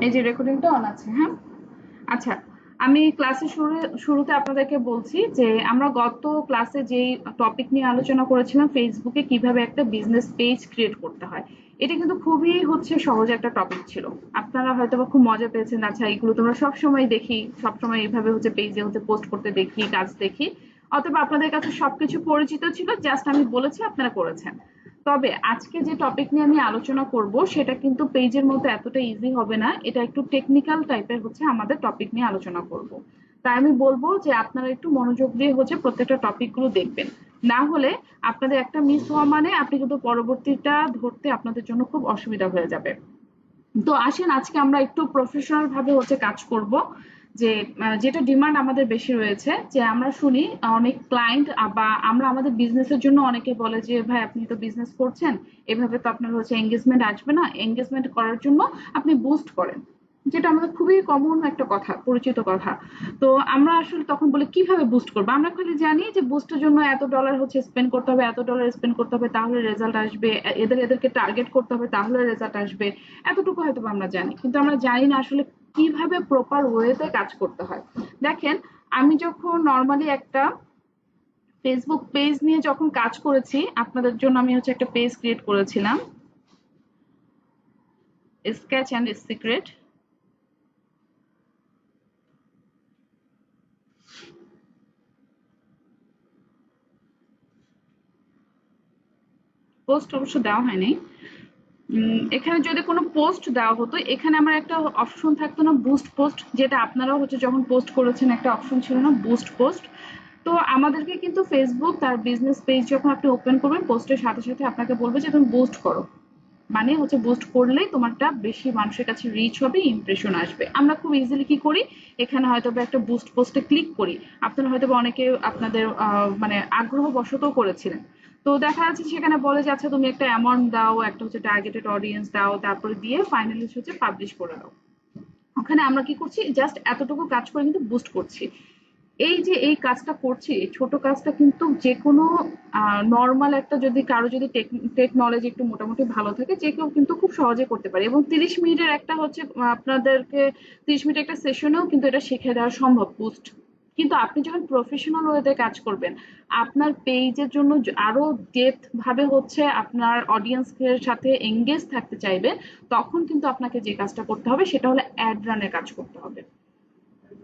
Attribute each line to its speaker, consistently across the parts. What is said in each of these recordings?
Speaker 1: এই যে রেকর্ডিংটা অন আছে, হ্যাঁ? আচ্ছা, আমি ক্লাসের শুরুতে আপনাদেরকে বলছি যে আমরা গত ক্লাসে যেই টপিক নিয়ে আলোচনা করেছিলাম, ফেসবুকে কিভাবে একটা বিজনেস পেজ ক্রিয়েট করতে হয়। এটা কিন্তু খুবই সহজ একটা টপিক ছিল। আপনারা হয়তোবা খুব মজা পেয়েছেন। আচ্ছা, এগুলো তোমরা সবসময় দেখি, সবসময় এইভাবে পেজে পোস্ট করতে দেখি, কাজ দেখি। অথবা আপনাদের কাছে সবকিছু পরিচিত ছিল, জাস্ট আমি বলেছি, আপনারা করেছেন। তবে আজকে যে টপিক নিয়ে আমি আলোচনা করব সেটা কিন্তু পেজের মতো এতটা ইজি হবে না। এটা একটু টেকনিক্যাল টাইপের আমাদের টপিক নিয়ে আলোচনা করব। তাই আমি বলবো যে আপনারা একটু মনোযোগ দিয়ে প্রত্যেকটা টপিক গুলো দেখবেন। না হলে আপনাদের একটা মিস হওয়া মানে আপনি কিন্তু পরবর্তীটা ধরতে আপনাদের জন্য খুব অসুবিধা হয়ে যাবে। তো আসেন আজকে আমরা একটু প্রফেশনাল ভাবে কাজ করব। যে যেটা ডিমান্ড আমাদের বেশি রয়েছে, যে আমরা শুনি অনেক ক্লায়েন্ট বা আমরা আমাদের বিজনেসের জন্য অনেকে বলে যে ভাই আপনি তো বিজনেস করছেন, এভাবে তো আপনার এঙ্গেজমেন্ট আসবে না, এঙ্গেজমেন্ট করার জন্য আপনি বুস্ট করেন। যেটা আমাদের খুবই কমন একটা কথা, পরিচিত কথা। তো আমরা আসলে তখন বলি কিভাবে বুস্ট করবো, আমরা খালি জানি যে বুস্টের জন্য এত ডলার স্পেন্ড করতে হবে, এত ডলার স্পেন্ড করতে হবে, তাহলে রেজাল্ট আসবে, এদেরকে টার্গেট করতে হবে, তাহলে রেজাল্ট আসবে। এতটুকু হয়তো আমরা জানি, কিন্তু আমরা জানি না আসলে কিভাবে প্রপার ওয়েতে কাজ করতে হয়। দেখেন, আমি যখন নর্মালি একটা ফেসবুক পেজ নিয়ে যখন কাজ করেছি, আপনাদের জন্য আমি একটা পেজ ক্রিয়েট করেছিলাম, স্কেচ অ্যান্ড সিক্রেট। পোস্ট অবশ্য দেওয়া হয়নি। এখানে যদি কোনো পোস্ট দেওয়া হতো, এখানে আমার একটা অপশন থাকতো না, বুস্ট পোস্ট, যেটা আপনারাও যখন পোস্ট করেছেন একটা অপশন ছিল না, বুস্ট পোস্ট। তো আমাদেরকে কিন্তু ফেসবুক তার বিজনেস পেজ যখন আপনি ওপেন করবেন, পোস্টের সাথে সাথে আপনাকে বলবে যে তুমি বুস্ট করো। মানে বুস্ট করলেই তোমারটা বেশি মানুষের কাছে রিচ হবে, ইমপ্রেশন আসবে। আমরা খুব ইজিলি কি করি, এখানে হয়তো বা একটা বুস্ট পোস্টে ক্লিক করি। আপনারা হয়তো বা অনেকে আপনাদের মানে আগ্রহ বশতও করেছিলেন। তো দেখা যাচ্ছে সেখানে বলে যে আচ্ছা তুমি একটা অ্যামাউন্ট দাও, একটা টার্গেটেড অডিয়েন্স দাও, তারপরে দিয়ে ফাইনালি পাবলিশ করে দাও। ওখানে আমরা কি করছি, জাস্ট এতটুকু কাজ করে কিন্তু বুস্ট করছি। এই যে এই কাজটা করছি, এই ছোট কাজটা কিন্তু যে কোনো নর্মাল একটা, যদি কারো যদি টেক নলেজ একটু মোটামুটি ভালো থাকে, যে কেউ কিন্তু খুব সহজে করতে পারে। এবং 30 মিনিটের একটা আপনাদেরকে 30 মিনিট একটা সেশনেও কিন্তু এটা শিখে দেওয়া সম্ভব, বুস্ট। কিন্তু আপনি যখন প্রফেশনাল ওয়েতে কাজ করবেন, আপনার পেজের জন্য আরো ডেপথ ভাবে আপনার অডিয়েন্সের সাথে এঙ্গেজ থাকতে চাইবে, তখন কিন্তু আপনাকে যে কাজটা করতে হবে সেটা হলো অ্যাড রানের কাজ করতে হবে।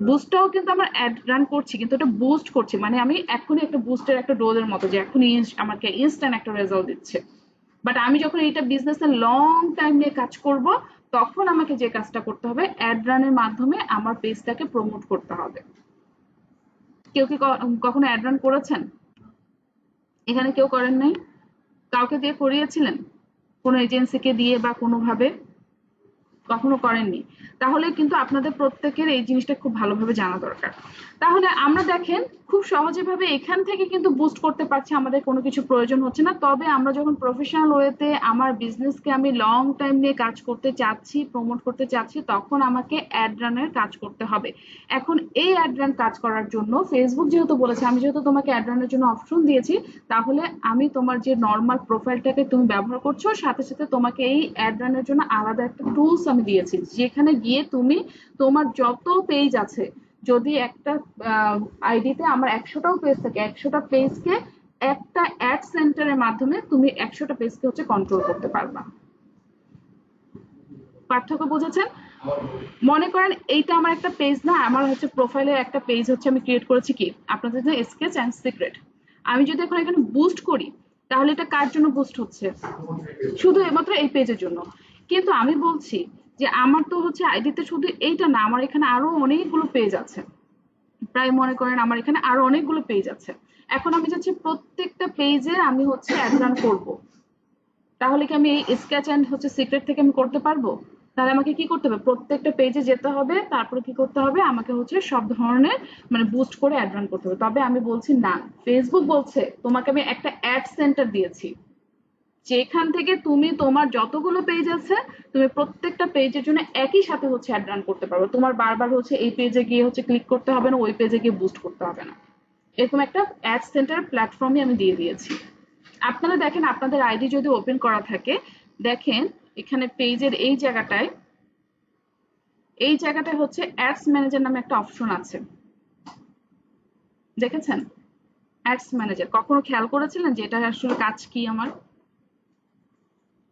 Speaker 1: বুস্টটাও কিন্তু আমরা অ্যাড রান করছি, কিন্তু ওটা বুস্ট করছি, মানে আমি এখনই একটা বুস্টের একটা ডোজের মতো, যে এখনই আমাকে ইনস্ট্যান্ট একটা রেজাল্ট দিচ্ছে। বাট আমি যখন এটা বিজনেসে লং টাইম নিয়ে কাজ করব, তখন আমাকে যে কাজটা করতে হবে, অ্যাড রানের মাধ্যমে আমার পেজটাকে প্রমোট করতে হবে। কেউ কি কখনো অ্যাড রান করেছেন? এখানে কেউ করেন নাই? কাউকে দিয়ে করিয়েছিলেন, কোনো এজেন্সিকে দিয়ে বা কোনোভাবে? কখনো করেননি। তাহলে কিন্তু আপনাদের প্রত্যেকের এই জিনিসটা খুব ভালোভাবে জানা দরকার। তাহলে আমরা দেখেন খুব সহজে ভাবে এখান থেকে কিন্তু বুস্ট করতে পারছি, আমাদের কোনো কিছু প্রয়োজন হচ্ছে না। তবে আমরা যখন প্রফেশনাল ওয়েতে আমার বিজনেসকে আমি লং টাইম নিয়ে কাজ করতে চাচ্ছি, প্রমোট করতে চাচ্ছি, তখন আমাকে অ্যাড রানের কাজ করতে হবে। এখন এই অ্যাড রান কাজ করার জন্য ফেসবুক যেহেতু বলেছে, আমি যেহেতু তোমাকে অ্যাড রানের জন্য অপশন দিয়েছি, তাহলে আমি তোমার যে নর্মাল প্রোফাইলটাকে তুমি ব্যবহার করছো, সাথে সাথে তোমাকে এই অ্যাড রানের জন্য আলাদা একটা টুলস আমি দিয়েছি, যেখানে গিয়ে তুমি তোমার যত পেজ আছে, যদি একটা আইডিতে আমার 100টাও পেজ থাকে, 100টা পেজকে একটা অ্যাড সেন্টারের মাধ্যমে তুমি 100টা পেজকে কন্ট্রোল করতে পারবা। পার্থক্য বুঝেছেন? মনে করেন এইটা আমার একটা পেজ না, আমার প্রোফাইলের একটা পেজ আমি ক্রিয়েট করেছি কি আপনাদের জন্য, স্কেচ অ্যান্ড সিক্রেট। আমি যদি এখন এখানে বুস্ট করি, তাহলে এটা কার জন্য বুস্ট হচ্ছে? শুধু মাত্র এই পেজের জন্য। কিন্তু আমি বলছি যে আমার তো আইডিতে শুধু এইটা না, আমার এখানে আরো অনেকগুলো পেজ আছে। প্রায় মনে করেন আমার এখানে আরো অনেকগুলো পেজ আছে। এখন আমি চাচ্ছি প্রত্যেকটা পেজে আমি অ্যাড রান করবো। তাহলে কি আমি এই স্কেচ অ্যান্ড সিক্রেট থেকে আমি করতে পারবো? তাহলে আমাকে কি করতে হবে, প্রত্যেকটা পেজে যেতে হবে, তারপরে কি করতে হবে, আমাকে সব ধরনের মানে বুস্ট করে অ্যাড রান করতে হবে। তবে আমি বলছি না, ফেসবুক বলছে তোমাকে আমি একটা অ্যাড সেন্টার দিয়েছি, যেখান থেকে তুমি তোমার যতগুলো পেজ আছে, তুমি প্রত্যেকটা পেজের জন্য একই সাথে অ্যাড রান করতে পারবে। তোমার বারবার এই পেজে গিয়ে ক্লিক করতে হবে না, ওই পেজে গিয়ে বুস্ট করতে হবে না। এরকম একটা অ্যাড সেন্টার প্ল্যাটফর্মই আমি দিয়ে দিয়েছি। আপনারা দেখেন, আপনাদের আইডি যদি ওপেন করা থাকে, দেখেন এখানে পেজের এই জায়গাটায় এই জায়গাটা হচ্ছে অ্যাডস ম্যানেজার নামে একটা অপশন আছে, দেখেছেন? অ্যাডস ম্যানেজার কখনো খেয়াল করেছিলেন যে এটা আসলে কাজ কি আমার?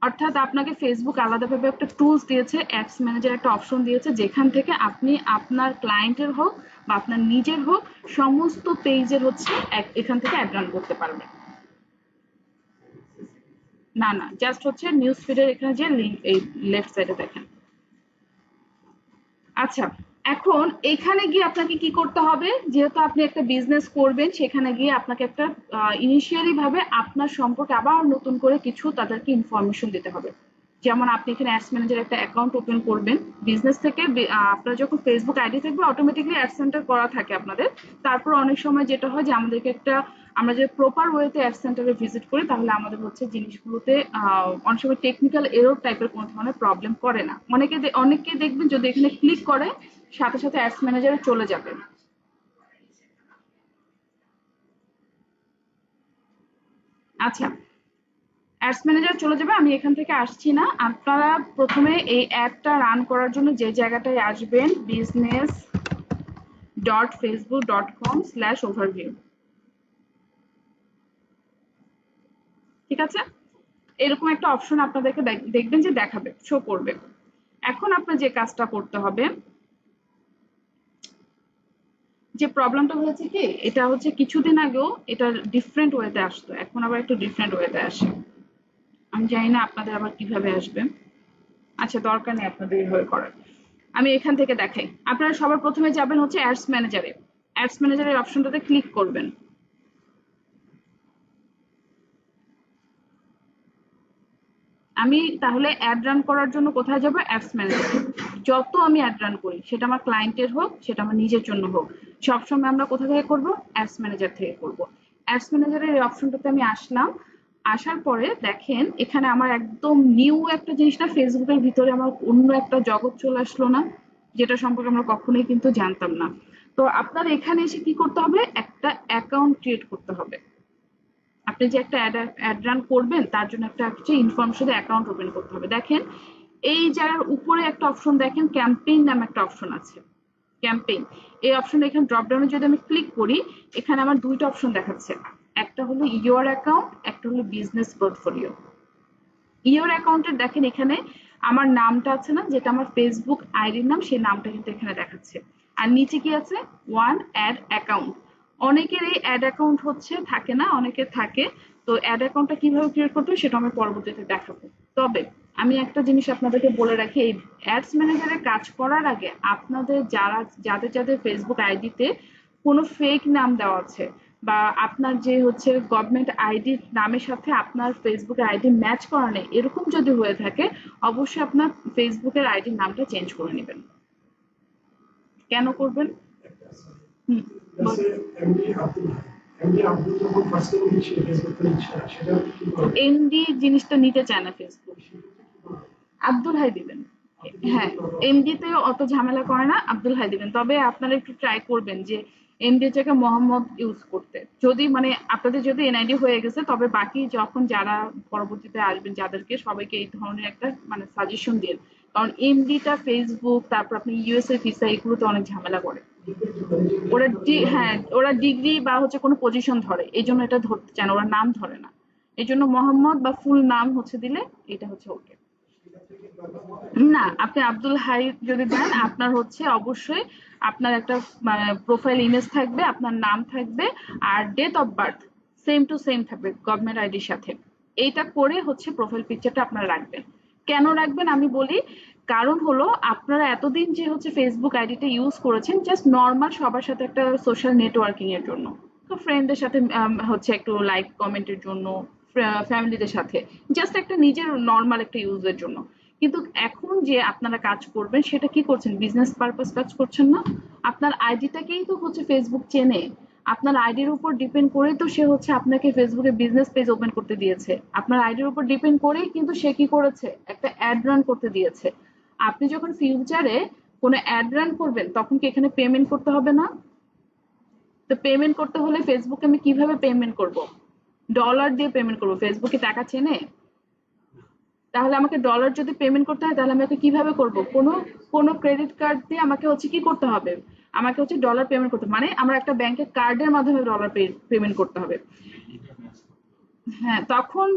Speaker 1: অর্থাৎ আপনাকে ফেসবুক আলাদাভাবে একটা টুলস দিয়েছে, অ্যাডস ম্যানেজার একটা অপশন দিয়েছে, যেখান থেকে আপনি আপনার ক্লায়েন্টের হোক বা আপনার নিজের হোক সমস্ত পেজের হচ্ছে এখান থেকে অ্যাড রান করতে পারবেন। না না, জাস্ট হচ্ছে নিউজ ফিডের এখানে যে লিঙ্ক এই লেফট সাইডে দেখেন। আচ্ছা, এখন এখানে গিয়ে আপনাকে কি করতে হবে, যেহেতু আপনি একটা বিজনেস করবেন সেখানে গিয়ে আপনাকে একটা ইনিশিয়ালি ভাবে আপনার সম্পর্কে আবার নতুন করে কিছু তাদেরকে ইনফরমেশন দিতে হবে। যেমন আপনি এখানে অ্যাডস ম্যানেজার একটা অ্যাকাউন্ট ওপেন করবেন বিজনেস থেকে, আপনার যখন ফেসবুক আইডি থাকবে অটোমেটিকলি অ্যাড সেন্টার করা থাকে আপনাদের। তারপর অনেক সময় যেটা হয় যে আমাদেরকে একটা, আমরা যে প্রপার ওয়েতে অ্যাড সেন্টারে ভিজিট করি তাহলে আমাদের হচ্ছে জিনিসগুলোতে অনেক সময় টেকনিক্যাল এরর টাইপের কোনো ধরনের প্রবলেম করে না। অনেকে দেখবেন যদি এখানে ক্লিক করে সাথে সাথে অ্যাডস ম্যানেজারে চলে যাবে। আচ্ছা, অ্যাডস ম্যানেজার চলে যাবে, আমি এখান থেকে আসছি না। আপনারা প্রথমে এই অ্যাডটা রান করার জন্য যে জায়গাটায় আসবেন, business.facebook.com/overview, ঠিক আছে? এরকম একটা অপশন আপনাদেরকে দেখবেন যে দেখাবে, শো করবে। এখন আপনার যে কাজটা করতে হবে, যে প্রবলেমটা হয়েছে কি, এটা হচ্ছে কিছুদিন আগেও এটা ডিফারেন্ট ওয়েতে আসতো, এখন আবার একটু ডিফারেন্ট ওয়েতে আসে। আমি জানি না আপনাদের আবার কিভাবে আসবে। আচ্ছা, দরকার নেই আপনাদের এইভাবে করার, আমি এখান থেকে দেখাই। আপনারা সবার প্রথমে যাবেন হচ্ছে অ্যাডস ম্যানেজারে, অ্যাডস ম্যানেজারের অপশনটাতে ক্লিক করবেন। আমি তাহলে অ্যাড রান করার জন্য কোথায় যাব? Ads manager. যত আমি অ্যাড রান করি সেটা আমার ক্লায়েন্টের হোক সেটা আমার নিজের জন্য হোক, সবসময় আমরা কোথা থেকে করব? অ্যাডস ম্যানেজার থেকে করব। অ্যাডস ম্যানেজারের এই অপশনটাতে আমি আসলাম। আসার পরে দেখেন এখানে আমার একদম নিউ একটা জিনিস, না ফেসবুকের ভিতরে আমার অন্য একটা জগৎ চলে আসলো না, যেটা সম্পর্কে আমরা কখনোই কিন্তু জানতাম না। তো আপনার এখানে এসে কি করতে হবে? একটা অ্যাকাউন্ট ক্রিয়েট করতে হবে। আপনি যে একটা অ্যাড রান করবেন তার জন্য একটা হচ্ছে ইনফরমেশন অ্যাকাউন্ট ওপেন করতে হবে। দেখেন এই জায়গার উপরে একটা অপশন দেখেন, ক্যাম্পেইন নামে একটা অপশন আছে, ক্যাম্পেইন। এই অপশন এখানে ড্রপ ডাউনে যদি আমি ক্লিক করি, এখানে আমার দুইটা অপশন দেখাচ্ছে, একটা হলো ইয়োর অ্যাকাউন্ট, একটা হলো বিজনেস পোর্টফোলিও। ইয়োর অ্যাকাউন্টের দেখেন এখানে আমার নামটা আছে না, যেটা আমার ফেসবুক আইডির নাম, সেই নামটা কিন্তু এখানে দেখাচ্ছে। আর নিচে কি আছে? One ad account. অনেকের এই অ্যাড অ্যাকাউন্ট হচ্ছে থাকে না, অনেকের থাকে। তো অ্যাড অ্যাকাউন্টটা কিভাবে ক্রিয়েট করতে হয় সেটা আমি পরবর্তীতে দেখাবো। তবে আমি একটা জিনিস আপনাদেরকে বলে রাখি, এই অ্যাডস ম্যানেজারে কাজ করার আগে আপনাদের যাদের যাদের ফেসবুক আইডিতে কোনো ফেক নাম দেওয়া আছে বা আপনার যে হচ্ছে গভর্নমেন্ট আইডির নামের সাথে আপনার ফেসবুকের আইডি ম্যাচ করা নেই, এরকম যদি হয়ে থাকে অবশ্যই আপনার ফেসবুকের আইডির নামটা চেঞ্জ করে নেবেন। কেন করবেন? হুম, এমডি জিনিসটা নিতে চায় না ফেসবুক। আব্দুল হাই দিবেন। হ্যাঁ, এমডিতে অত ঝামেলা করে না, আব্দুল হাই দিবেন। তবে আপনারা একটু ট্রাই করবেন যে এমডি থেকে মোহাম্মদ ইউজ করতে। যদি মানে আপনাদের যদি এনআইডি হয়ে গেছে, তবে বাকি যখন যারা পরবর্তীতে আসবেন যাদেরকে সবাইকে এই ধরনের একটা মানে সাজেশন দিন। কারণ এমডিটা ফেসবুক, তারপর আপনি ইউএসএ ভিসা এগুলোতে অনেক ঝামেলা করে। হ্যাঁ, ওরা ডিগ্রি বা হচ্ছে কোনো পজিশন ধরে, এই জন্য এটা ধরতে চায় না, ওরা নাম ধরে না। এই জন্য মোহাম্মদ বা ফুল নাম হচ্ছে দিলে এটা হচ্ছে ওকে। না, আপনি আব্দুল হাই যদি দেন আপনার হচ্ছে অবশ্যই আপনার একটা মানে প্রোফাইল ইমেজ থাকবে, আপনার নাম থাকবে, আর date of birth same to same থাকবে গভর্নমেন্ট আইডির সাথে। এইটা করে হচ্ছে প্রোফাইল পিকচারটা আপনারা রাখবেন। কেন রাখবেন আমি বলি, কারণ হলো আপনারা এতদিন যে হচ্ছে ফেসবুক আইডিটা ইউজ করেছেন জাস্ট নর্মাল সবার সাথে একটা সোশ্যাল নেটওয়ার্কিং এর জন্য, তো ফ্রেন্ডদের সাথে হচ্ছে একটু লাইক কমেন্টের জন্য, ফ্যামিলিদের সাথে জাস্ট একটা নিজের নর্মাল একটা ইউজের জন্য। কিন্তু এখন যে আপনারা কাজ করবেন সেটা কি করছেন? বিজনেস পারপাস কাজ করছেন না। আপনার আইডিটাকেই তো হচ্ছে ফেসবুক চেনে, আপনার আইডির উপর ডিপেন্ড করেই তো সে হচ্ছে আপনাকে ফেসবুকে বিজনেস পেজ ওপেন করতে দিয়েছে, আপনার আইডির উপর ডিপেন্ড করেই কিন্তু সে কি করেছে? একটা অ্যাড রান করতে দিয়েছে। আপনি যখন ফিউচারে কোনো অ্যাড রান করবেন তখন কি এখানে পেমেন্ট করতে হবে না? তো পেমেন্ট করতে হলে ফেসবুকে আমি কিভাবে পেমেন্ট করব? ডলার দিয়ে পেমেন্ট করব, ফেসবুকে টাকা চেনে? তাহলে আমাকে ডলার যদি পেমেন্ট করতে হয় তাহলে আমাকে কিভাবে করব? কোনো কোনো ক্রেডিট কার্ড দিয়ে আমাকে হচ্ছে কি করতে হবে? আমাকে হচ্ছে ডলার পেমেন্ট করতে, মানে আমার একটা ব্যাংকের কার্ডের মাধ্যমে ডলার পেমেন্ট করতে হবে। হ্যাঁ, তখন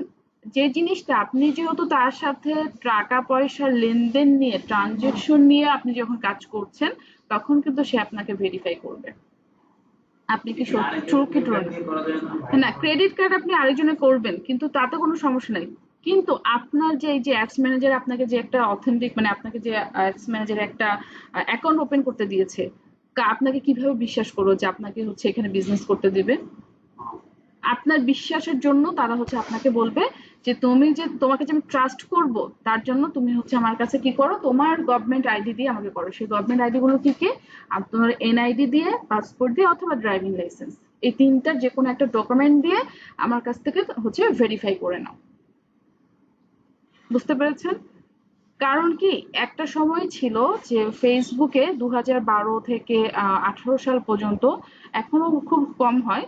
Speaker 1: যে জিনিসটা আপনি যেহেতু তার সাথে টাকা পয়সার লেনদেন নিয়ে, ট্রানজেকশন নিয়ে আপনি যখন কাজ করছেন, তখন কিন্তু সে আপনাকে ভেরিফাই করবে আপনি কি ট্রু কি ট্রু না। ক্রেডিট কার্ড আপনি আরেকজনে করবেন কিন্তু তাতে কোনো সমস্যা নাই, কিন্তু আপনার যে এই যে অ্যাডস ম্যানেজার আপনাকে যে একটা অথেন্টিক, মানে আপনাকে যে অ্যাডস ম্যানেজার একটা অ্যাকাউন্ট ওপেন করতে দিয়েছে, আপনাকে কিভাবে বিশ্বাস করবো যে আপনাকে হচ্ছে এখানে বিজনেস করতে দিবে? আপনার বিশ্বাসের জন্য তারা হচ্ছে আপনাকে বলবে যে তুমি যে, তোমাকে যে আমি ট্রাস্ট করব, তার জন্য তুমি হচ্ছে আমার কাছে কি করো, তোমার গভর্নমেন্ট আইডি দিয়ে আমাকে করো। সেই গভর্নমেন্ট আইডি গুলো কি কি? আপনার এনআইডি দিয়ে, পাসপোর্ট দিয়ে, অথবা ড্রাইভিং লাইসেন্স, এই তিনটার যে কোনো একটা ডকুমেন্ট দিয়ে আমার কাছ থেকে হচ্ছে ভেরিফাই করে নাও। বুঝতে পেরেছেন? কারণ কি, একটা সময় ছিল যে ফেসবুকে 2012 থেকে 18 সাল পর্যন্ত, এখনো খুব কম হয়,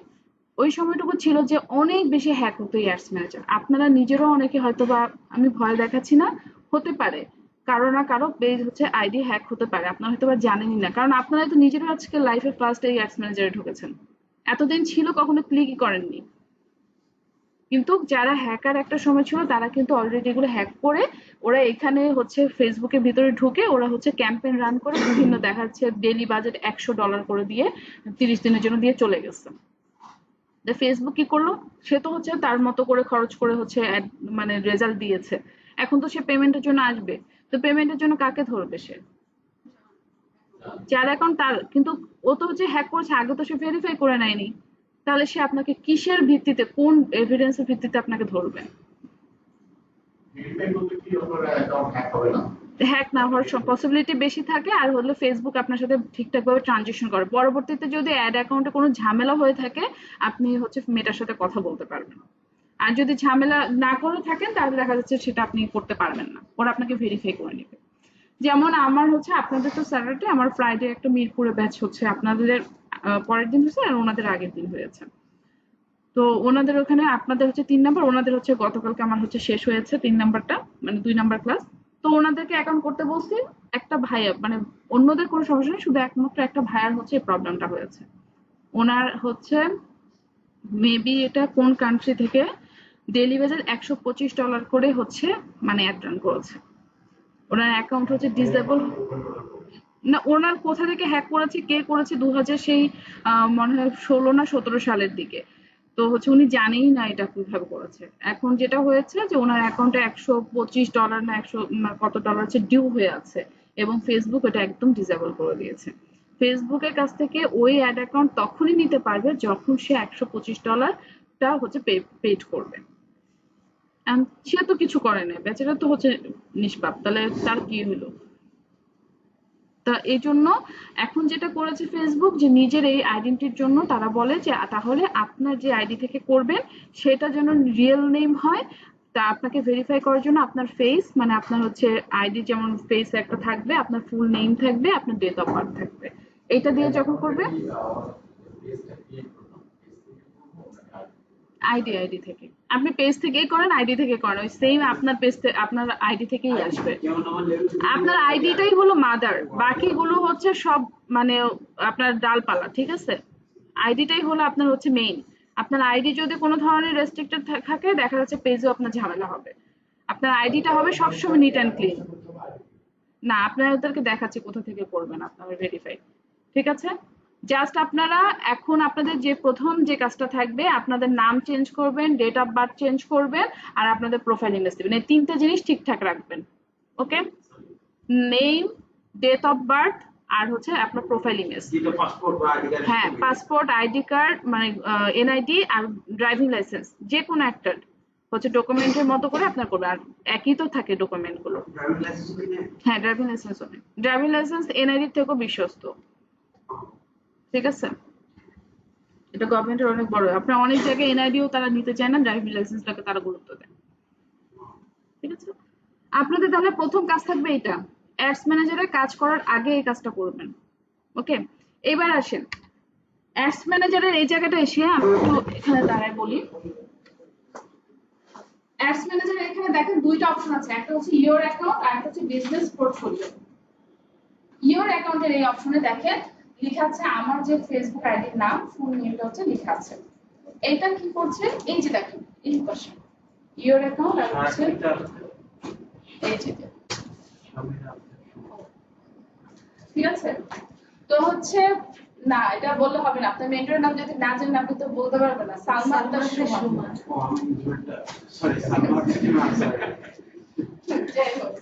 Speaker 1: ওই সময়টুকু ছিল যে অনেক বেশি হ্যাক হতো এই অ্যাডস ম্যানেজার। আপনারা নিজেরাও অনেকে হয়তো বা, আমি ভয় দেখাচ্ছি না, হতে পারে কারো না কারো পেজ হচ্ছে আইডি হ্যাক হতে পারে, আপনারা হয়তো বা জানেনই না, কারণ আপনারা তো নিজেরাও আজকে লাইফে ফার্স্ট এই অ্যাডস ম্যানেজারে ঢুকেছেন, এতদিন ছিল কখনো ক্লিকই করেননি। কিন্তু যারা হ্যাকার একটা সময় ছিল তারা কিন্তু অলরেডি এগুলো হ্যাক করে ওরা এখানে হচ্ছে ফেসবুকের ভিতরে ঢুকে ওরা হচ্ছে ক্যাম্পেইন রান করে বিভিন্ন, দেখা যাচ্ছে ডেইলি বাজেট $100 করে দিয়ে 30 দিনের জন্য দিয়ে চলে গেছে। ফেসবুক কি করলো, সে তো হচ্ছে তার মতো করে খরচ করে হচ্ছে মানে রেজাল্ট দিয়েছে, এখন তো সে পেমেন্টের জন্য আসবে, তো পেমেন্টের জন্য কাকে ধরবে সে? যার অ্যাকাউন্ট তার, কিন্তু ও তো হচ্ছে হ্যাক করেছে, আগে তো সে ভেরিফাই করে নেয়নি, তাহলে সে আপনাকে কিসের ভিত্তিতে, কোন এভিডেন্সের ভিত্তিতে আপনাকে ধরবে? হ্যাক না হওয়ার পসিবিলিটি বেশি থাকে, আর হলে ফেসবুক আপনার সাথে ঠিকঠাক ভাবে ট্রানজেকশন করে, পরবর্তীতে যদি অ্যাড অ্যাকাউন্টে কোনো ঝামেলা হয়ে থাকে আপনি হচ্ছে মেটার সাথে কথা বলতে পারবেন। আর যদি ঝামেলা না করে থাকেন তাহলে দেখা যাচ্ছে সেটা আপনি করতে পারবেন না, ওরা আপনাকে ভেরিফাই করে নেবে। যেমন আমার হচ্ছে, আপনাদের তো স্যাটারডে, আমার ফ্রাইডে একটা মিরপুরে ব্যাচ হচ্ছে, আপনাদের পরের দিন হয়েছে আর ওনাদের আগের দিন হয়েছে। তো ওনাদের ওখানে আপনাদের হচ্ছে 3 নাম্বার, ওনাদের হচ্ছে গতকালকে, আমার হচ্ছে শেষ হয়েছে 3 নাম্বারটা, মানে 2 নাম্বার ক্লাস। তো ওনাদেরকে অ্যাকাউন্ট করতে বলছি, একটা ভাইয়া, মানে অন্যদের কোনো সমস্যা নেই, শুধু একমাত্র একটা ভাইয়ার হচ্ছে এই প্রবলেমটা হয়েছে। ওনার হচ্ছে মেবি এটা কোন কান্ট্রি থেকে ডেইলি বেজের $125 করে হচ্ছে মানে অ্যাড রান করেছে। ওনার অ্যাকাউন্ট হচ্ছে ডিসেবল, না ওনার কোথা থেকে হ্যাক করেছে, কে করেছে, 2000 সেই মনে হয় 16 না 17 সালের দিকে। তো হচ্ছে উনি জানেই না এটা কিভাবে করেছে। এখন যেটা হয়েছে যে ওনার অ্যাকাউন্টে $125 না 100 কত ডলার হচ্ছে ডিউ হয়ে আছে, এবং ফেসবুক এটা একদম ডিসেবল করে দিয়েছে। ফেসবুকের কাছ থেকে ওই অ্যাড অ্যাকাউন্ট তখনই নিতে পারবে যখন সে $125টা হচ্ছে পেড করবে। সে তো কিছু করে না, বেচারা তো হচ্ছে নিষ্পাপ, তাহলে তার কি হলো? তা এই জন্য এখন যেটা করেছে ফেসবুক, যে নিজের এই আইডেন্টিটির জন্য তারা বলে যে তাহলে আপনার যে আইডি থেকে করবেন সেটা যেন রিয়েল নেম হয়। তা আপনাকে ভেরিফাই করার জন্য আপনার ফেস, মানে আপনার হচ্ছে আইডি যেমন ফেস একটা থাকবে, আপনার ফুল নেম থাকবে, আপনার ডেট অফ বার্থ থাকবে, এটা দিয়ে যখন করবে আইডি থেকে, আপনি পেজ থেকেই করেন আইডি থেকে করেন, ওই সেম আপনার পেজ আপনার আইডি থেকেই আসবে। আপনার আইডিটাই হলো মাদার, বাকিগুলো হচ্ছে সব মানে আপনার ডালপালা, ঠিক আছে? আইডিটাই হলো আপনার হচ্ছে মেইন। আপনার আইডি যদি কোনো ধরনের রেস্ট্রিক্টেড থাকে, দেখা যাচ্ছে পেজেও আপনার ঝামেলা হবে। আপনার আইডিটা হবে সবসময় নিট অ্যান্ড ক্লিন। না, আপনাদেরকে দেখাচ্ছি কোথা থেকে করবেন আপনারা ভেরিফাই, ঠিক আছে? জাস্ট আপনারা এখন আপনাদের যে প্রথম যে কাজটা থাকবে, আপনাদের নাম চেঞ্জ করবেন, ডেট অফ বার্থ চেঞ্জ করবেন, আর আপনাদের প্রোফাইল ইমেজ দিবেন, এই তিনটা জিনিস ঠিকঠাক রাখবেন। ওকে? নেম, ডেট অফ বার্থ, আর হচ্ছে আপনার প্রোফাইল ইমেজ। হ্যাঁ, পাসপোর্ট, আইডি কার্ড, মানে এনআইডি আর ড্রাইভিং লাইসেন্স, যে কোনো একটা হচ্ছে ডকুমেন্টের মতো করে আপনার করবে, আর একই তো থাকে ডকুমেন্ট গুলো। হ্যাঁ, ড্রাইভিং লাইসেন্স হবে, ড্রাইভিং লাইসেন্স এনআইডি থেকেও বিশ্বস্ত, ঠিক আছে? এটা গভর্নমেন্টের অনেক বড়, আপনার অনেক জায়গায় এনআইডিও তারা নিতে চায় না, ড্রাইভিং লাইসেন্সটাকে তারা গুরুত্ব দেয়, ঠিক আছে? আপনাদের তাহলে প্রথম কাজ থাকবে এটা, অ্যাডস ম্যানেজারে কাজ করার আগে এই কাজটা করবেন। ওকে, এবার আসেন অ্যাডস ম্যানেজারের এই জায়গাটা এসে আমি একটু এখানে দাঁড়ায় বলি। অ্যাডস ম্যানেজার এখানে দেখেন দুইটা অপশন আছে, একটা হচ্ছে ইওর অ্যাকাউন্ট আর একটা হচ্ছে বিজনেস পোর্টফোলিও। ইওর অ্যাকাউন্টের এই অপশনে দেখেন লেখা আছে আমার যে ফেসবুক আইডির নাম, ফুল নেমটা হচ্ছে লেখা আছে। এটা কি করছে, এই যে দেখেন এই পাশে ইওর অ্যাকাউন্ট আর হচ্ছে এই যে, ঠিক আছে। তো হচ্ছে না এটা বললে হবে না, আপনার মেন্টরের নাম যদি না জানেন আপনি তো বলতে পারবেন না। সালমা আক্তার সুমন,
Speaker 2: সরি সালমা
Speaker 1: যাই হোক।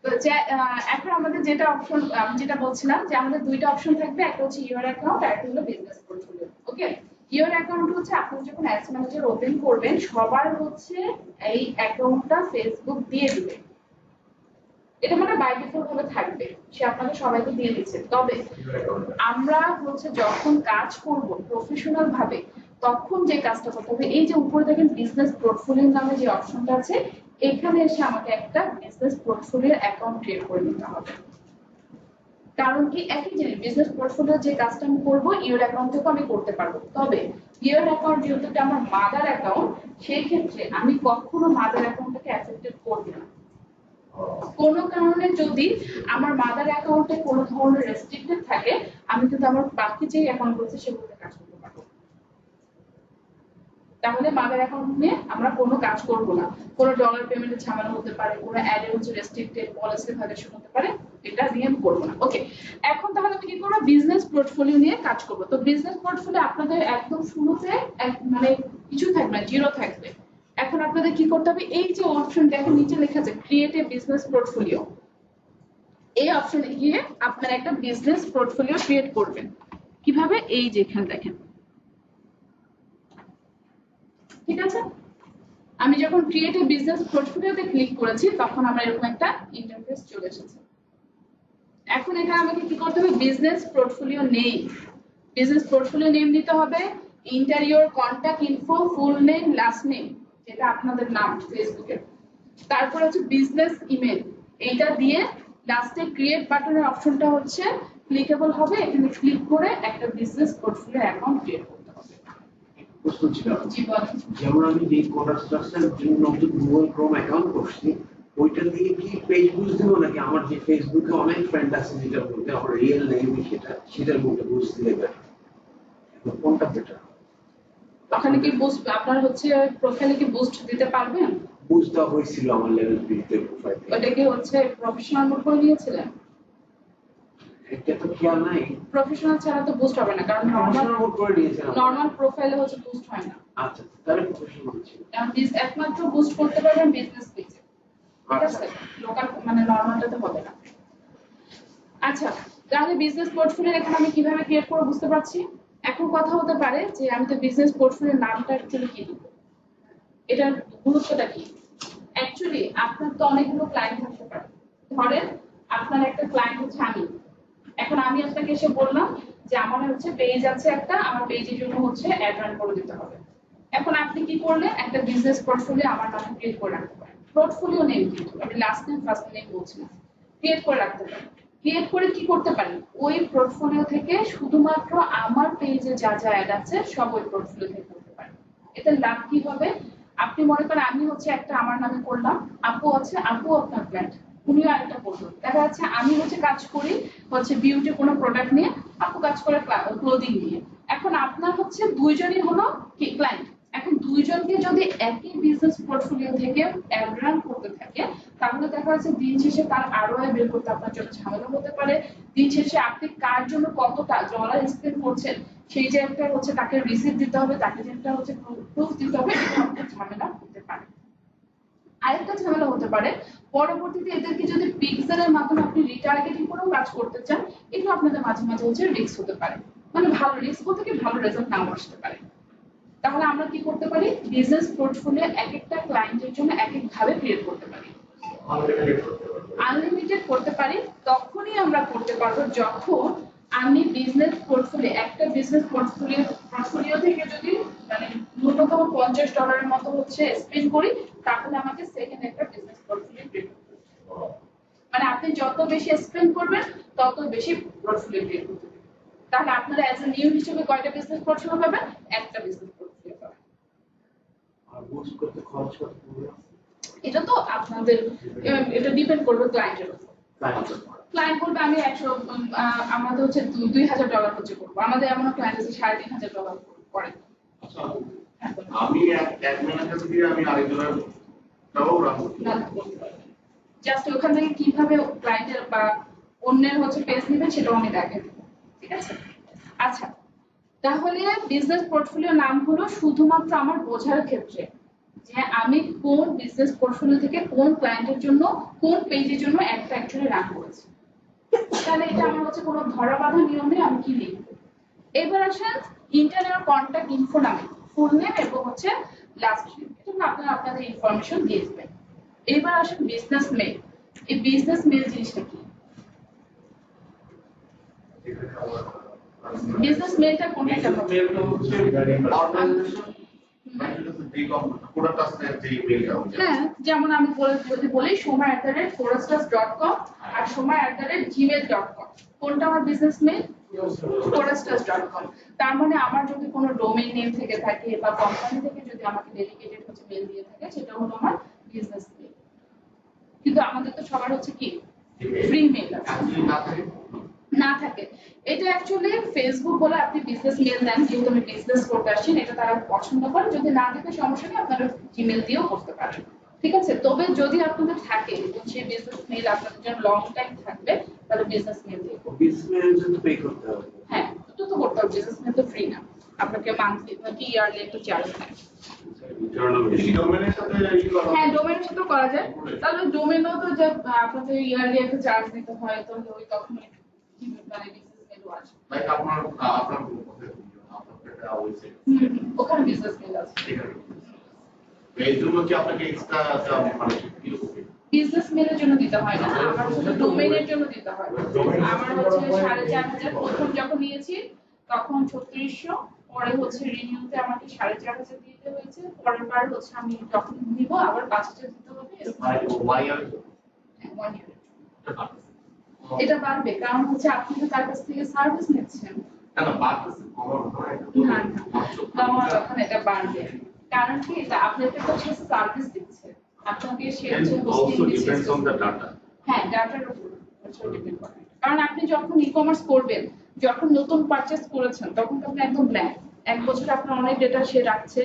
Speaker 1: তো এখন আমাদের যেটা অপশন আমি যেটা বলছিলাম যে আমাদের দুইটা অপশন থাকবে, একটা হচ্ছে ইওর অ্যাকাউন্ট আর একটা হলো business portfolio. Okay, your account হচ্ছে আপনি যখন অ্যাডস ম্যানেজার ওপেন করবেন সবার হচ্ছে এই অ্যাকাউন্টটা ফেসবুক দিয়ে দিবে, এটা মানে বাই ডিফল্ট ভাবে থাকবে, সে আপনাদের সবাইকে দিয়ে দিচ্ছে। তবে আমরা হচ্ছে যখন কাজ করব প্রফেশনাল ভাবে তখন যে কাজটা করতে হবে, এই যে উপরে দেখেন বিজনেস পোর্টফোলিও নামে যে অপশনটা আছে, এখানে এসে আমাকে একটা বিজনেস পোর্টফোলিও অ্যাকাউন্ট ক্রিয়েট করে নিতে হবে। কারণ কি একই জিনিস, বিজনেস পোর্টফোলিও যে কাজটা আমি করবো ইওর অ্যাকাউন্ট থেকেও আমি করতে পারবো। তবে ইওর অ্যাকাউন্ট যেহেতু এটা আমার মাদার অ্যাকাউন্ট, সেই ক্ষেত্রে আমি কখনো মাদার অ্যাকাউন্টটাকে অ্যাফেক্টেড করব না। কোনো কারণে যদি আমার মাদার অ্যাকাউন্টে কোনো ধরনের রেস্ট্রিক্টেড থাকে, আমি কিন্তু আমার বাকি যে অ্যাকাউন্ট রয়েছে সেগুলোতে কাজ করতে পারবো। তাহলে মাদার অ্যাকাউন্ট নিয়ে আমরা কোনো কাজ করব না, কোনো ডলার পেমেন্টের ঝামেলা হতে পারে, কোনো অ্যাডে হচ্ছে রেস্ট্রিক্টেড পলিসি ভাইলেশন হতে পারে, এটা নিয়ে আমি করবো না। ওকে, এখন তাহলে আমি কি করবো, বিজনেস পোর্টফোলিও নিয়ে কাজ করবো। তো বিজনেস পোর্টফোলিও আপনাদের একদম শুরুতে মানে কিছু থাকবে না, জিরো থাকবে। এখন আপনাদের কি করতে হবে, এই যে অপশন দেখেন নিচে লেখা আছে ক্রিয়েট এ বিজনেস পোর্টফোলিও, এই অপশনে গিয়ে আপনারা একটা বিজনেস পোর্টফোলিও ক্রিয়েট করবেন। কিভাবে, এই যে এখানে দেখেন, ঠিক আছে। আমি যখন ক্রিয়েট এ বিজনেস পোর্টফোলিওতে ক্লিক করেছি তখন আমার এরকম একটা ইন্টারফেস চলে এসেছে। এখন এখানে আমাকে কি করতে হবে, business portfolio name, business portfolio name দিতে হবে, interior contact info, full name, last name যেটা আপনাদের নাম ফেসবুকে, তারপর হচ্ছে বিজনেস ইমেল, এইটা দিয়ে লাস্টে ক্রিয়েট বাটনের অপশনটা হচ্ছে ক্লিকেবল হবে, এখানে ক্লিক করে একটা বিজনেস পোর্টফোলিও অ্যাকাউন্ট ক্রিয়েট করতে হবে।
Speaker 2: প্রশ্ন ছিল,
Speaker 1: জি বলেন।
Speaker 2: যেমন আমি যে কন্ট্রাক্টরের জন্য নতুন গুগল ক্রোম অ্যাকাউন্ট করছি, ওইটা দিয়ে কি পেজ বুঝ দেবো নাকি আমার যে ফেসবুকে অনেক ফ্রেন্ড আছে যেটার মধ্যে আমার রিয়েল নেম সেটার মধ্যে বুঝ দিলে বেটার, কোনটা বেটার?
Speaker 1: ওখানে কি বুস্ট আপনার হচ্ছে প্রোফাইলে কি বুস্ট দিতে পারবেন?
Speaker 2: বুঝ দেওয়া হয়েছিল আমার লেভেল 3 তে প্রোফাইল,
Speaker 1: ওটা কি হচ্ছে প্রফেশনাল মোড করে নিয়েছিলেন?
Speaker 2: এটা তো খেয়াল নাই।
Speaker 1: প্রফেশনাল ছাড়া তো বুস্ট হবে না, কারণ
Speaker 2: প্রফেশনাল মোড করে নিয়েছিলাম।
Speaker 1: নরমাল প্রোফাইলে হচ্ছে বুস্ট হয় না।
Speaker 2: আচ্ছা তাহলে প্রফেশনাল ছিল।
Speaker 1: কারণ একমাত্র বুস্ট করতে পারবেন বিজনেস পেজে, ঠিক আছে, লোকাল মানে নরমালটাতে হবে না। আচ্ছা, তাহলে বিজনেস পোর্টফোলিও এখানে আমি কিভাবে ক্রিয়েট করব বুঝতে পারছি। এখন কথা হতে পারে যে আমি তো বিজনেস পোর্টফোলিওর নামটা অ্যাকচুয়ালি কি দিব, এটার গুরুত্বটা কি? অ্যাকচুয়ালি আপনার তো অনেকগুলো ক্লায়েন্ট থাকতে পারে। ধরেন আপনার একটা ক্লায়েন্ট হচ্ছে আমি, এখন আমি আপনাকে এসে বললাম যে আমার হচ্ছে পেজ আছে একটা, আমার পেজের জন্য হচ্ছে অ্যাড রান করে দিতে হবে। এখন আপনি কি করলেন, একটা বিজনেস পোর্টফোলিও আমার নামে ক্রিয়েট করে রাখতে পারেন। পোর্টফোলিও নেম কিন্তু আমি লাস্ট নেম ফার্স্ট নেম বলছি না, ক্রিয়েট করে রাখতে পারেন। ক্রিয়েট করে কি করতে পারেন, ওই পোর্টফোলিও থেকে শুধুমাত্র আমার পেজে যা যা অ্যাড আছে সব ওই পোর্টফোলিও থেকে করতে পারেন। এতে লাভ কি হবে, আপনি মনে করেন আমি হচ্ছে একটা আমার নামে করলাম, আপু আছে, আপু আপনার ক্লায়েন্ট, উনিও আরেকটা করবেন। দেখা যাচ্ছে আমি হচ্ছে কাজ করি হচ্ছে বিউটি কোনো প্রোডাক্ট নিয়ে, আপু কাজ করে ক্লোদিং নিয়ে। এখন আপনার হচ্ছে দুইজনই হলো কি ক্লায়েন্ট। এখন দুইজনকে যদি একই বিজনেস পোর্টফোলিও থেকে অ্যাড রান করতে থাকে, তাহলে দেখা যাচ্ছে দিন শেষে তার আরওআই বের করতে আপনার জন্য ঝামেলা হতে পারে। দিন শেষে আপনি কার জন্য কতটা ডলার স্পেন্ড করছেন সেই যে একটা হচ্ছে তাকে রিসিপ্ট দিতে হবে, তাকে যে একটা হচ্ছে প্রুফ দিতে হবে, এটা আপনার ঝামেলা হতে পারে। আরেকটা ঝামেলা হতে পারে পরবর্তীতে এদেরকে যদি পিক্সেলের মাধ্যমে আপনি রিটার্গেটিং করেও কাজ করতে চান, এটা আপনাদের মাঝে মাঝে হচ্ছে রিস্ক হতে পারে, মানে ভালো রিস্ক বলতে কি ভালো রেজাল্ট নাও আসতে পারে। তাহলে আমরা কি করতে পারি, বিজনেস পোর্টফোলিও এক একটা ক্লায়েন্টের জন্য এক এক ভাবে ক্রিয়েট করতে পারি, আনলিমিটেড করতে পারি। তখনই আমরা করতে পারবো যখন আমি বিজনেস পোর্টফোলিও একটা বিজনেস পোর্টফোলিও থেকে যদি মানে ন্যূনতম $50 মতো হচ্ছে স্পেন্ড করি, তাহলে আমাকে সেকেন্ড একটা বিজনেস পোর্টফোলিও ক্রিয়েট করতে হবে। মানে আপনি যত বেশি স্পেন্ড করবেন তত বেশি পোর্টফোলিও ক্রিয়েট করতে হবে। তাহলে আপনারা অ্যাজ এ নিউ হিসেবে কয়টা বিজনেস পোর্টফোলিও পাবেন, একটা বিজনেস পোর্টফোলিও পাবেন।
Speaker 2: আর বুস্ট করতে খরচ কত পড়বে?
Speaker 1: এটা তো আপনাদের এটা ডিপেন্ড করবে ক্লায়েন্টের উপর। ক্লায়েন্ট বলবে আমি 100 আমাদের হচ্ছে $2000 হচ্ছে করবো, আমাদের এমন ক্লায়েন্ট আছে $3500 করে।
Speaker 3: আচ্ছা, আমি এক ম্যানেজার দিয়ে আমি আরেকজনের তাও রাখবো।
Speaker 1: জাস্ট ওখান থেকে কিভাবে ক্লায়েন্টের বা অন্যের হচ্ছে পেজ নেবেন সেটাও আমি দেখে দেব, ঠিক আছে? আচ্ছা, তাহলে বিজনেস পোর্টফোলিও নাম হলো শুধুমাত্র আমার বোঝার ক্ষেত্রে যে আমি কোন বিজনেস পোর্টফোলিও থেকে কোন ক্লায়েন্টের জন্য কোন পেজের জন্য একটা অ্যাকচুয়ালি রান করেছি। তাহলে এটা আমার হচ্ছে কোনো ধরা বাঁধা নিয়মে আমি কি লিখবো। এবার আসেন ইন্টারনাল কন্ট্যাক্ট ইনফো নামে ফুল নেম এবং হচ্ছে লাস্ট নেম, এটা আপনারা আপনাদের ইনফরমেশন দিয়ে দিবেন। এবার আসেন বিজনেস মেল। এই বিজনেস মেল জিনিসটা কি? বিজনেস মেলটা কোনটা কেমন?
Speaker 3: মেলটা হচ্ছে অর্গানাইজেশন প্রোডাক্ট আছে যে মেলটা হচ্ছে।
Speaker 1: হ্যাঁ, যেমন আমি যদি বলি Shoma@foresters.com আর Shoma@gmail.com, কোনটা আমার বিজনেস মেল? foresters.com। তার মানে আমার যদি কোনো ডোমেইন নেম থেকে থাকে বা কোম্পানি থেকে যদি আমাকে ডেডিকেটেড হচ্ছে মেল দিয়ে থাকে সেটা হলো আমার বিজনেস মেল। কিন্তু আমাদের তো সবার হচ্ছে কি ফ্রি মেল আছে না থাকে। এটা অ্যাকচুয়ালি ফেসবুক বলে আপনি বিজনেস মেল দেন, যেহেতু আমি বিজনেস করতে আসছি এটা তারা পছন্দ করে। যদি না থাকে সমস্যা নেই, আপনারা জিমেল দিয়েও করতে পারেন, ঠিক আছে? তবে যদি আপনাদের থাকে সেই বিজনেস মেল আপনাদের জন্য লং টাইম থাকবে তাহলে বিজনেস মেল দিয়ে করবেন।
Speaker 2: বিজনেস মেলের জন্য পে করতে হবে?
Speaker 1: হ্যাঁ, তো করতে হবে। বিজনেস মেল তো ফ্রি না, আপনাকে মান্থলি নাকি ইয়ারলি একটা চার্জ নেয়।
Speaker 3: ডোমেনের সাথে
Speaker 1: হ্যাঁ, ডোমেনের সাথে করা যায়। তাহলে ডোমেনও তো যে আপনাদের ইয়ারলি একটা চার্জ দিতে হয়, তো ওই তখন মানে বিজনেস মেলও আছে।
Speaker 3: লাইক আপনার একটা ওয়েবসাইট
Speaker 1: ওখানে বিজনেস মেল আছে।
Speaker 3: ঠিক আছে, এই জন্য কি আপনাকে এক্সট্রা মানে কি হবে?
Speaker 1: বিজনেস মেলের জন্য দিতে হয় না, আমার শুধু ডোমেইনের জন্য দিতে হয়। আমার হচ্ছে 4500 প্রথম যখন নিয়েছি তখন 3600, পরে হচ্ছে রিনিউতে আমাকে 4500 দিতে হয়েছে। পরের বার হচ্ছে আমি যখন নিব আবার 5000 দিতে হবে।
Speaker 3: মানে 1 ইয়ার
Speaker 1: 1 ইয়ার এটা বাড়বে, কারণ হচ্ছে আপনি তো তার কাছ থেকে সার্ভিস নিচ্ছেন।
Speaker 3: না না বাড়তেছে কমার হয়
Speaker 1: না আমার তখন এটা বাড়বে, কারণ কি এটা আপনাকে তো সে সার্ভিস দিচ্ছে, আপনাকে সে হচ্ছে হোস্টিং দিচ্ছে। হ্যাঁ, ডাটার উপর ডিপেন্ড করে। কারণ আপনি যখন ই-কমার্স করবেন, যখন নতুন পারচেজ করেছেন তখন তো আপনি একদম ব্ল্যাঙ্ক, এক বছর আপনার অনেক ডেটা সে রাখছে।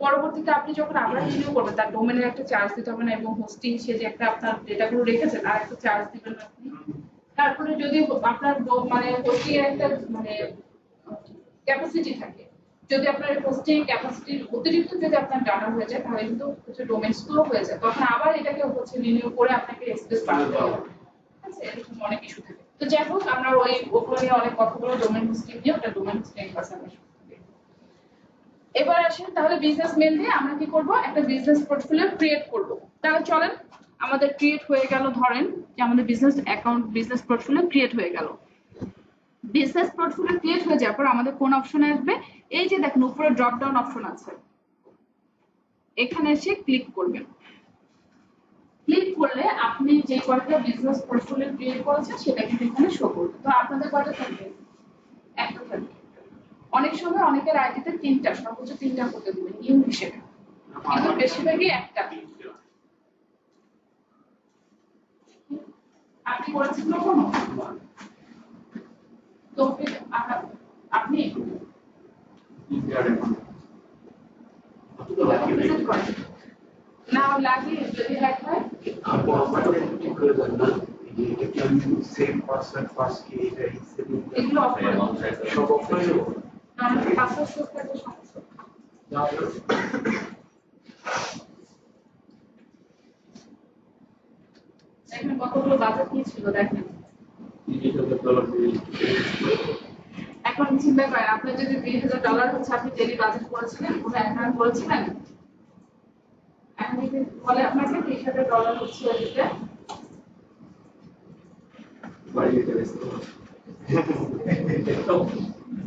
Speaker 1: পরবর্তীতে আপনি যখন আবার রিনিউ করবেন তার ডোমেনের একটা চার্জ দিতে হবে না, এবং হোস্টিং সে যে একটা আপনার ডেটাগুলো রেখেছেন আর একটা চার্জ দিবেন আপনি। তারপরে যদি আপনার মানে হোস্টিং এর একটা মানে ক্যাপাসিটি থাকে, যদি আপনার হোস্টিং ক্যাপাসিটির অতিরিক্ত যদি আপনার ডাটা হয়ে যায় তাহলে কিন্তু হচ্ছে ডোমেইন স্লো হয়ে যায়, তখন আবার এটাকে হচ্ছে রিনিউ করে আপনাকে স্পেস বাড়াতে হবে। আচ্ছা, এরকম অনেক ইস্যু থাকে। তো যাই হোক, আমরা ওগুলো নিয়ে অনেক কথা বলবো, ডোমেইন হোস্টিং নিয়ে, ওটা ডোমেইন হোস্টিং ক্লাসে আমরা শুরু করব। এবার আসেন তাহলে বিজনেস মেল দিয়ে আমরা কি করব, একটা বিজনেস পোর্টফোলিও ক্রিয়েট করব। তাহলে চলেন, আমাদের ক্রিয়েট হয়ে গেল, ধরেন যে আমাদের business account business portfolio create হয়ে গেল। বিজনেস পোর্টফোলিও ক্রিয়েট হয়ে যাওয়ার পর আমাদের কোন অপশনে আসবে? এই যে দেখেন উপরে ড্রপ ডাউন অপশন আছে, এখানে এসে ক্লিক করবেন। ক্লিক করলে আপনি যে কয়টা বিজনেস পোর্টফোলিও ক্রিয়েট করেছেন সেটা কিন্তু এখানে শো করবে। তো আপনাদের কয়টা থাকবে? একটা থাকবে। অনেক সময় অনেকের আইডিতে 3টা, সর্বোচ্চ 3টা করতে দিবেন নিউ হিসেবে, কিন্তু বেশিরভাগই একটা। আপনি করেছেন কখনো? তো আপনি না লাগিয়ে যদি হ্যাক হয় এগুলো অফ করে
Speaker 2: সব অফ হয়ে যাবে।
Speaker 1: কারণ পাসওয়ার্ড সেভ করতে সমস্যা। দেখেন কতগুলো বাজেট নিয়েছিল, দেখেন। এখন চিন্তা করেন, আপনার যদি $2000 হচ্ছে আপনি ডেলি বাজেট করেছিলেন, ওটা এখন করেছিলেন, এখন যদি বলে আপনাকে $30,000 হচ্ছে দিতে,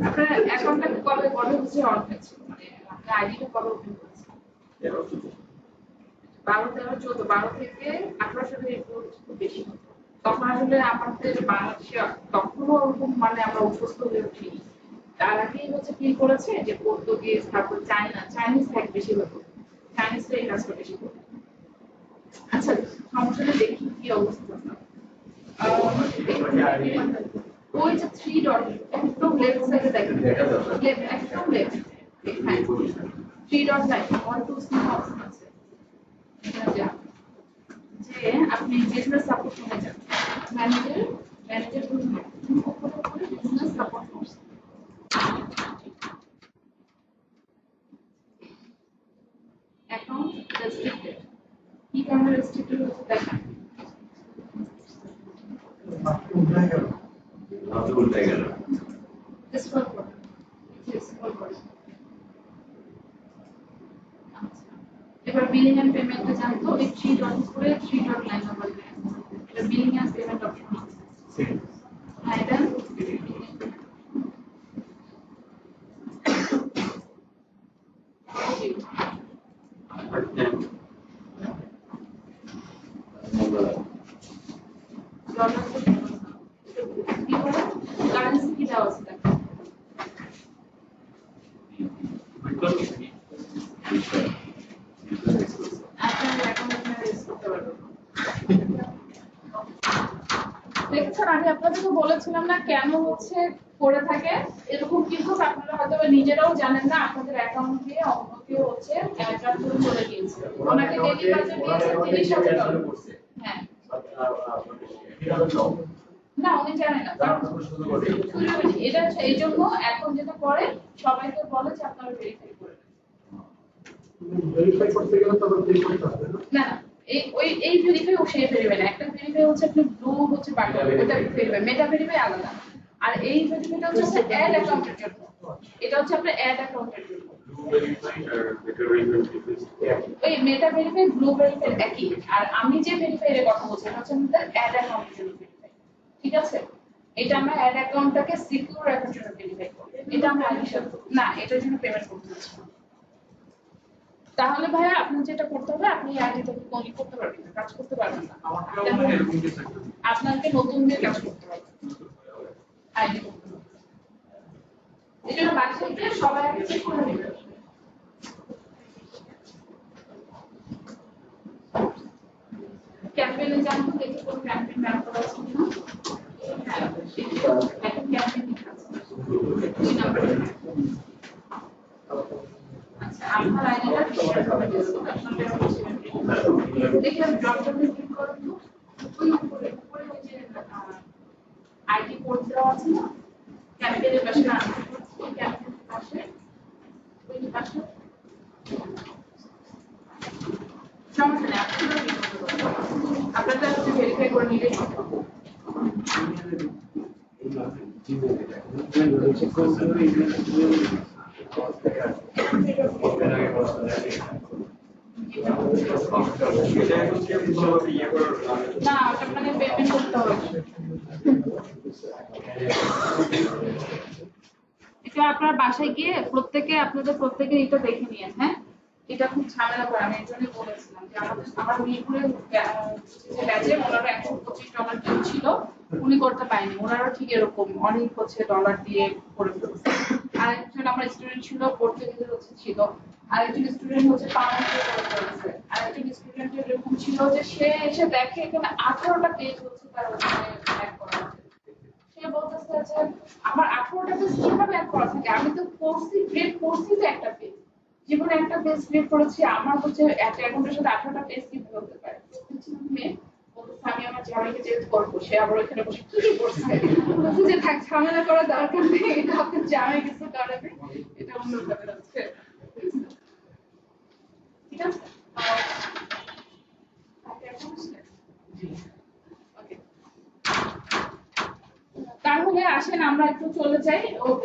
Speaker 1: আপনার অ্যাকাউন্টটা কবে হচ্ছে অন হয়েছে, মানে আপনার আইডিটা কবে ওপেন করেছে? 12 থেকে 18 সালে এগুলো খুব বেশি হতো। তখন আসলে আমাদের বাংলাদেশে তখনও ওরকম মানে আমরা অভ্যস্ত হয়ে উঠিনি। তার আগেই হচ্ছে কি করেছে যে পর্তুগিজ, তারপর চাইনিজ হ্যাক বেশি হতো। চাইনিজটা এই কাজটা বেশি করে। আচ্ছা সমস্যাটা দেখি কি অবস্থা। ওই যে 3 ডট একদম লেফট সাইডে দেখেন, লেফট একদম লেফট, হ্যাঁ 3 ডট লাইন 1 2 3 অপশন আছে। এখানে যান, যে আপনি বিজনেস সাপোর্ট রুমে যান, ম্যানেজার রুমে business support room, account restricted, কি কারণে রেস্ট্রিক্টেড হচ্ছে দেখেন,
Speaker 3: উল্টে গেল।
Speaker 1: স্ক্রল করুন, নিচে স্ক্রল করুন। আচ্ছা, এবার বিলিং এন্ড পেমেন্টে যান, তো এই 3 ডট করে 3 ডট লাইন নাম্বার দেন, এটা বিলিং এন্ড পেমেন্ট অপশন আছে। হ্যাঁ দেন, ডলার কি বলে কারেন্সি কি দেওয়া আছে দেখেন, আপনার অ্যাকাউন্টে রেজিস্টার করতে পারবেন। দেখছেন আমি আপনাদেরকে বলেছিলাম না কেন হচ্ছে করে থাকে এরকম, কিন্তু আপনারা হয়তো নিজেরাও জানেন না আপনাদের অ্যাকাউন্ট দিয়ে অন্য কেউ হচ্ছে ট্রান্সফার করে চলে গিয়েছে, ওনাকে ডেলি কাজে দিয়েছে 30,000 ডলার। হ্যাঁ না উনি জানেন না, কারণ এটা হচ্ছে এই জন্য এখন যেটা করে সবাইকে বলে যে আপনারা ভেরিফাই করে নেন।
Speaker 4: ভেরিফাই করতে গেলে তবে পে করতে হবে না।
Speaker 1: না এই ভেরিফাই ও সেই ভেরিফাই না, একটা ভেরিফাই হচ্ছে আপনি ব্লু হচ্ছে বাটন ওটা ভেরিফাই, মেটা ভেরিফাই আলাদা, আর এই ভেরিফাইটা হচ্ছে অ্যাড অ্যাকাউন্টের জন্য, এটা হচ্ছে আপনার অ্যাড অ্যাকাউন্টের জন্য। ওই মেটা ভেরিফাই ব্লু ভেরিফাই একই, আর আমি যে ভেরিফাই এর কথা বলছি এটা হচ্ছে আমাদের অ্যাড অ্যাকাউন্টের জন্য ভেরিফাই, ঠিক আছে? এটা আমরা অ্যাড অ্যাকাউন্টটাকে সিকিউর রাখার জন্য ভেরিফাই করি, এটা আমরা আইডির সাথে না, এটার জন্য পেমেন্ট করতে হচ্ছে। তাহলে ভাইয়া আপনার যেটা করতে হবে, আপনি আইডি থেকে কলি করতে পারবেন না, কাজ করতে পারবেন না, আপনাকে নতুন দিয়ে কাজ করতে হবে, আইডি করতে হবে। এই জন্য বাসায় গিয়ে সবাই আগে চেক করে নেবেন। ক্যাম্পেইনে যান, তো দেখি কোন ক্যাম্পেইন রান করা আছে কিনা। হ্যাঁ এখন ক্যাম্পেইন আছে দুই নম্বরে। আচ্ছা আপনার আইডিটা শেয়ার করে দিয়েছি, দেখি আমি ড্রপ ডাউনে ক্লিক করব, ওই উপরে ওই যে আইডি কোড দেওয়া আছে না ক্যাম্পেইনের পাশে, ওই ক্যাম্পেইনের পাশে ওই পাশে সমস্যা নেই, আপনারা হচ্ছে ভেরিফাই করে নিলেই হবে। না আপনাকে পেমেন্ট করতে হবে, এটা আপনার বাসায় গিয়ে আপনাদের প্রত্যেকের এটা দেখে নিয়েন। হ্যাঁ এটা খুব ঝামেলা করে, আমি এর জন্য বলেছিলাম যে আমার মিরপুরে যে ব্যাচে ওনারা $125 ডিউ ছিল, উনি করতে পারেনি, ওনারা ঠিক এরকম অনেক হচ্ছে ডলার দিয়ে করে ফেলছে। আরেকজন আমার স্টুডেন্ট ছিল পর্তুগিজের হচ্ছে ছিল, আরেকজন স্টুডেন্ট হচ্ছে পাউন্ড দিয়ে করে ফেলছে, আরেকজন স্টুডেন্টের এরকম ছিল যে সে এসে দেখে এখানে 18টা পেজ হচ্ছে তার ওখানে অ্যাড করা আছে। সে বলতেছে যে আমার 18টা পেজ কিভাবে অ্যাড করা থাকে, আমি তো করছি গ্রেড করছি যে একটা পেজ, জীবনে একটা পেজ ক্রিয়েট করেছি, আমার হচ্ছে একটা অ্যাকাউন্টের সাথে 18টা পেজ কিভাবে হতে পারে। আমি আমার জামাইকে যেহেতু করবো, সে আবার ওইখানে বসে কি করছে, বলছে যে থাক ঝামেলা করার দরকার নেই, এটা আপনার জামাই কিছু করাবে, এটা অন্য ব্যাপার হচ্ছে, ঠিক আছে? তাহলে আসেন আমরা একটু চলে যাই,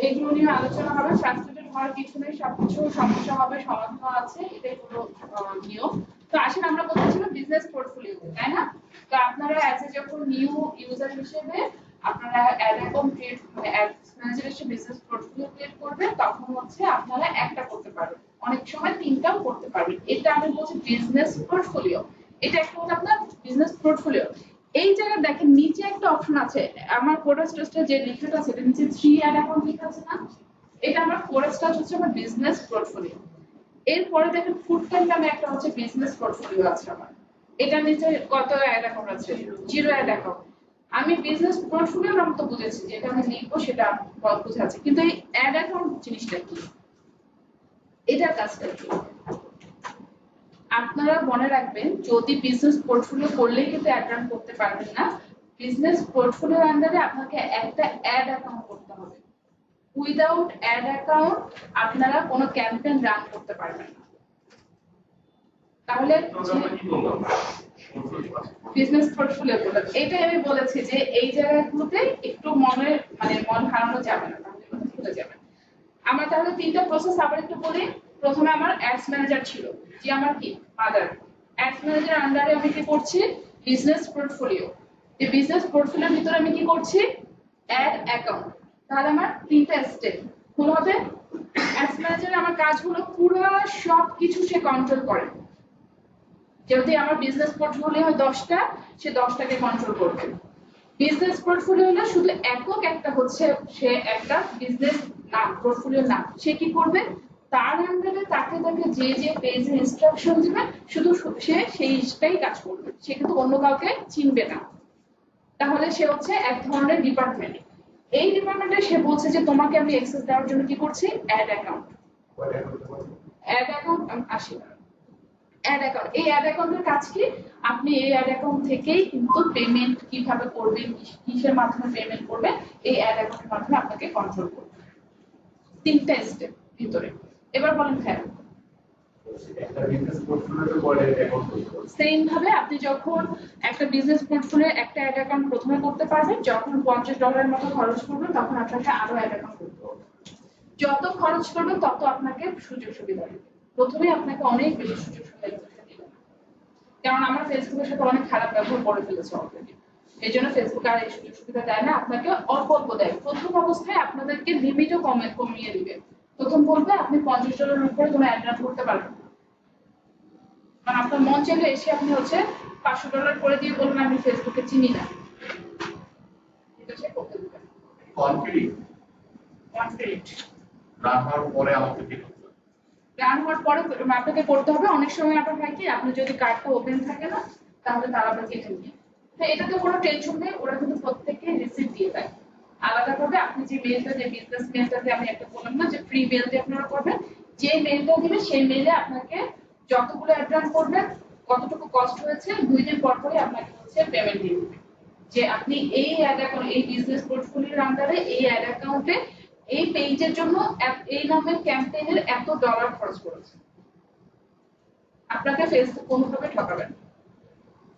Speaker 1: এগুলো নিয়ে আলোচনা হবে, ফ্রাস্ট্রেটেড হওয়ার কিছু নেই, সবকিছু সমস্যা হবে সমাধান আছে, এটাই হলো নিয়ম। তো আসেন আমরা বলছিলাম বিজনেস পোর্টফোলিও, তাই না? তো আপনারা অ্যাজ এ যখন নিউ ইউজার হিসেবে আপনারা অ্যাড অ্যাকাউন্ট ক্রিয়েট মানে অ্যাড ম্যানেজার হিসেবে বিজনেস পোর্টফোলিও ক্রিয়েট করবেন, তখন হচ্ছে আপনারা একটা করতে পারবেন, অনেক সময় তিনটাও করতে পারবেন, এটা আমি বলছি বিজনেস পোর্টফোলিও, এটা একটা হচ্ছে আপনার বিজনেস পোর্টফোলিও। এই জায়গায় দেখেন নিচে একটা অপশন আছে, আমার কোডাস টেস্টে যে লেখাটা আছে এটা নিচে 3 অ্যাড অ্যাকাউন্ট লেখা আছে না, এটা আমার কোডাস টেস্ট হচ্ছে আমার বিজনেস পোর্টফোলিও। এরপরে দেখেন ফুড টাইম নামে একটা হচ্ছে বিজনেস পোর্টফোলিও আছে আমার। এটা নিচে কত অ্যাড অ্যাকাউন্ট আছে? 0 অ্যাড অ্যাকাউন্ট। আমি বিজনেস পোর্টফোলিওর নাম তো বুঝেছি, যেটা আমি লিখবো সেটা বোঝা আছে, কিন্তু এই অ্যাড অ্যাকাউন্ট জিনিসটা কি, এটার কাজটা কি? আপনারা মনে রাখবেন, যদি বিজনেস পোর্টফোলিও করলেই কিন্তু অ্যাড রান করতে পারবেন না। বিজনেস পোর্টফোলিওর আন্ডারে আপনাকে একটা অ্যাড অ্যাকাউন্ট করতে হবে। উইদাউট অ্যাড অ্যাকাউন্ট আপনারা কোনো ক্যাম্পেইন রান করতে পারবেন না। তাহলে বিজনেস পোর্টফোলিও গুলো এটাই আমি বলেছি যে এই জায়গাগুলোতে একটু মন হারানো যাবে না, তাহলে ভুলে যাবেন। আমরা তাহলে তিনটা প্রসেস আবার একটু বলি। প্রথমে আমার অ্যাডস ম্যানেজার ছিল, যে আমার কি মাদার। অ্যাডস ম্যানেজার আন্ডারে আমি কি করছি? Business portfolio. এই বিজনেস পোর্টফোলিওর ভিতরে আমি কি করছি? Ad account. তাহলে আমার তিনটা স্টেপ হলো হবে। অ্যাডস ম্যানেজারে আমার কাজ হলো পুরো সব কিছু সে কন্ট্রোল করে। যদি আমার বিজনেস পোর্টফোলিও হয় 10টা, সে 10টাকে কন্ট্রোল করবে। বিজনেস পোর্টফোলিও হলো শুধু একক একটা হচ্ছে, সে একটা বিজনেস নাম, পোর্টফোলিও নাম। সে কি করবে? তার আন্ডারে তাকে যে যে পেজে ইনস্ট্রাকশন দিবে, শুধু সে সেইটাই কাজ করবে, সে কিন্তু অন্য কাউকে চিনবে না। তাহলে সে হচ্ছে এক ধরনের ডিপার্টমেন্ট। এই ডিপার্টমেন্টে সে বলছে যে তোমাকে আমি অ্যাক্সেস দেওয়ার জন্য কি করছি? Ad account. অ্যাড অ্যাকাউন্ট আসি অ্যাড অ্যাকাউন্ট। এই অ্যাড অ্যাকাউন্টের কাজ কি? আপনি এই অ্যাড অ্যাকাউন্ট থেকেই কিন্তু পেমেন্ট কিভাবে করবেন, কিসের মাধ্যমে পেমেন্ট করবেন, এই অ্যাড অ্যাকাউন্টের মাধ্যমে আপনাকে কন্ট্রোল করবে। তিনটা স্টেপ ভিতরে। এবার বলেন হ্যাঁ। সেম ভাবে আপনি যখন একটা বিজনেস পোর্টফোলিও একটা অ্যাড অ্যাকাউন্ট প্রথমে করতে পারবেন, যখন $50 মতো খরচ করবেন তখন আপনাকে আরো অ্যাড অ্যাকাউন্ট করতে হবে। যত খরচ করবেন তত আপনাকে সুযোগ সুবিধা দেবে। প্রথমে আপনাকে অনেক বেশি সুযোগ সুবিধা দিবে, কারণ আমরা ফেসবুকের সাথে অনেক খারাপ ব্যবহার করে ফেলেছি অলরেডি। এই জন্য ফেসবুক আর এই সুযোগ সুবিধা দেয় না, আপনাকে অল্প অল্প দেয়। প্রথম অবস্থায় আপনাদেরকে লিমিটও কমিয়ে দিবে। প্রথম বলবে আপনি $50 উপরে কোনো অ্যাড রান করতে পারবেন না। মানে আপনার মন চাইলে এসে আপনি হচ্ছে $500 করে দিয়ে বলবেন আমি ফেসবুকে চিনি না, এটা সে করতে দিবে। কনফিডেন্ট
Speaker 3: রান হওয়ার পরে আমাকে কি করতে হবে?
Speaker 1: রান হওয়ার পরে আপনাকে করতে হবে। অনেক সময় আপনার হয় কি, আপনি যদি কার্ডটা ওপেন থাকে না, তাহলে তারা আপনাকে কেটে নিয়ে। তো এটাতে কোনো টেনশন নেই, ওরা কিন্তু প্রত্যেককে রিসিভ দিয়ে দেয় আলাদাভাবে। আপনি যে মেইলটা, যে বিজনেস মেইলটাতে আমি একটা বললাম না যে ফ্রি মেইল দিয়ে আপনারা করবেন, যে মেইলটা দিবে সেই মেইলে আপনাকে যতগুলো অ্যাড করবেন, কতটুকু কস্ট হয়েছে, 2 দিন পর পরে আপনাকে হচ্ছে পেমেন্ট দিয়ে দিবে যে আপনি এই অ্যাড অ্যাকাউন্ট, এই বিজনেস পোর্টফোলিওর আন্ডারে এই অ্যাড অ্যাকাউন্টে এই পেজের জন্য এই নামের ক্যাম্পেইনের এত ডলার খরচ করেছে। আপনাকে ফেসবুক কোনোভাবে ঠকাবেন,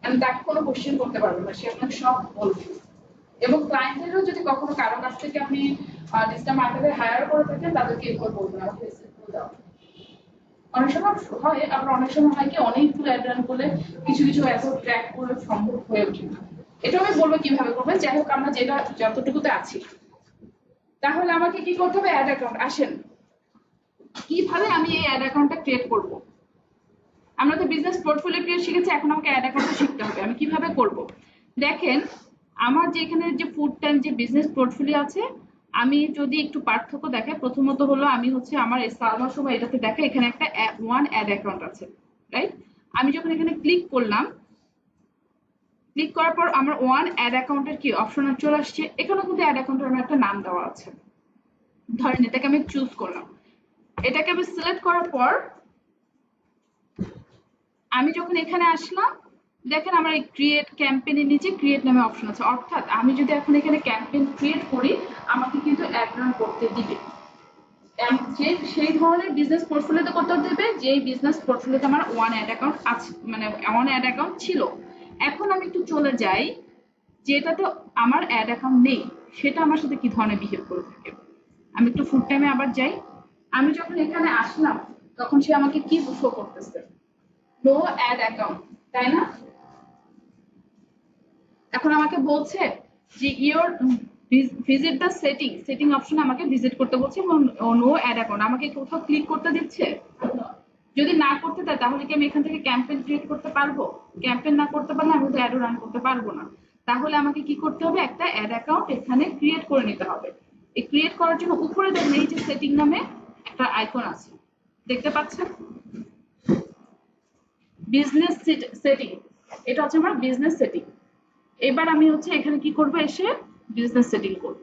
Speaker 1: আমি তাকে কোনো কোশ্চেন করতে পারবো না, সে আপনাকে সব বলবে। এবং ক্লায়েন্টেরও যদি কখনো কারো কাছ থেকে আপনি ডিজিটাল মার্কেটে হায়ার করে থাকেন, তাদেরকে এগুলো বলবেন না, ফেসবুক দাও। অনেক সময় হয়, আবার অনেক সময় হয় কি অনেকগুলো অ্যাড রান করলে কিছু কিছু এত ট্র্যাক করে সম্ভব হয়ে ওঠে না। এটা আমি বলবো কিভাবে করবেন। যাই হোক, আমরা যেটা যতটুকুতে আছি, তাহলে আমাকে কি করতে হবে? Ad account. আসেন কিভাবে আমি এই অ্যাড অ্যাকাউন্টটা ক্রিয়েট করব। আমরা তো বিজনেস পোর্টফোলিও ক্রিয়েট শিখেছি, এখন আমাকে অ্যাড অ্যাকাউন্টটা শিখতে হবে। আমি কিভাবে করব? দেখেন, আমার যে এখানে যে ফুড টাইম যে বিজনেস পোর্টফোলিও আছে, আমি যদি একটু পার্থক্য দেখে, প্রথমত হলো আমি হচ্ছে আমার সালমার সময় এটাতে দেখে এখানে একটা ওয়ান অ্যাড অ্যাকাউন্ট আছে, রাইট? আমি যখন এখানে ক্লিক করলাম, ক্লিক করার পর আমার ওয়ান অ্যাড অ্যাকাউন্টের কি অপশন চলে আসছে। এখানে কিন্তু অ্যাড অ্যাকাউন্টের আমার একটা নাম দেওয়া আছে, ধরেন এটাকে আমি চুজ করলাম। এটাকে আমি সিলেক্ট করার পর আমি যখন এখানে আসলাম, দেখেন আমার এই ক্রিয়েট ক্যাম্পেইনের নিচে ক্রিয়েট নামে অপশন আছে। অর্থাৎ আমি যদি এখন এখানে ক্যাম্পেইন ক্রিয়েট করি, আমাকে কিন্তু অ্যাড রান করতে দিবে। যে সেই ধরনের বিজনেস পোর্টফোলিওতে করতে দেবে যে বিজনেস পোর্টফোলিওতে আমার ওয়ান অ্যাড অ্যাকাউন্ট আছে, মানে ওয়ান অ্যাড অ্যাকাউন্ট ছিল। এখন আমি একটু চলে যাই, যেটাতে আমার অ্যাড অ্যাকাউন্ট নেই, সেটা আমার সাথে কি ধরনের বিহেভ করে থাকে। আমি একটু ফুড টাইমে আবার যাই। আমি যখন এখানে আসলাম, তখন সে আমাকে কি শো করতেছে? নো অ্যাড অ্যাকাউন্ট, তাই না? এখন আমাকে বলছে যে your visit the setting option আমাকে ভিজিট করতে বলছে, এবং নো অ্যাড অ্যাকাউন্ট আমাকে কোথাও ক্লিক করতে দিচ্ছে। যদি না করতে দেয়, তাহলে কি আমি এখান থেকে ক্যাম্পেইন ক্রিয়েট করতে পারবো? ক্যাম্পেইন না করতে পারলে আমি তো অ্যাডও রান করতে পারবো না। তাহলে আমাকে কি করতে হবে? একটা অ্যাড অ্যাকাউন্ট এখানে ক্রিয়েট করে নিতে হবে। এই ক্রিয়েট করার জন্য উপরে দেখুন এই যে সেটিং নামে একটা আইকন আছে, দেখতে পাচ্ছেন? বিজনেস সেটিং, এটা হচ্ছে আমার বিজনেস সেটিং। এবার আমি হচ্ছে এখানে কি করব, এসে বিজনেস সেটিং করব।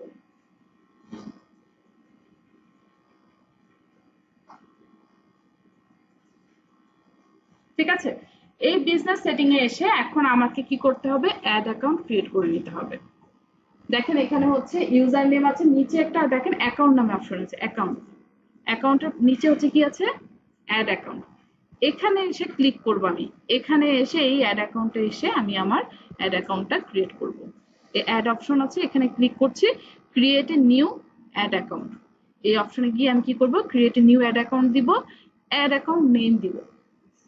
Speaker 1: ঠিক আছে, এই বিজনেস সেটিং এ এসে এখন আমাকে কি করতে হবে, অ্যাড অ্যাকাউন্ট ক্রিয়েট করে নিতে হবে। দেখেন এখানে হচ্ছে ইউজার নেম আছে, নিচে একটা দেখেন অ্যাকাউন্ট নামে অপশন আছে, অ্যাকাউন্ট, অ্যাকাউন্টের নিচে হচ্ছে কি আছে, অ্যাড অ্যাকাউন্ট। এখানে এসে ক্লিক করব আমি, এখানে এসে এই অ্যাড অ্যাকাউন্টে এসে আমি আমার অ্যাড অ্যাকাউন্টটা ক্রিয়েট করব। এই অ্যাড অপশন আছে, এখানে ক্লিক করছি, create a new ad account. এই অপশনে গিয়ে আমি কি করব, create a new ad account দিব, অ্যাড অ্যাকাউন্ট নেম দিব।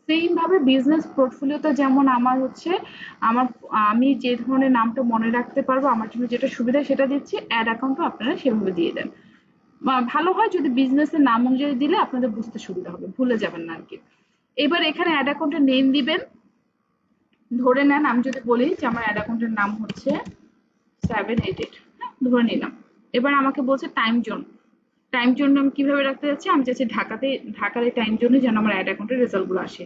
Speaker 1: সেম ভাবে বিজনেস পোর্টফোলিওতে যেমন আমার হচ্ছে আমার আমি যে ধরনের নামটা মনে রাখতে পারবো, আমার জন্য যেটা সুবিধা সেটা দিচ্ছি, অ্যাড অ্যাকাউন্টও আপনারা সেভাবে দিয়ে দেন। ভালো হয় যদি বিজনেসের নাম অনুযায়ী দিলে আপনাদের বুঝতে সুবিধা হবে, ভুলে যাবেন না আর কি। এবার এখানে অ্যাড অ্যাকাউন্টের নেম দিবেন। ধরে নেন আমি যদি বলি যে আমার অ্যাড অ্যাকাউন্টের নাম হচ্ছে 788, ধরে নিলাম। এবার আমাকে বলছে টাইম জোন, টাইম জোন আমি কিভাবে রাখতে যাচ্ছি, আমি চাচ্ছি ঢাকার এই টাইম জোনে যেন আমার অ্যাড অ্যাকাউন্টের রেজাল্ট গুলো আসে।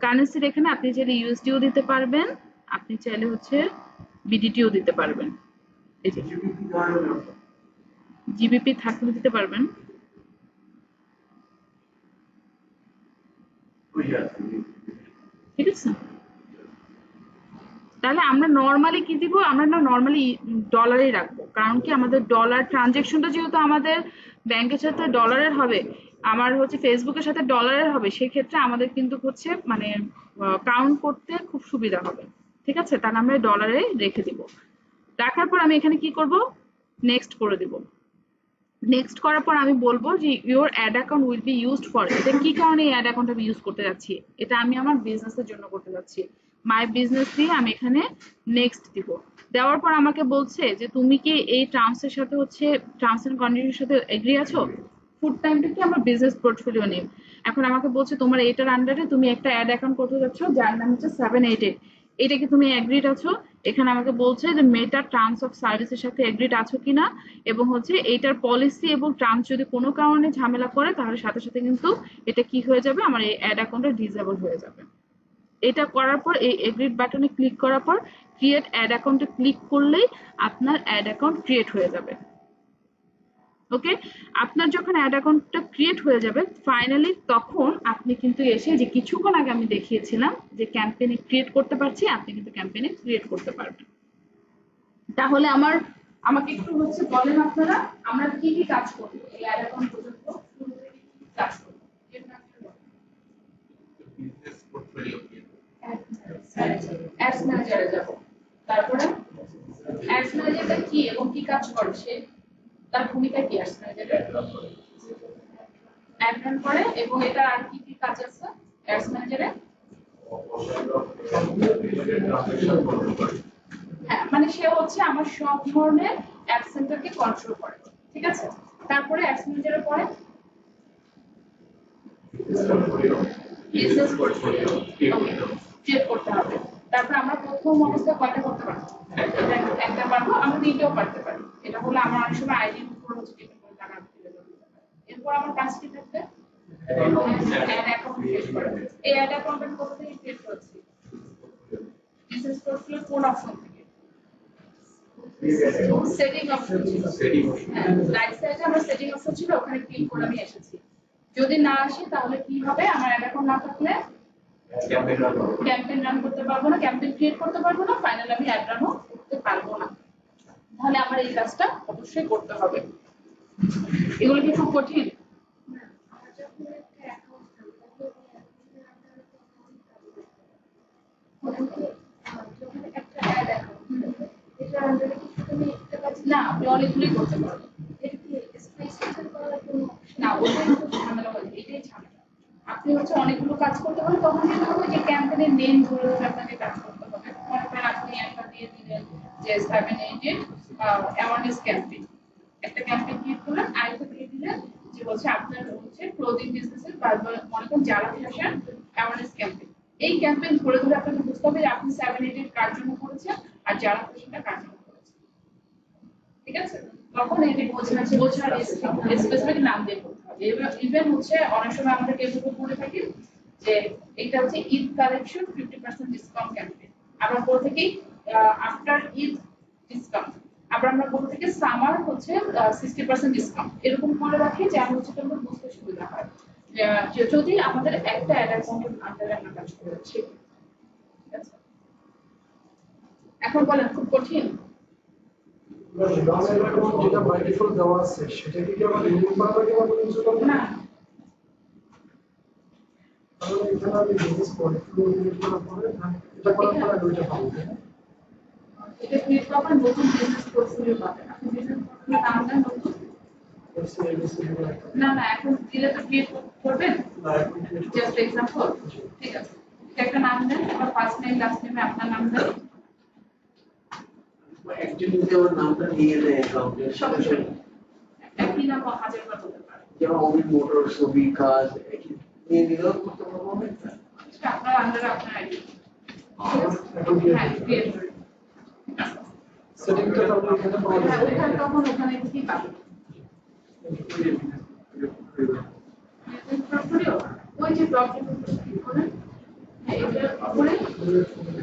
Speaker 1: কারেন্সির এখানে আপনি চাইলে ইউএসডিও দিতে পারবেন, আপনি চাইলে হচ্ছে বিডিটিও দিতে পারবেন। এই যে জিবিপি থাকলে দিতে পারবেন। ঠিক আছে, তাহলে আমরা নর্মালি কি দিব, আমরা না নর্মালি ডলারেই রাখবো, কারণ কি আমাদের ডলার ট্রানজেকশনটা যেহেতু আমাদের ব্যাংকের সাথে ডলারের হবে, আমার হচ্ছে ফেসবুকের সাথে ডলারের হবে, সেক্ষেত্রে আমাদের কিন্তু হচ্ছে মানে কাউন্ট করতে খুব সুবিধা হবে। ঠিক আছে, তাহলে আমরা ডলারে রেখে দিব। রাখার পর আমি এখানে কি করব, নেক্সট করে দিব। নেক্সট করার পর আমি বলবো যে your add account will be used for, এটা কি কারণে এই অ্যাড অ্যাকাউন্ট আমি ইউজ করতে যাচ্ছি, এটা আমি আমার বিজনেসের জন্য করতে যাচ্ছি, মাই বিজনেস দিয়ে আমি এখানে নেক্সট দিব। দেওয়ার পর আমাকে বলছে যে তুমি কি এই টার্মস এর সাথে হচ্ছে টার্মস এন্ড কন্ডিশনের সাথে এগ্রি আছো। ফুড টাইমটা কি আমার বিজনেস পোর্টফোলিও নেম। এখন আমাকে বলছে তোমার এটার আন্ডারে তুমি একটা অ্যাড অ্যাকাউন্ট করতে যাচ্ছ যার নাম হচ্ছে 788, এটা কি তুমি এগ্রিড আছো। এখানে আমাকে বলছে যে মেটার টার্মস অফ সার্ভিসের সাথে এগ্রিড আছো কিনা, এবং হচ্ছে এইটার পলিসি এবং টার্মস যদি কোনো কারণে ঝামেলা করে তাহলে সাথে সাথে কিন্তু এটা কি হয়ে যাবে, আমার এই অ্যাড অ্যাকাউন্টটা ডিসেবল হয়ে যাবে। এটা করার পর এই এগ্রিড বাটনে ক্লিক করার পর ক্রিয়েট অ্যাড অ্যাকাউন্টে ক্লিক করলেই আপনার অ্যাড অ্যাকাউন্ট ক্রিয়েট হয়ে যাবে। ওকে, আপনার যখন অ্যাড অ্যাকাউন্টটা ক্রিয়েট হয়ে যাবে ফাইনালি, তখন আপনি কিন্তু এসে যে কিছুক্ষণ আগে আমি দেখিয়েছিলাম যে ক্যাম্পেইনে ক্রিয়েট করতে পারছি, আপনি কিন্তু ক্যাম্পেইনে ক্রিয়েট করতে পারবেন। তাহলে আমাকে একটু হচ্ছে বলেন আপনারা আমরা কি কি কাজ করব এই অ্যাড অ্যাকাউন্ট পর্যন্ত, শুরু থেকে কি কি কাজ করব।
Speaker 3: বিজনেস পোর্টফোলিও
Speaker 1: অ্যাডস ম্যানেজারে যাব, তারপরে অ্যাডস ম্যানেজারটা কি এবং কি কাজ করে সে, তার ভূমিকা কি অ্যাডস ম্যানেজারের, অ্যাড রান করে, এবং এটা আর কি কি কাজ আছে অ্যাডস ম্যানেজারে। হ্যাঁ, মানে সে হচ্ছে আমার সব ধরনের অ্যাড সেন্টারকে কন্ট্রোল করে। ঠিক আছে, তারপরে অ্যাডস ম্যানেজারের পরে বিজনেস পোর্টফোলিও ক্রিয়েট করতে হবে। তারপর আমরা প্রথম অবস্থায় কয়টা করতে পারবো, একটা পারবো, আমরা তিনটেও পারতে পারি। এটা হলো আমার অনেক সময় আইডির উপর হচ্ছে ডিপেন্ড করে টাকা দিতে হবে। এরপর আমার কাজ কি থাকবে, অ্যাড অ্যাকাউন্ট ক্রিয়েট করা। এই অ্যাড অ্যাকাউন্ট আমি কোথা থেকে ক্রিয়েট করছি, বিজনেস পোর্টফোলিও কোন অপশন থেকে, সেটিং অপশন ছিল, হ্যাঁ রাইট সাইডে আমার সেটিং অপশন ছিল, ওখানে ক্লিক করে আমি এসেছি। যদি না আসি তাহলে কি হবে, আমার অ্যাড অ্যাকাউন্ট না থাকলে ক্যাম্পেইন রান করতে পারবো না, ক্যাম্পেইন ক্রিয়েট করতে পারবো না, ফাইনালি আমি অ্যাড রানও করতে পারবো না। তাহলে আমার এই কাজটা অবশ্যই করতে হবে। এগুলো কি খুব কঠিন? না, আপনি অনেকগুলোই করতে পারবেন। না, ওটাই তো ঝামেলা হবে, এটাই ঝামেলা। আপনি হচ্ছে অনেকগুলো কাজ করতে পারেন, তখন যেটা হবে যে ক্যাম্পেইনের নেম ধরে ধরে আপনাকে কাজ করতে হবে। মনে করেন আপনি একটা দিয়ে দিলেন যে 788 অ্যাওয়ারনেস ক্যাম্পেইন, একটা ক্যাম্পেইন ক্রিয়েট করলেন, আরেকটা দিয়ে দিলেন যে হচ্ছে আপনার হচ্ছে ক্লোদিং বিজনেসের মনে করেন যারা ফ্যাশন অ্যাওয়ারনেস ক্যাম্পেইন। এই ক্যাম্পেইন ধরে ধরে আপনাকে বুঝতে হবে যে আপনি 788 কার জন্য করেছেন আর যারা ফ্যাশনটা কার জন্য করেছেন। ঠিক আছে, তখন এটা বোঝার স্পেসিফিক নাম দিয়ে করতে হবে। ইভেন হচ্ছে অনেক সময় আমাদের কেউ করে থাকি যে এটা হচ্ছে ঈদ কালেকশন 50% ডিসকাউন্ট ক্যাম্পেইন। আমরা বলে থাকি আফটার ঈদ ডিসকাউন্ট, আবার আমরা বলে থাকি সামার হচ্ছে 60% ডিসকাউন্ট, এরকম করে রাখি যে আমরা হচ্ছে আমাদের বুঝতে সুবিধা হয় যদি আমাদের একটা অ্যাড অ্যাকাউন্টের আন্ডারে আমরা কাজ করছি। ঠিক আছে, এখন বলেন খুব কঠিন?
Speaker 4: যেটা বাই ডিফল্ট দেওয়া আছে সেটা কি আমাদের রিমুভ করা লাগে বা কোনো কিছু করবে
Speaker 1: না,
Speaker 4: তাহলে এখানে আমি বিজনেস পোর্টফোলিও ক্রিয়েট করার পরে এটা করার পরে আমি ওইটা পাবো তাই না?
Speaker 1: এটা ক্রিয়েট করার নতুন বিজনেস পোর্টফোলিও পাবেন। আপনি বিজনেস পোর্টফোলিও নাম দেন নতুন। না না, এখন দিলে তো ক্রিয়েট করবেন, জাস্ট এক্সাম্পল। ঠিক আছে, এটা একটা নাম দেন, আবার ফার্স্ট নেম লাস্ট নেমে আপনার নাম দেন।
Speaker 2: একজন যদি আমার নামটা নিয়ে নেয় অ্যাকাউন্টে
Speaker 1: সমস্যা নেই, একই নাম হাজারবার হতে পারে।
Speaker 2: যেমন অমিত মোটর ছবি কাজ একই নিয়ে নিলেও করতে পারবো আমি।
Speaker 1: সেটা আপনার আন্ডারে আপনার আইডি। হ্যাঁ, ক্রিয়েট করবেন।
Speaker 4: সেটিংটা তাহলে এখানে পাওয়া
Speaker 1: হ্যাঁ,
Speaker 4: যাবে।
Speaker 1: ওখানে তখন ওখানে থেকেই পাবেন। বিজনেস পোর্টফোলিও ওই যে ড্রপ ডাউন ক্লিক করেন, হ্যাঁ এটার উপরে,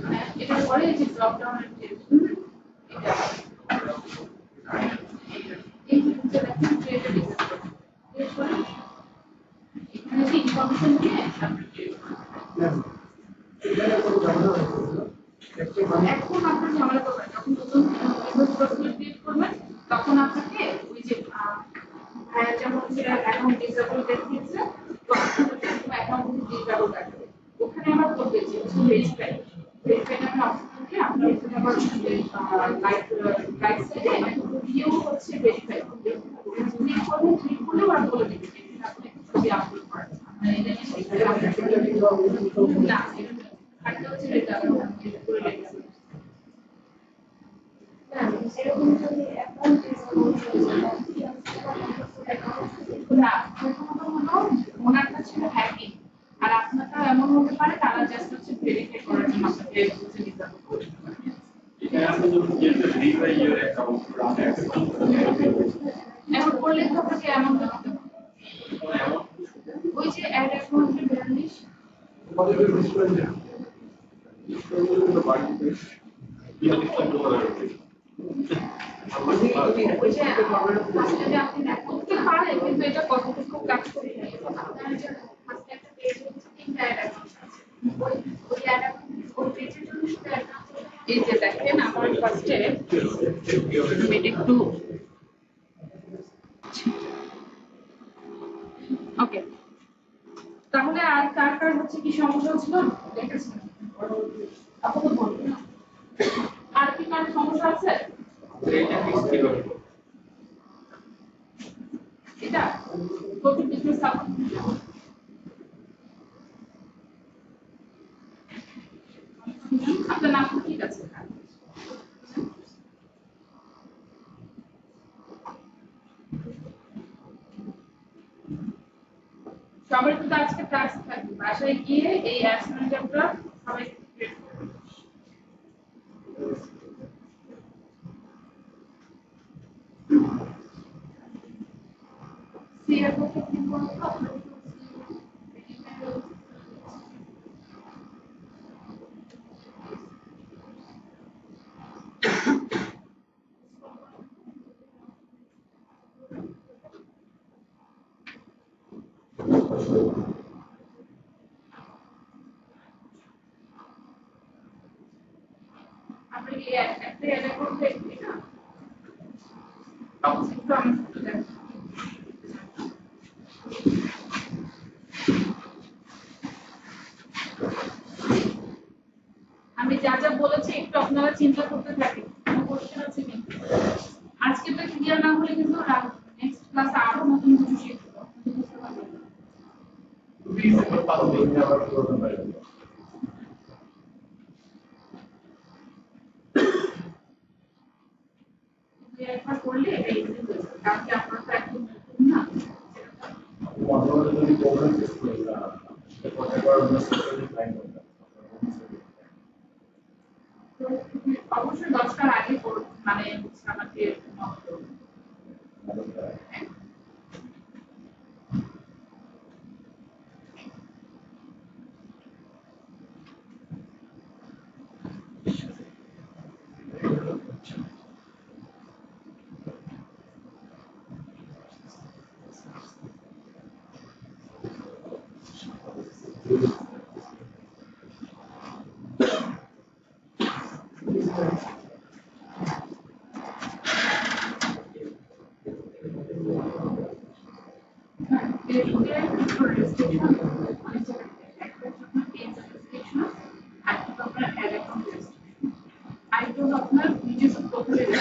Speaker 1: হ্যাঁ এটার পরে এই যে ড্রপ ডাউনের যে এটা এই যে নিচে দেখেন ক্রিয়েট a বিজনেস ক্রিয়েট করেন, এখানে যে ইনফরমেশন দিয়ে আপনি ক্রিয়েট করেন।
Speaker 4: এখানে কোনো ঝামেলা হচ্ছে না। একটা মানে
Speaker 1: এখন আপনার ঝামেলা করবেন, যখন নতুন বিজনেস প্রোফাইল ক্রিয়েট করবেন তখন আপনাকে ওই যে ভাইয়া যেমন অ্যাকাউন্ট ডিসেবল দেখিয়েছে, তো আপনাকে অ্যাকাউন্ট ডিসেবল দেখাবে। ওখানে আমরা বলতে যে ভেরিফাই ভেরিফাই নামে অপশন দিয়ে আপনার এখানে আবার লাইক সাইডে ভিউ হচ্ছে ভেরিফাই ক্লিক করলে ক্লিক করলে আর বলে দিবে যে আপনি ছবি আপলোড করেন। আপনার এটা নিয়ে সেখানে না একটা হচ্ছে এটা করে রেখেছি।
Speaker 5: এরকম যদি অ্যাকাউন্ট
Speaker 1: না, প্রথমত হলো ওনারটা ছিল হ্যাকিং, আর আপনারটা এমন হতে পারে তারা জাস্ট হচ্ছে ভেরিফাই করার জন্য আপনাকে হচ্ছে দিতে হবে। এমন করলে তো আপনাকে এমন করতে হবে। ওই যে অ্যাড অ্যাকাউন্টের ভ্যালিশ
Speaker 4: আমাদের রেস্টুরেন্টে
Speaker 1: ওই যে ফার্স্টে যে আপনি করতে পারেন, কিন্তু এটা কতটুকু কাজ করে আপনার যে ফার্স্টে একটা পেজ হচ্ছে তিনটা অ্যাড অ্যাকাউন্ট আছে, ওই অ্যাড অ্যাকাউন্ট ওই পেজের জন্য শুধু অ্যাড এই যে দেখেন আমার ফার্স্টে একটু ওকে, তাহলে আর কার কার হচ্ছে কি সমস্যা হচ্ছিল দেখেছেন? আপনাকে বলবো না, আর কি কার সমস্যা আছে? এটা কত বিজনেস আপনার নাম ঠিক আছে? সবাই তো আজকে টাস্ক থাকবে, বাসায় গিয়ে এই অ্যাসাইনমেন্টটা সবাই ক্রিয়েট করবে। সিএর পক্ষে কি বলবো আপনাদের? আপনি কি একটা অ্যাড অ্যাকাউন্ট দেখবেন না? আমি যা যা বলেছি একটু আপনারা চিন্তা করতে থাকেন, কোনো কোশ্চেন আছে কি? আজকে তো ক্লিয়ার না হলে কিন্তু নেক্সট ক্লাসে আরো নতুন কিছু শিখবো, বুঝতে পারবেন? একবার করলে এটা ইজি হয়ে যাবে, কারণ কি আপনারা তো একদম নতুন না। অবশ্যই 10টার আগে মানে আমাকে নক করুন। আপনার নিজস্ব প্রোফাইল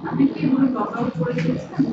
Speaker 1: আপনি কি মনে লগ আউট করে দিয়েছেন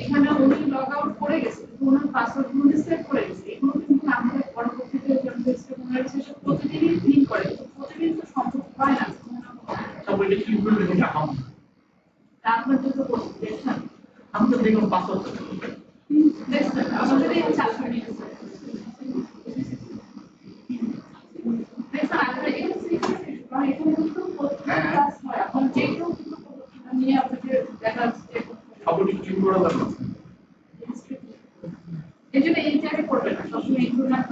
Speaker 1: এখানে উনি লগ আউট করে গেছে ওনার পাসওয়ার্ড গুলো সেট করে গেছে এগুলো কিন্তু আমাদের পরবর্তীতে যখন রেজিস্ট্রেশন সেসব প্রতিদিনই ক্লিন করে প্রতিদিন তো সম্ভব হয় না
Speaker 6: তারপরে এটা কি করবে এটা অ্যাকাউন্ট
Speaker 1: তারপর তো করতে দেখেন
Speaker 6: আমি তো দেখলাম পাসওয়ার্ড
Speaker 1: দেখেন আমাদের এই চালু নিয়ে দেখেন আমরা এই সিস্টেম এখানে কিন্তু ক্লাস হয় এখন যেগুলো নিয়ে আপনাদের দেখা যাচ্ছে
Speaker 6: সবটি ক্লিন করা দরকার
Speaker 1: এই জন্য এই জায়গায় করবে না সবসময় এই ধরনের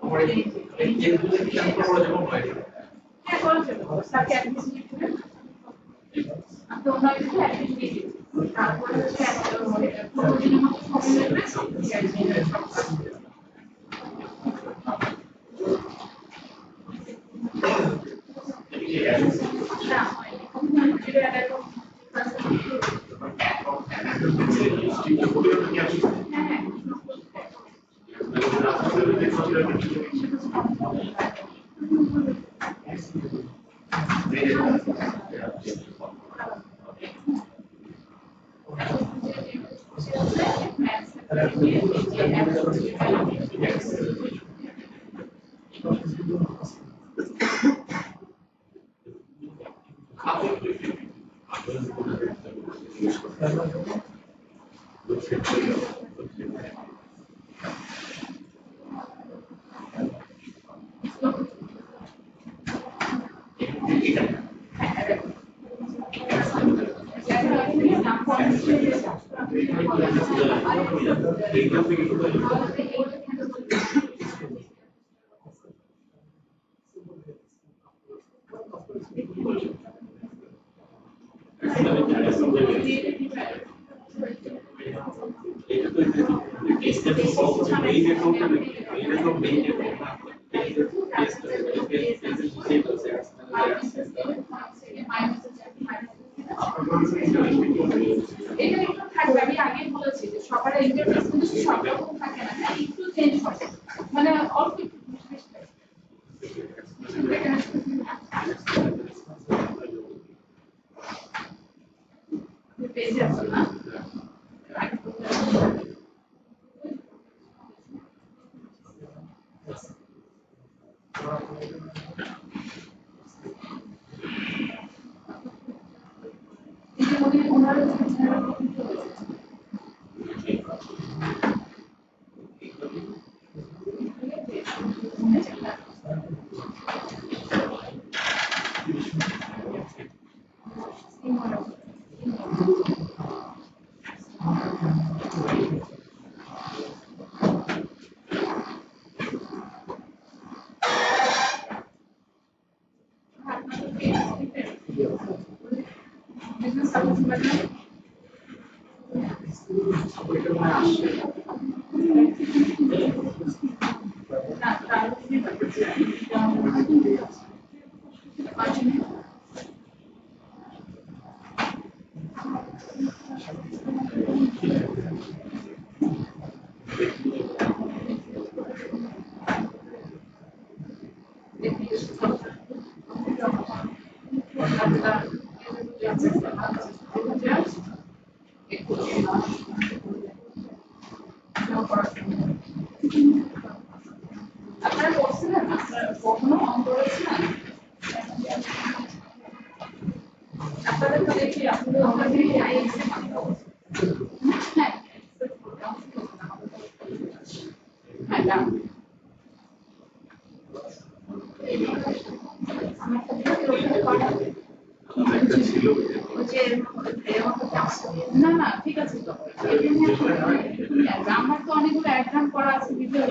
Speaker 6: আমার এই যেগুলো খেয়াল করা যেমন হয়
Speaker 1: করার জন্য তাকে অ্যাডমিশন দিতে আপনি ওনার কাছে অ্যাডমিশন দিয়ে দিন তারপরে হচ্ছে 15 দিনের মতো সময় লাগবে আমি আগে বলেছি যে সবার ইন্টারফেস কিন্তু সব রকম থাকে না হ্যাঁ একটু চেঞ্জ হবে মানে অল্প একটু পেজে আছে না আপনারা করছিলেন আপনারা কখনো অঙ্ক করেছিলেন আপনাদের তো দেখি আপনাদের অঙ্ক দিয়ে আইএক্সে হ্যাঁ না না ঠিক আছে তো আমার তো অনেকগুলো অ্যাকাউন্ট করা আছে ভিডিও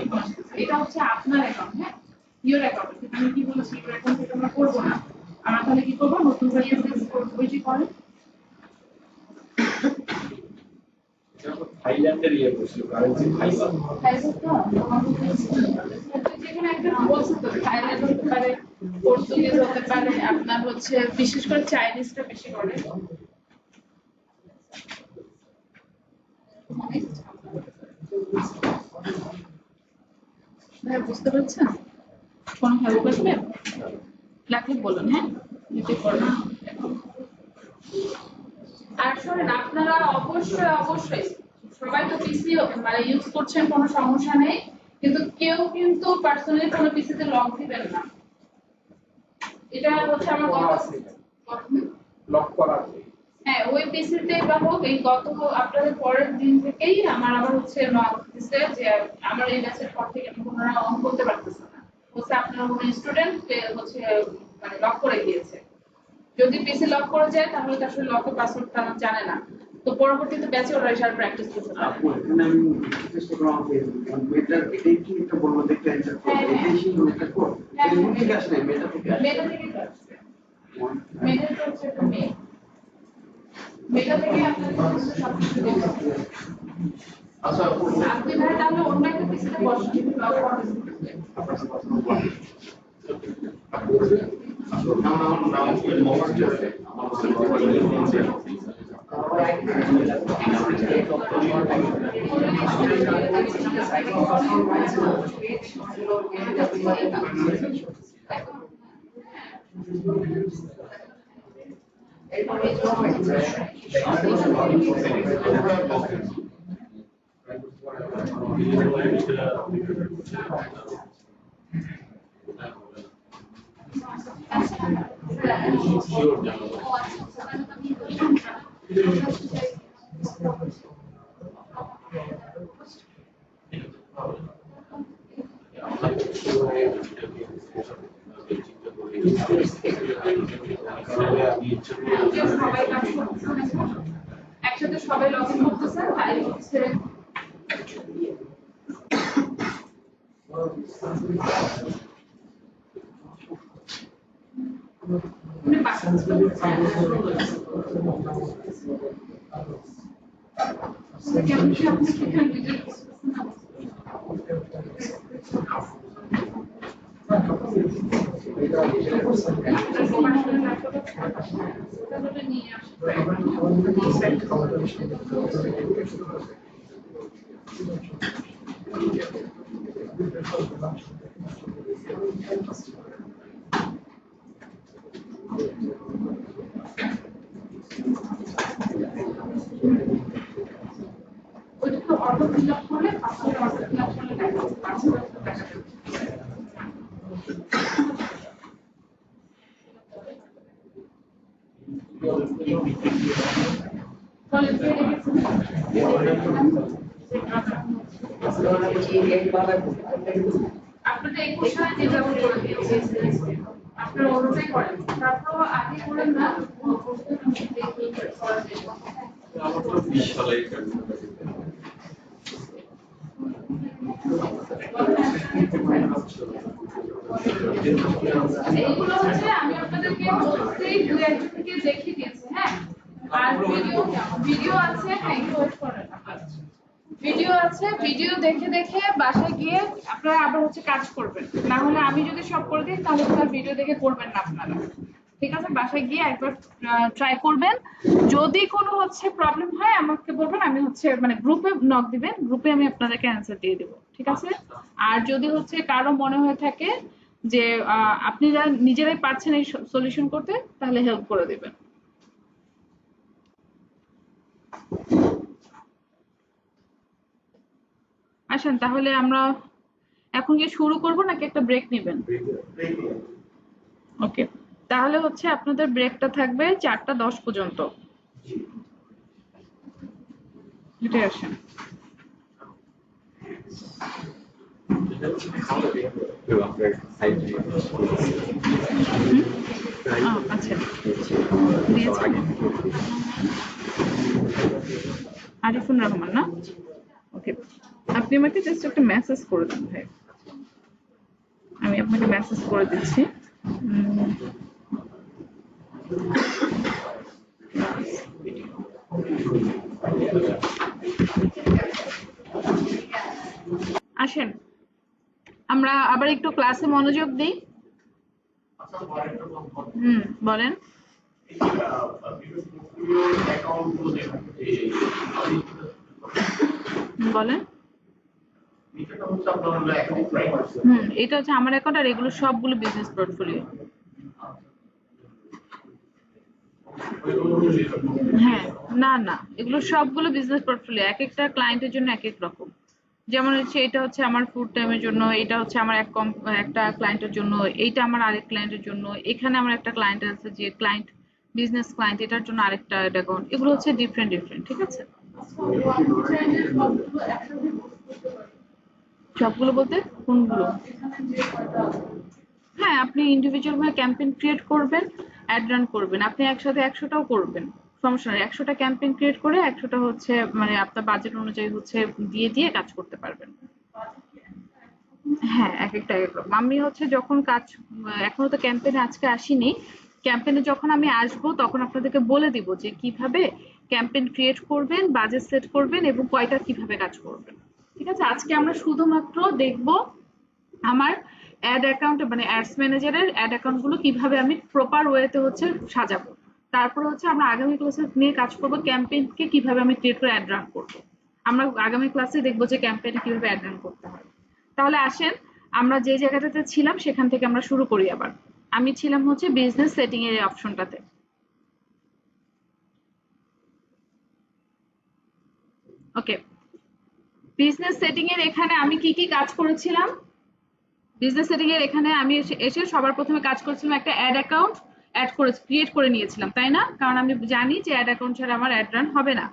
Speaker 1: এটা হচ্ছে আপনার অ্যাকাউন্ট হ্যাঁ ইওর অ্যাকাউন্ট আমি কি বলছি ইওর অ্যাকাউন্ট থেকে আমরা করবো না আমরা তাহলে কি করবো নতুন করে ওইটি করেন
Speaker 7: থাইল্যান্ডের ইয়ে করছিল কারেন্সি ফাইবার
Speaker 1: যেখানে একটা বলছে তো থাইল্যান্ড হতে পারে পর্তুগিজ হতে পারে আপনার হচ্ছে বিশেষ করে চাইনিজটা বেশি করে ভাই বুঝতে পারছেন কোনো হেল্প আসবে লাগলে বলুন হ্যাঁ নিতে পারবো আর শোনেন আপনারা অবশ্যই অবশ্যই সবাই তো পিসি মানে ইউজ করছেন কোনো সমস্যা নেই কিন্তু কেউ কিন্তু পার্সোনালি কোনো পিসিতে লক দিবেন না এটা হচ্ছে আমার
Speaker 7: লক করা আছে
Speaker 1: হ্যাঁ ওই পিসিতে বা হোক এই গত আপনাদের পরের দিন থেকেই আমার আবার হচ্ছে লক দিছে যে আমার এই ব্যাচের পর থেকে আমি কোনো অন করতে পারতেছি না হচ্ছে আপনার কোনো স্টুডেন্ট হচ্ছে মানে লক করে দিয়েছে যদি পিসি লক করে যায় তাহলে তো আসলে লকের পাসওয়ার্ড তারা জানে না তো পরবর্তীতে ব্যাচে ওরা এসে প্র্যাকটিস করতে পারে
Speaker 2: আপু এখানে আমি চেষ্টা করলাম মেটার এটাই কি একটা বলবো দেখতে অ্যানসার করতে এটাই সেই মেটার কোড ফেসবুক থেকে আসলে মেটা থেকে আসে
Speaker 1: মেটা থেকে আসছে মেয়েদের তো হচ্ছে একটা মেয়ে মেয়েটা থেকে আপনাদের সবকিছু দেখতে হবে।
Speaker 3: আচ্ছা
Speaker 1: আপনি ভাই তাহলে অন্য একটা পিসিতে বসেন
Speaker 3: আমার নাম মোহাম্মদ
Speaker 1: একসাথে সবাই লগ ইন করতেছেন তাই হচ্ছে কেমন কি আপনি সেখানে ভিডিও করতেছেন নিয়ে ওইটাকে অটো ফিল আপ করলে পাসওয়ার্ড অটো ফিল আপ করলে দেখা যাবে পাসওয়ার্ড দেখা যাবে বলে দিয়ে রেখেছেন আপনাদের 21 সালে যেটা করে দিয়েছে আপনারা অনুযায়ী করেন তারপর আগে করেন না এইগুলো হচ্ছে আমি আপনাদেরকে প্রত্যেক দু একজন থেকে দেখিয়ে দিয়েছি হ্যাঁ আর ভিডিও আছে হ্যাঁ একটু ওয়েট করেন ভিডিও আছে ভিডিও দেখে দেখে বাসায় গিয়ে আপনারা আবার হচ্ছে কাজ করবেন না হলে আমি যদি সব করে দিই তাহলে তো আর ভিডিও দেখে করবেন না আপনারা ঠিক আছে বাসায় গিয়ে একবার ট্রাই করবেন যদি কোনো হচ্ছে প্রবলেম হয় আমাকে বলবেন আমি হচ্ছে মানে গ্রুপে নক দিবেন গ্রুপে আমি আপনাদেরকে অ্যানসার দিয়ে দেব ঠিক আছে আর যদি হচ্ছে কারো মনে হয়ে থাকে যে আপনি নিজেরাই পারছেন এই সলিউশন করতে তাহলে হেল্প করে দিবেন আসেন তাহলে আমরা এখন কি শুরু করব নাকি একটা ব্রেক নেবেন ওকে তাহলে হচ্ছে আপনাদের ব্রেকটা থাকবে 4:10 পর্যন্ত হেঁটে আসেন আচ্ছা আরিফুর রহমান না ওকে আপনি আমাকে জাস্ট একটা মেসেজ করে দেন ভাই আমি আপনাকে মেসেজ করে দিচ্ছি আসেন আমরা আবার একটু ক্লাসে মনোযোগ দিই বলেন বলেন এটা হচ্ছে আমার অ্যাকাউন্ট আর এগুলো সবগুলো বিজনেস পোর্টফোলিও হ্যাঁ না না এগুলো সবগুলো বিজনেস পোর্টফোলিও এক একটা ক্লায়েন্টের জন্য এক এক রকম যেমন হচ্ছে এটা হচ্ছে আমার ফুড টাইমের জন্য এটা হচ্ছে আমার একটা ক্লায়েন্টের জন্য এইটা আমার আরেক ক্লায়েন্টের জন্য এখানে আমার একটা ক্লায়েন্ট আছে যে ক্লায়েন্ট বিজনেস ক্লায়েন্ট এটার জন্য আরেকটা অ্যাকাউন্ট এগুলো হচ্ছে ডিফারেন্ট ডিফারেন্ট ঠিক আছে সবগুলো বলতে কোনগুলো হ্যাঁ আপনি ইন্ডিভিজুয়াল ভাবে ক্যাম্পেইন ক্রিয়েট করবেন অ্যাড রান করবেন আপনি একসাথে 100টাও করবেন সমস্যা নেই 100টা ক্যাম্পেইন ক্রিয়েট করে 100টা হচ্ছে মানে আপনার বাজেট অনুযায়ী হচ্ছে দিয়ে কাজ করতে পারবেন হ্যাঁ এক একটা এক রকম আমি হচ্ছে যখন কাজ এখনো তো ক্যাম্পেইনে আজকে আসিনি ক্যাম্পেইনে যখন আমি আসবো তখন আপনাদেরকে বলে দিব যে কিভাবে ক্যাম্পেইন ক্রিয়েট করবেন, বাজেট সেট করবেন এবং কয়টা কিভাবে কাজ করবেন। ঠিক আছে, আজকে আমরা শুধুমাত্র দেখব আমার অ্যাড অ্যাকাউন্ট মানে অ্যাডস ম্যানেজারের অ্যাড অ্যাকাউন্ট গুলো কিভাবে আমি প্রপার ওয়েতে হচ্ছে সাজাবো। তারপরে হচ্ছে আমরা আগামী ক্লাসে নিয়ে কাজ করব ক্যাম্পেইনকে কিভাবে আমি ক্রিয়েট করে অ্যাড রান করবো। আমরা আগামী ক্লাসে দেখবো যে ক্যাম্পেইনে কিভাবে অ্যাড রান করতে হয়। তাহলে আসেন আমরা যে জায়গাটাতে ছিলাম সেখান থেকে আমরা শুরু করি। আবার আমি ছিলাম হচ্ছে বিজনেস সেটিং এর অপশনটাতে। ওকে, বিজনেস সেটিং এর এখানে আমি কি কি কাজ করেছিলাম? বিজনেস সেটিং এর এখানে আমি এসে সবার প্রথমে কাজ করেছিলাম একটা অ্যাড অ্যাকাউন্ট ক্রিয়েট করে নিয়েছিলাম, তাই না? কারণ আমি জানি যে অ্যাড অ্যাকাউন্ট ছাড়া আমার অ্যাড রান হবে না।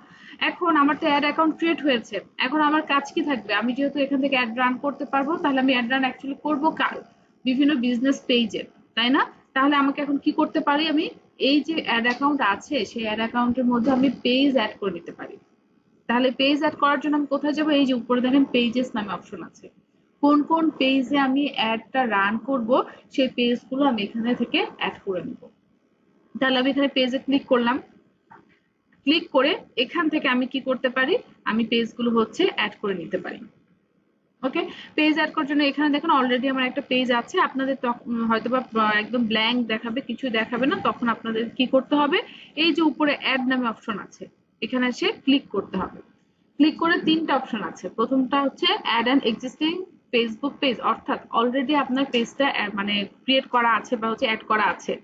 Speaker 1: এখন আমার তো অ্যাড অ্যাকাউন্ট ক্রিয়েট হয়েছে, এখন আমার কাজ কি থাকবে? আমি যেহেতু এখান থেকে অ্যাড রান করতে পারবো, তাহলে আমি অ্যাড রান অ্যাকচুয়ালি করবো কার? বিভিন্ন বিজনেস পেজে, তাই না? তাহলে আমাকে এখন কি করতে পারি? আমি এই যে অ্যাড অ্যাকাউন্ট আছে সেই অ্যাড অ্যাকাউন্টের মধ্যে আমি পেজ অ্যাড করে নিতে পারি। তাহলে পেজ অ্যাড করার জন্য আমি কোথায় যাবো? এই যে উপরে দেখেন পেজেস নামে অপশন আছে। কোন কোন পেজে আমি অ্যাডটা রান করব সেই পেজগুলো আমি এখানে থেকে অ্যাড করে নেব। তাহলে আমি এখানে পেজে ক্লিক করলাম, ক্লিক করে এখান থেকে আমি কি করতে পারি? আমি পেজগুলো হচ্ছে অ্যাড করে নিতে পারি। ওকে, পেজ অ্যাড করার জন্য এখানে দেখুন অলরেডি আমার একটা পেজ আছে। আপনাদের হয়তোবা একদম ব্ল্যাঙ্ক দেখাবে, কিছু দেখাবে না, তখন আপনাদের কি করতে হবে? এই যে উপরে অ্যাড নামে অপশন আছে এখানে এসে ক্লিক করতে হবে। ক্লিক করে তিনটা অপশন আছে। প্রথমটা হচ্ছে add an existing Facebook page, অর্থাৎ অলরেডি আপনার পেজটা মানে ক্রিয়েট করা আছে বা হচ্ছে অ্যাড করা আছে।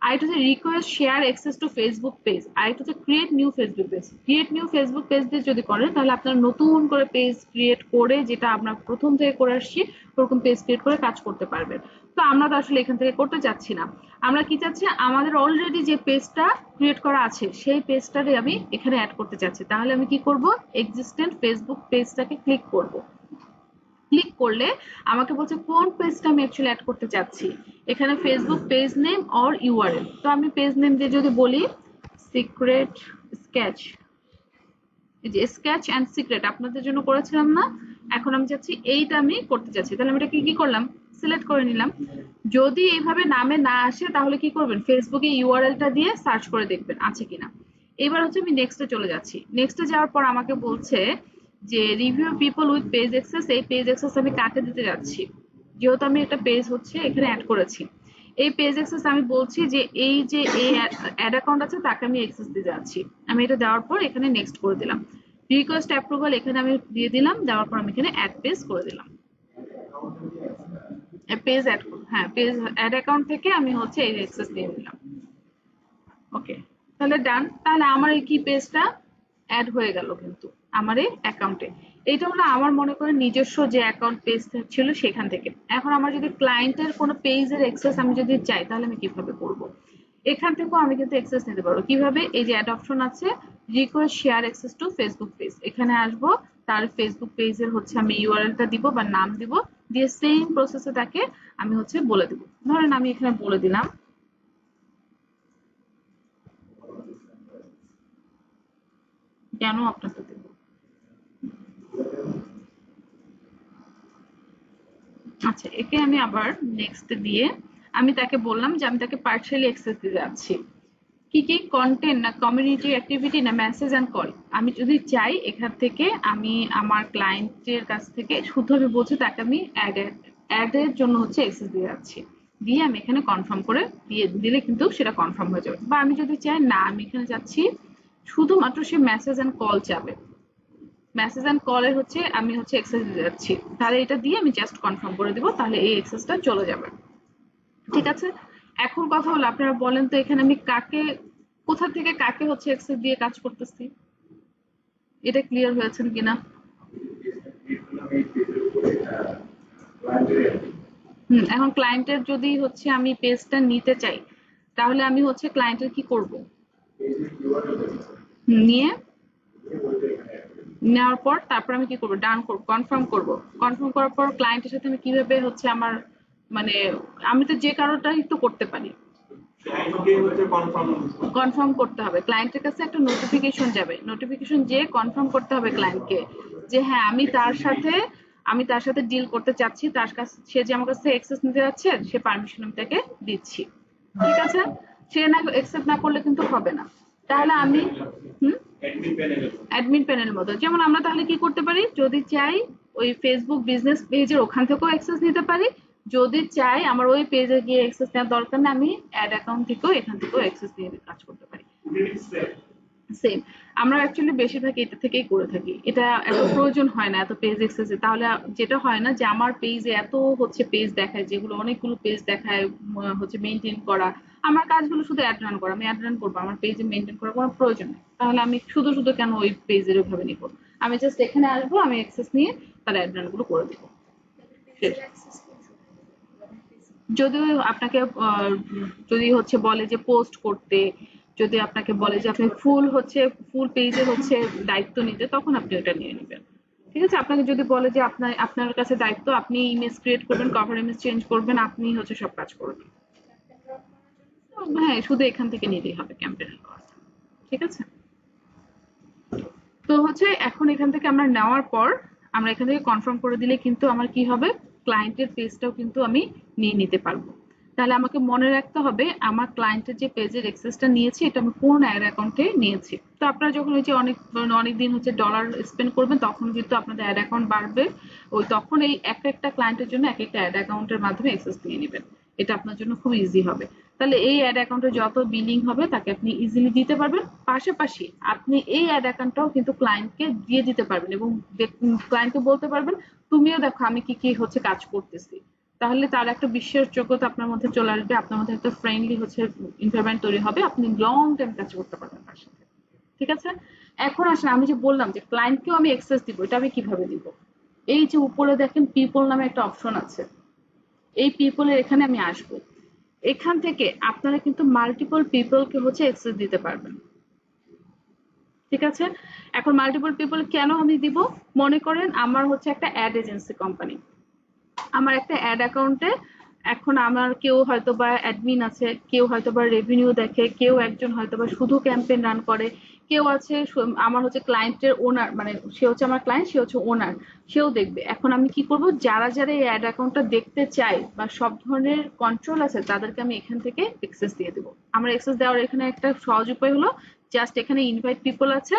Speaker 1: আরেকটা হচ্ছে request share access to Facebook page, আরেকটা হচ্ছে create new Facebook page. Create new Facebook page দিয়ে যদি করেন তাহলে আপনার নতুন করে পেজ ক্রিয়েট করে, যেটা আমরা প্রথম থেকে করে আসছি ওরকম পেজ ক্রিয়েট করে কাজ করতে পারবেন। তো আমরা তো আসলে এখান থেকে করতে চাচ্ছি না, আমরা কি চাচ্ছি? আমাদের অলরেডি যে পেজটা ক্রিয়েট করা আছে সেই পেজটারে আমি এখানে অ্যাড করতে চাচ্ছি। তাহলে আমি কি করব? এক্সিস্টেন্ট ফেসবুক পেজটাকে ক্লিক করব। ক্লিক করলে আমাকে বলছে কোন পেজটা আমি অ্যাকচুয়ালি অ্যাড করতে চাচ্ছি। এখানে Facebook page name or URL. তো আমি পেজ নেম দিয়ে যদি বলি সিক্রেট স্কেচ, এই যে স্কেচ এন্ড সিক্রেট আপনাদের জন্য করেছিলাম না, এখন আমি চাচ্ছি এইটা আমি করতে চাচ্ছি। তাহলে আমি এটাকে কি করলাম? সিলেক্ট করে নিলাম। যদি এইভাবে নামে না আসে তাহলে কি করবেন? ফেসবুকে ইউআরএলটা দিয়ে সার্চ করে দেখবেন আছে কিনা। এবার হচ্ছে আমি নেক্সটে চলে যাচ্ছি। নেক্সটে যাওয়ার পর আমাকে বলছে যে review people with page access. এই পেজ অ্যাক্সেস আমি কাকে দিতে যাচ্ছি? যেহেতু আমি একটা পেজ হচ্ছে এখানে অ্যাড করেছি, এই পেজ অ্যাক্সেস আমি বলছি যে এই যে অ্যাড অ্যাকাউন্ট আছে তাকে আমি অ্যাক্সেস দিতে যাচ্ছি। আমি এটা দেওয়ার পর এখানে নেক্সট করে দিলাম। রিকোয়েস্ট অ্যাপ্রুভাল এখানে আমি দিয়ে দিলাম, দেওয়ার পর আমি এখানে অ্যাড পেজ করে দিলাম। পেজ অ্যাড, হ্যাঁ পেজ অ্যাড অ্যাকাউন্ট থেকে আমি হচ্ছে এই অ্যাক্সেস দিয়ে দিলাম। ওকে, তাহলে ডান। তাহলে আমার এই কি পেজটা অ্যাড হয়ে গেল কিন্তু আমার এই অ্যাকাউন্টে। এটা হলো আমার মনে করেন নিজস্ব যে অ্যাকাউন্ট পেজ ছিল সেখান থেকে। এখন আমার যদি ক্লায়েন্টের কোনো পেজের অ্যাক্সেস আমি যদি চাই তাহলে আমি কিভাবে করব? এখান থেকেও আমি কিন্তু অ্যাক্সেস নিতে পারবো। কিভাবে? এই যে অ্যাড অপশন আছে request share access to Facebook page, এখানে আসবো, তার ফেসবুক পেজের হচ্ছে আমি ইউআরএলটা দিব বা নাম দিব, দিয়ে সেম প্রসেসে তাকে আমি হচ্ছে বলে দিব। ধরেন আমি এখানে বলে দিলাম কেন আপনাকে দেব। আচ্ছা, একে আমি আবার নেক্সট দিয়ে আমি তাকে বললাম যে আমি তাকে পার্সিয়ালি অ্যাক্সেস দিতে যাচ্ছি। কি কি? কন্টেন্ট না কমিউনিটি অ্যাক্টিভিটি না মেসেজ এন্ড কল। আমি যদি চাই এখান থেকে আমি আমার ক্লায়েন্টের কাছ থেকে শুধু আমি বলছি তাকে আমি অ্যাডের জন্য হচ্ছে অ্যাক্সেস দিয়ে যাচ্ছি, দিয়ে আমি এখানে কনফার্ম করে দিয়ে দিলে কিন্তু সেটা কনফার্ম হয়ে যাবে। বা আমি যদি চাই না আমি এখানে যাচ্ছি শুধুমাত্র সে মেসেজ এন্ড কল যাবে, মেসেজ এন্ড কলের হচ্ছে আমি হচ্ছে অ্যাক্সেস দিতে যাচ্ছি, তাহলে এটা দিয়ে আমি জাস্ট কনফার্ম করে দিব, তাহলে এই অ্যাক্সেসটা চলে যাবে। ঠিক আছে, এখন কথা হলো আপনারা বলেন তো এখানে আমি কাকে, কোথা থেকে কাকে হচ্ছে অ্যাক্সেস দিয়ে কাজ করতেছি? এটা ক্লিয়ার হয়েছেন কিনা? এখন ক্লায়েন্টের যদি হচ্ছে আমি পেজটা নিতে চাই তাহলে আমি হচ্ছে ক্লায়েন্টের কি করব? নিয়ে নেওয়ার পর তারপর আমি কি করব? ডান করব, কনফার্ম করব। কনফার্ম করার পর ক্লায়েন্টের সাথে আমি কিভাবে হচ্ছে আমার মানে আমি তো যে কারোটাই তো করতে পারি, কনফার্ম করতে হবে। ক্লায়েন্টের কাছে একটা নোটিফিকেশন যাবে, নোটিফিকেশন যে কনফার্ম করতে হবে ক্লায়েন্টকে যে হ্যাঁ আমি তার সাথে ডিল করতে চাচ্ছি, তার কাছে সে যে আমার কাছে অ্যাক্সেস নিতে যাচ্ছে সে পারমিশন আমি তাকে দিচ্ছি। ঠিক আছে, সে না অ্যাকসেপ্ট না করলে কিন্তু হবে না। তাহলে আমি অ্যাডমিন প্যানেলের মতো, যেমন আমরা তাহলে কি করতে পারি, যদি চাই ওই ফেসবুক বিজনেস পেজের ওখান থেকেও অ্যাক্সেস নিতে পারি, যদি চাই আমার ওই পেজে গিয়ে অ্যাক্সেস নেওয়ার দরকার না, আমি অ্যাড অ্যাকাউন্ট থেকেও এখান থেকেও অ্যাক্সেস নিয়ে কাজ করতে পারি। সেম, আমরা অ্যাকচুয়ালি বেশিরভাগ এটা থেকেই করে থাকি, এটা এত প্রয়োজন হয় না এত পেজ অ্যাক্সেসে। তাহলে যেটা হয় না যে আমার পেজে এত হচ্ছে পেজ দেখায়, যেগুলো অনেকগুলো পেজ দেখায় হচ্ছে মেনটেন করা, আমার কাজগুলো শুধু অ্যাড রান করা, আমি অ্যাড রান করবো, আমার পেজে মেনটেন করার কোনো প্রয়োজন নেই। তাহলে আমি শুধু শুধু কেন ওই পেজের ওইভাবে নিব, আমি জাস্ট এখানে আসবো, আমি অ্যাক্সেস নিয়ে তার অ্যাড রান গুলো করে দিব। যদি আপনাকে যদি হচ্ছে বলে যে পোস্ট করতে, যদি আপনাকে বলে যে আপনি ফুল পেজের হচ্ছে দায়িত্ব নিতে, তখন আপনি ওটা নিয়ে নেবেন। ঠিক আছে, আপনাকে যদি বলে যে আপনার কাছে দায়িত্ব, আপনি ইমেজ ক্রিয়েট করবেন, কভার ইমেজ চেঞ্জ করবেন, আপনি হচ্ছে সব কাজ করবেন, হ্যাঁ শুধু এখান থেকে নিতেই হবে ক্যাম্পেইন। ঠিক আছে, তো হচ্ছে এখন এখান থেকে আমরা নেওয়ার পর আমরা এখান থেকে কনফার্ম করে দিলে কিন্তু আমার কি হবে, ক্লায়েন্টের পেজটাও কিন্তু আমি নিয়ে নিতে পারবো। তাহলে আমাকে মনে রাখতে হবে আমার ক্লায়েন্টের যে পেজের অ্যাক্সেসটা নিয়েছি এটা আমি কোন অ্যাড অ্যাকাউন্টে নিয়েছি। তো আপনারা যখন ওই যে অনেক দিন হচ্ছে ডলার স্পেন্ড করবেন, তখন কিন্তু আপনাদের অ্যাড অ্যাকাউন্ট বাড়বে, ওই তখন এই একটা ক্লায়েন্টের জন্য একটা অ্যাড অ্যাকাউন্টের মাধ্যমে অ্যাক্সেস নিয়ে নেবেন, এটা আপনার জন্য খুব ইজি হবে। তাহলে এই অ্যাড অ্যাকাউন্টে যত বিলিং হবে তাকে আপনি ইজিলি দিতে পারবেন, পাশাপাশি আপনি এই অ্যাড অ্যাকাউন্টটাও কিন্তু ক্লায়েন্টকে দিয়ে দিতে পারবেন এবং ক্লায়েন্টকে বলতে পারবেন তুমিও দেখো আমি কি কি হচ্ছে কাজ করতেছি। তাহলে তার একটা বিশ্বাসযোগ্যতা আপনার মধ্যে চলে আসবে, আপনার মধ্যে একটা ফ্রেন্ডলি হচ্ছে এনভায়রনমেন্ট তৈরি হবে, আপনি লং টাইম কাজ করতে পারবেন তার সাথে। ঠিক আছে, এখন আসেন আমি যে বললাম যে ক্লায়েন্টকেও আমি অ্যাক্সেস দিব, এটা আমি কিভাবে দিব। এই যে উপরে দেখেন পিপল নামে একটা অপশন আছে, এই পিপলের এখানে আমি আসবো, এখান থেকে আপনারা কিন্তু মাল্টিপল পিপলকে হচ্ছে অ্যাক্সেস দিতে পারবেন। ঠিক আছে, এখন মাল্টিপল পিপল কেন আমি দিব, মনে করেন আমার হচ্ছে একটা অ্যাড এজেন্সি কোম্পানি, আমার একটা অ্যাড অ্যাকাউন্টে এখন আমার কেউ হয়তো বা অ্যাডমিন আছে, কেউ হয়তো বা রেভিনিউ দেখে, কেউ একজন হয়তো বা শুধু ক্যাম্পেইন রান করে, কেউ আছে আমার হচ্ছে ক্লায়েন্টের ওনার, মানে সে হচ্ছে আমার ক্লায়েন্ট, সে হচ্ছে ওনার, সেও দেখবে। এখন আমি কি করব, যারা যারা এই অ্যাড অ্যাকাউন্টটা দেখতে চাই বা সব ধরনের কন্ট্রোল আছে তাদেরকে আমি এখান থেকে অ্যাক্সেস দিয়ে দেবো। আমার অ্যাক্সেস দেওয়ার এখানে একটা সহজ উপায় হলো জাস্ট এখানে ইনভাইট পিপল আছে,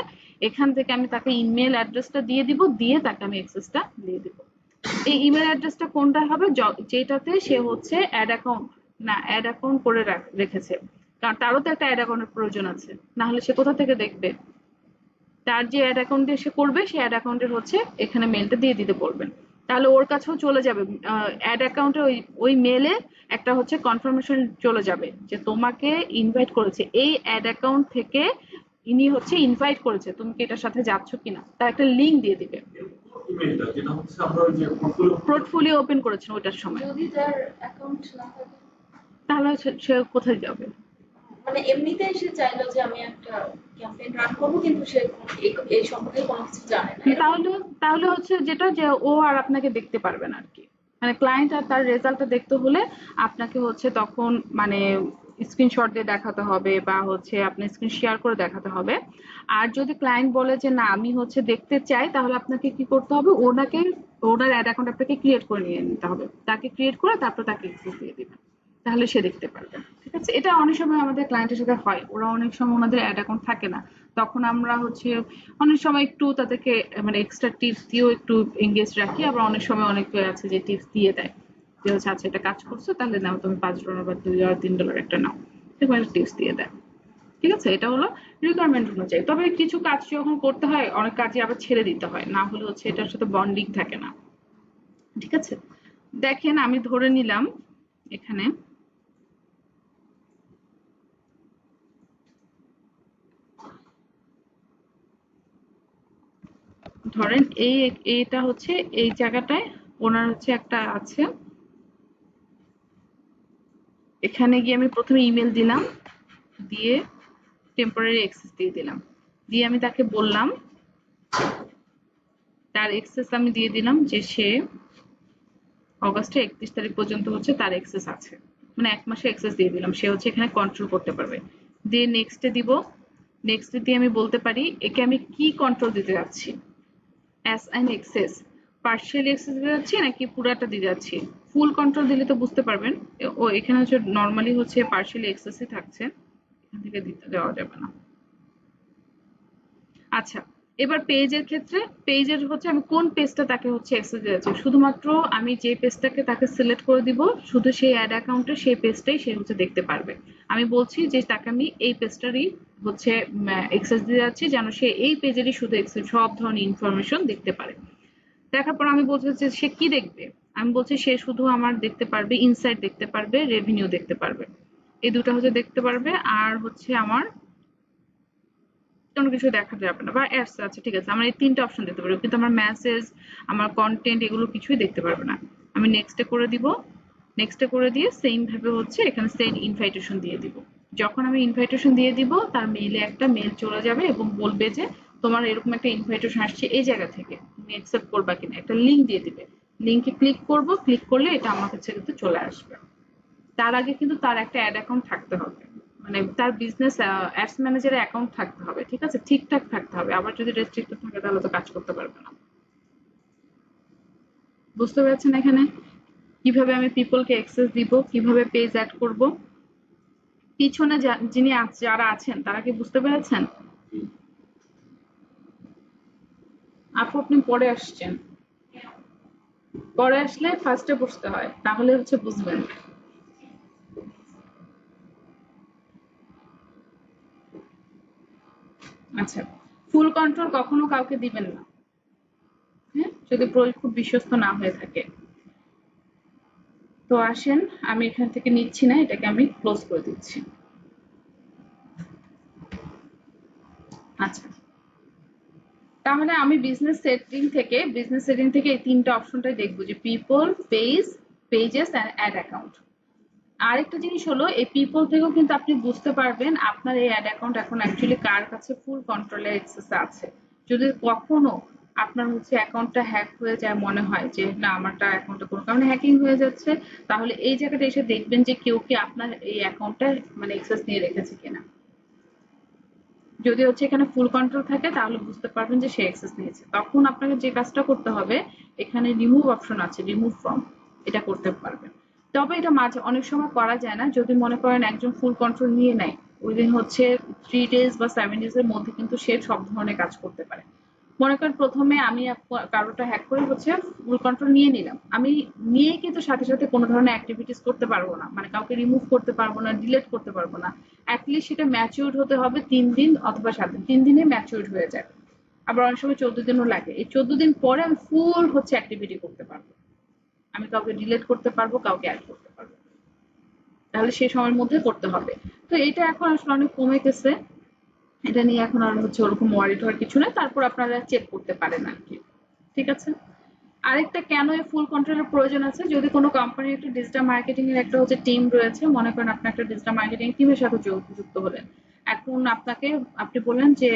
Speaker 1: এখান থেকে আমি তাকে ইমেল অ্যাড্রেসটা দিয়ে দিব, দিয়ে তাকে আমি অ্যাক্সেসটা দিয়ে দিব। এই ইমেল অ্যাড্রেসটা কোনটা হবে, যেটাতে সে হচ্ছে অ্যাড অ্যাকাউন্ট করে রেখেছে, কারণ তারও তো একটা অ্যাড অ্যাকাউন্টের প্রয়োজন আছে, না হলে সে কোথা থেকে দেখবে। তার যে অ্যাড অ্যাকাউন্ট দিয়ে সে করবে, সেই অ্যাড অ্যাকাউন্টের হচ্ছে এখানে মেলটা দিয়ে দিতে বলবেন, তাহলে ওর কাছেও চলে যাবে অ্যাড অ্যাকাউন্টে ওই মেলে একটা হচ্ছে কনফার্মেশন চলে যাবে যে তোমাকে ইনভাইট করেছে, এই অ্যাড অ্যাকাউন্ট থেকে ইনি হচ্ছে ইনভাইট করেছে, তুমি কি এটার সাথে যাচ্ছ কিনা, তার একটা লিঙ্ক দিয়ে দিবে।
Speaker 6: যেটা হচ্ছে আমরা ওই যে
Speaker 1: পোর্টফোলিও ওপেন করেছেন ওইটার সময়,
Speaker 5: যদি তার অ্যাকাউন্ট না থাকে,
Speaker 1: তাহলে সে কোথায় যাবে,
Speaker 5: মানে এমনিতেই সে চাইলো যে আমি একটা ক্যাম্পেইন রান করবো কিন্তু সে এই সম্পর্কে কোনো কিছু জানে না,
Speaker 1: তাহলে হচ্ছে যেটা যে ও আর আপনাকে দেখতে পারবে না আর কি, মানে ক্লায়েন্ট আর তার রেজাল্টটা দেখতে হলে আপনাকে হচ্ছে তখন মানে স্ক্রিনশট দিয়ে দেখাতে হবে বা হচ্ছে আপনি স্ক্রিন শেয়ার করে দেখাতে হবে। আর যদি ক্লায়েন্ট বলে যে না আমি হচ্ছে দেখতে চাই, তাহলে আপনাকে কি করতে হবে, ওনার অ্যাড অ্যাকাউন্ট আপনাকে ক্রিয়েট করে নিয়ে নিতে হবে, তাকে ক্রিয়েট করে তারপর তাকে অ্যাক্সেস দিয়ে দিবেন, তাহলে সে দেখতে পারবে। ঠিক আছে, এটা অনেক সময় আমাদের ক্লায়েন্টের সাথে হয়, ওরা অনেক সময় ওনাদের অ্যাড অ্যাকাউন্ট থাকে না, তখন আমরা হচ্ছে অনেক সময় একটু তাদেরকে মানে এক্সট্রা টিপস দিয়েও একটু এঙ্গেজ রাখি, আবার অনেক সময় অনেকে আছে যে টিপস দিয়ে দেয় যে হচ্ছে আচ্ছা এটা কাজ করছো তাহলে নাও তুমি $5 বা $2 $3 একটা নাও, এরকম একটা টিপস দিয়ে দেয়। ঠিক আছে, এটা হলো রিকোয়ারমেন্ট অনুযায়ী। তবে কিছু কাজ যখন করতে হয় অনেক কাজে আবার ছেড়ে দিতে হয়, না হলে হচ্ছে এটার সাথে বন্ডিং থাকে না। ঠিক আছে, দেখেন আমি ধরে নিলাম এখানে ধরেন এইটা হচ্ছে এই জায়গাটায় ওনার হচ্ছে একটা আছে, এখানে গিয়ে আমি প্রথমে ইমেল দিলাম, দিয়ে টেম্পোরারি অ্যাক্সেস দিয়ে দিলাম, দিয়ে আমি তাকে বললাম তার অ্যাক্সেস আমি দিয়ে দিলাম যে সে অগাস্টের 31 তারিখ পর্যন্ত হচ্ছে তার অ্যাক্সেস আছে, মানে 1 মাসে অ্যাক্সেস দিয়ে দিলাম, সে হচ্ছে এখানে কন্ট্রোল করতে পারবে। দিয়ে নেক্সটে দিব, নেক্সটে দিয়ে আমি বলতে পারি একে আমি কি কন্ট্রোল দিতে যাচ্ছি, অ্যাসাইন অ্যাক্সেস, পার্শিয়ালি অ্যাক্সেস দিতে যাচ্ছি নাকি পুরাটা দিতে যাচ্ছি। ফুল কন্ট্রোল দিলে তো বুঝতে পারবেন, ও এখানে হচ্ছে নর্মালি হচ্ছে পার্শিয়ালি অ্যাক্সেসই থাকছে। এখান থেকে দিতে দেওয়া যাবে না। আচ্ছা, এবার পেজের ক্ষেত্রে পেজের হচ্ছে আমি কোন পেজটা তাকে হচ্ছে অ্যাক্সেস দিতে যাচ্ছি, শুধুমাত্র আমি যে পেজটাকে তাকে সিলেক্ট করে দিব শুধু সেই অ্যাড অ্যাকাউন্টে সেই পেজটাই সে হচ্ছে দেখতে পারবে। আমি বলছি যে তাকে আমি এই পেজটারই হচ্ছে অ্যাক্সেস দিতে যাচ্ছি যেন সে এই পেজেরই শুধু সব ধরনের ইনফরমেশন দেখতে পারে। দেখার পর আমি বলছি যে সে কি দেখবে, আমি বলছি সে শুধু আমার দেখতে পারবে ইনসাইট দেখতে পারবে, রেভিনিউ দেখতে পারবে, এই দুটো হচ্ছে দেখতে পারবে। আর হচ্ছে আমার কোনো কিছু দেখা যাবে না বা অ্যাডস আছে, ঠিক আছে, আমার এই তিনটা অপশন দেখতে পারবে, কিন্তু আমার মেসেজ আমার কন্টেন্ট এগুলো কিছুই দেখতে পারবে না। আমি নেক্সটে করে দিব, নেক্সটে করে দিয়ে সেম ভাবে হচ্ছে এখানে সেন্ড ইনভাইটেশন দিয়ে দিব। যখন আমি ইনভাইটেশন দিয়ে দিব তার মেইলে একটা মেল চলে যাবে এবং বলবে যে তোমার এরকম একটা ইনভাইটেশন আসছে এই জায়গা থেকে, তুমি অ্যাকসেপ্ট করবা কিনা, একটা লিংক দিয়ে দিবে। লিংকে ক্লিক করব, ক্লিক করলে এটা আমার কাছে কিন্তু চলে আসবে। তার আগে কিন্তু তার একটা অ্যাড অ্যাকাউন্ট থাকতে হবে, মানে তার বিজনেস অ্যাডস ম্যানেজারের অ্যাকাউন্ট থাকতে হবে, ঠিক আছে, ঠিকঠাক থাকতে হবে। আবার যদি রেস্ট্রিক্টেড থাকে তাহলে তো কাজ করতে পারবে না। বুঝতে পেরেছেন এখানে কিভাবে আমি পিপলকে অ্যাক্সেস দিব, কিভাবে পেজ অ্যাড করব? পিছনে যিনি যারা আছেন তারা কি বুঝতে পেরেছেন? আপু আপনি পরে আসছেন, পরে আসলে ফার্স্টে বসতে হয়, তাহলে হচ্ছে বুঝবেন। আচ্ছা, ফুল কন্ট্রোল কখনো কাউকে দিবেন না, হ্যাঁ, যদি খুব বিশ্বস্ত না হয়ে থাকে। তো আসেন, আমি এখান থেকে নিচ্ছি না, এটাকে আমি ক্লোজ করে দিচ্ছি। আচ্ছা, তাহলে আমি বিজনেস সেটিং থেকে এই তিনটা অপশনটাই দেখবো, যে people, page, pages and ad account. আরেকটা জিনিস হলো এই পিপল থেকেও কিন্তু আপনি বুঝতে পারবেন আপনার এই অ্যাড অ্যাকাউন্ট এখন অ্যাকচুয়ালি কার কাছে ফুল কন্ট্রোলের অ্যাক্সেস আছে। যদি কখনো আপনার হচ্ছে অ্যাকাউন্টটা হ্যাক হয়ে যায়, মনে হয় যে না আমারটা অ্যাকাউন্টে কোনো কারণে হ্যাকিং হয়ে যাচ্ছে, তাহলে এই জায়গাটা এসে দেখবেন যে কেউ কি আপনার এই অ্যাকাউন্টটা মানে অ্যাক্সেস নিয়ে রেখেছে কিনা। যদি হচ্ছে এখানে ফুল কন্ট্রোল থাকে তাহলে বুঝতে পারবেন যে সে অ্যাক্সেস নিয়েছে। তখন আপনাকে যে কাজটা করতে হবে, এখানে রিমুভ অপশন আছে, রিমুভ ফ্রম, এটা করতে পারবেন। তবে এটা মাঝে অনেক সময় করা যায় না, যদি মনে করেন একজন ফুল কন্ট্রোল নিয়ে নেয়, উইদিন হচ্ছে 3 days বা 7 days এর মধ্যে কিন্তু সে সব ধরনের কাজ করতে পারে। মনে করেন প্রথমে আমি কারোটা হ্যাক করে হচ্ছে ফুল কন্ট্রোল নিয়ে নিলাম, আমি নিয়ে কিন্তু সাথে সাথে কোনো ধরনের অ্যাক্টিভিটিস করতে পারবো না, মানে কাউকে রিমুভ করতে পারবো না, ডিলিট করতে পারবো না। অ্যাটলিস্ট সেটা ম্যাচিউরড হতে হবে 3 দিন অথবা 7 দিন, 3 দিনে ম্যাচিউরড হয়ে যায়, আবার অনেক সময় 14 দিনও লাগে। এই 14 দিন পরে আমি ফুল হচ্ছে অ্যাক্টিভিটি করতে পারবো, আমি কাউকে ডিলিট করতে পারবো, কাউকে অ্যাড করতে পারবো, তাহলে সেই সময়ের মধ্যে করতে হবে। তো এটা এখন আসলে অনেক কমে গেছে, এটা নিয়ে এখন আর হচ্ছে ওরকম ওয়ারিড হওয়ার কিছু নেই, তারপর আপনারা চেক করতে পারেন আর কি, ঠিক আছে। আরেকটা কেন এই ফুল কন্ট্রোলের প্রয়োজন আছে, যদি কোনো কোম্পানির একটা ডিজিটাল মার্কেটিং এর একটা হচ্ছে টিম রয়েছে, মনে করেন আপনি একটা ডিজিটাল মার্কেটিং টিমের সাথে যুক্ত হলেন, এখন আপনি বললেন যে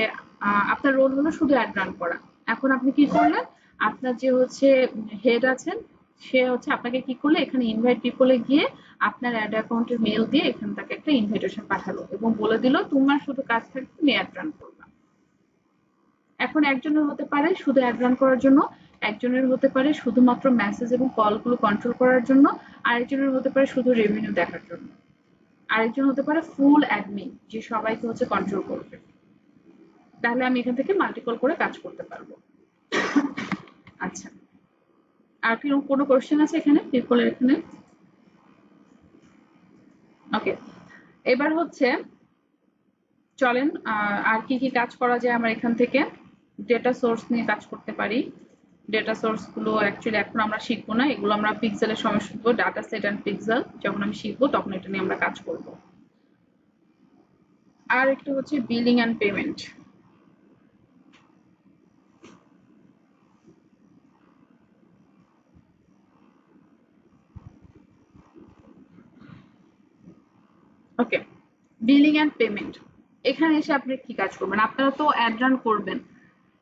Speaker 1: আপনার রোল হলো শুধু অ্যাড রান করা। এখন আপনি কি করলেন, আপনার যে হচ্ছে হেড আছেন সে হচ্ছে আপনাকে কি করলে, এখানে ইনভাইট পিপলে গিয়ে আপনার অ্যাড অ্যাকাউন্টের মেল দিয়ে এখানে তাকে একটা ইনভাইটেশন পাঠালো এবং বলে দিল তোমার শুধু কাজ থাকবে তুমি অ্যাড রান করবা। এখন একজনের হতে পারে শুধু অ্যাড রান করার জন্য, একজনের হতে পারে শুধুমাত্র মেসেজ এবং কলগুলো কন্ট্রোল করার জন্য, আরেকজনের হতে পারে শুধু রেভিনিউ দেখার জন্য, আরেকজন হতে পারে ফুল অ্যাডমিন যে সবাইকে হচ্ছে কন্ট্রোল করবে। তাহলে আমি এখান থেকে মাল্টিপল করে কাজ করতে পারবো। আচ্ছা, আর কি কোনো কোশ্চেন আছে এখানে পিপলের এখানে? ওকে, এবার হচ্ছে চলেন আর কি কি কাজ করা যায় আমার এখান থেকে। ডেটা সোর্স নিয়ে কাজ করতে পারি। ডেটা সোর্স গুলো অ্যাকচুয়ালি এখন আমরা শিখবো না, এগুলো আমরা পিক্সেলের সময় শিখবো, ডাটা সেট এন্ড পিক্সেল যখন আমি শিখবো তখন এটা নিয়ে আমরা কাজ করব। আর একটা হচ্ছে billing and payment. Okay, billing and payment, এখানে এসে আপনি কি কাজ করবেন, আপনারা তো অ্যাড রান করবেন,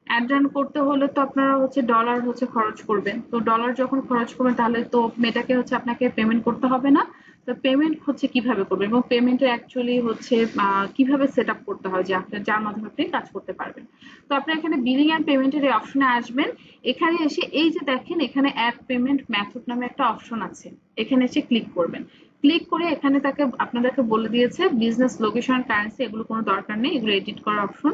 Speaker 1: অ্যাড রান করতে হলে তো আপনারা হচ্ছে ডলার হচ্ছে খরচ করবেন, তো ডলার যখন খরচ করবেন তাহলে তো মেটাকে হচ্ছে আপনাকে পেমেন্ট করতে হবে না, তো পেমেন্ট হচ্ছে কিভাবে করবেন এবং পেমেন্টের অ্যাকচুয়ালি হচ্ছে কিভাবে সেট আপ করতে হয় যে আপনার যার মাধ্যমে আপনি কাজ করতে পারবেন। তো আপনি এখানে বিলিং অ্যান্ড পেমেন্টের এই অপশনে আসবেন। এখানে এসে এই যে দেখেন এখানে অ্যাড পেমেন্ট মেথড নামে একটা অপশন আছে, এখানে এসে ক্লিক করবেন। ক্লিক করে এখানে আপনাদেরকে বলে দিয়েছে বিজনেস লোকেশন কারেন্সি এগুলো কোনো দরকার নেই, এগুলো এডিট করার অপশন।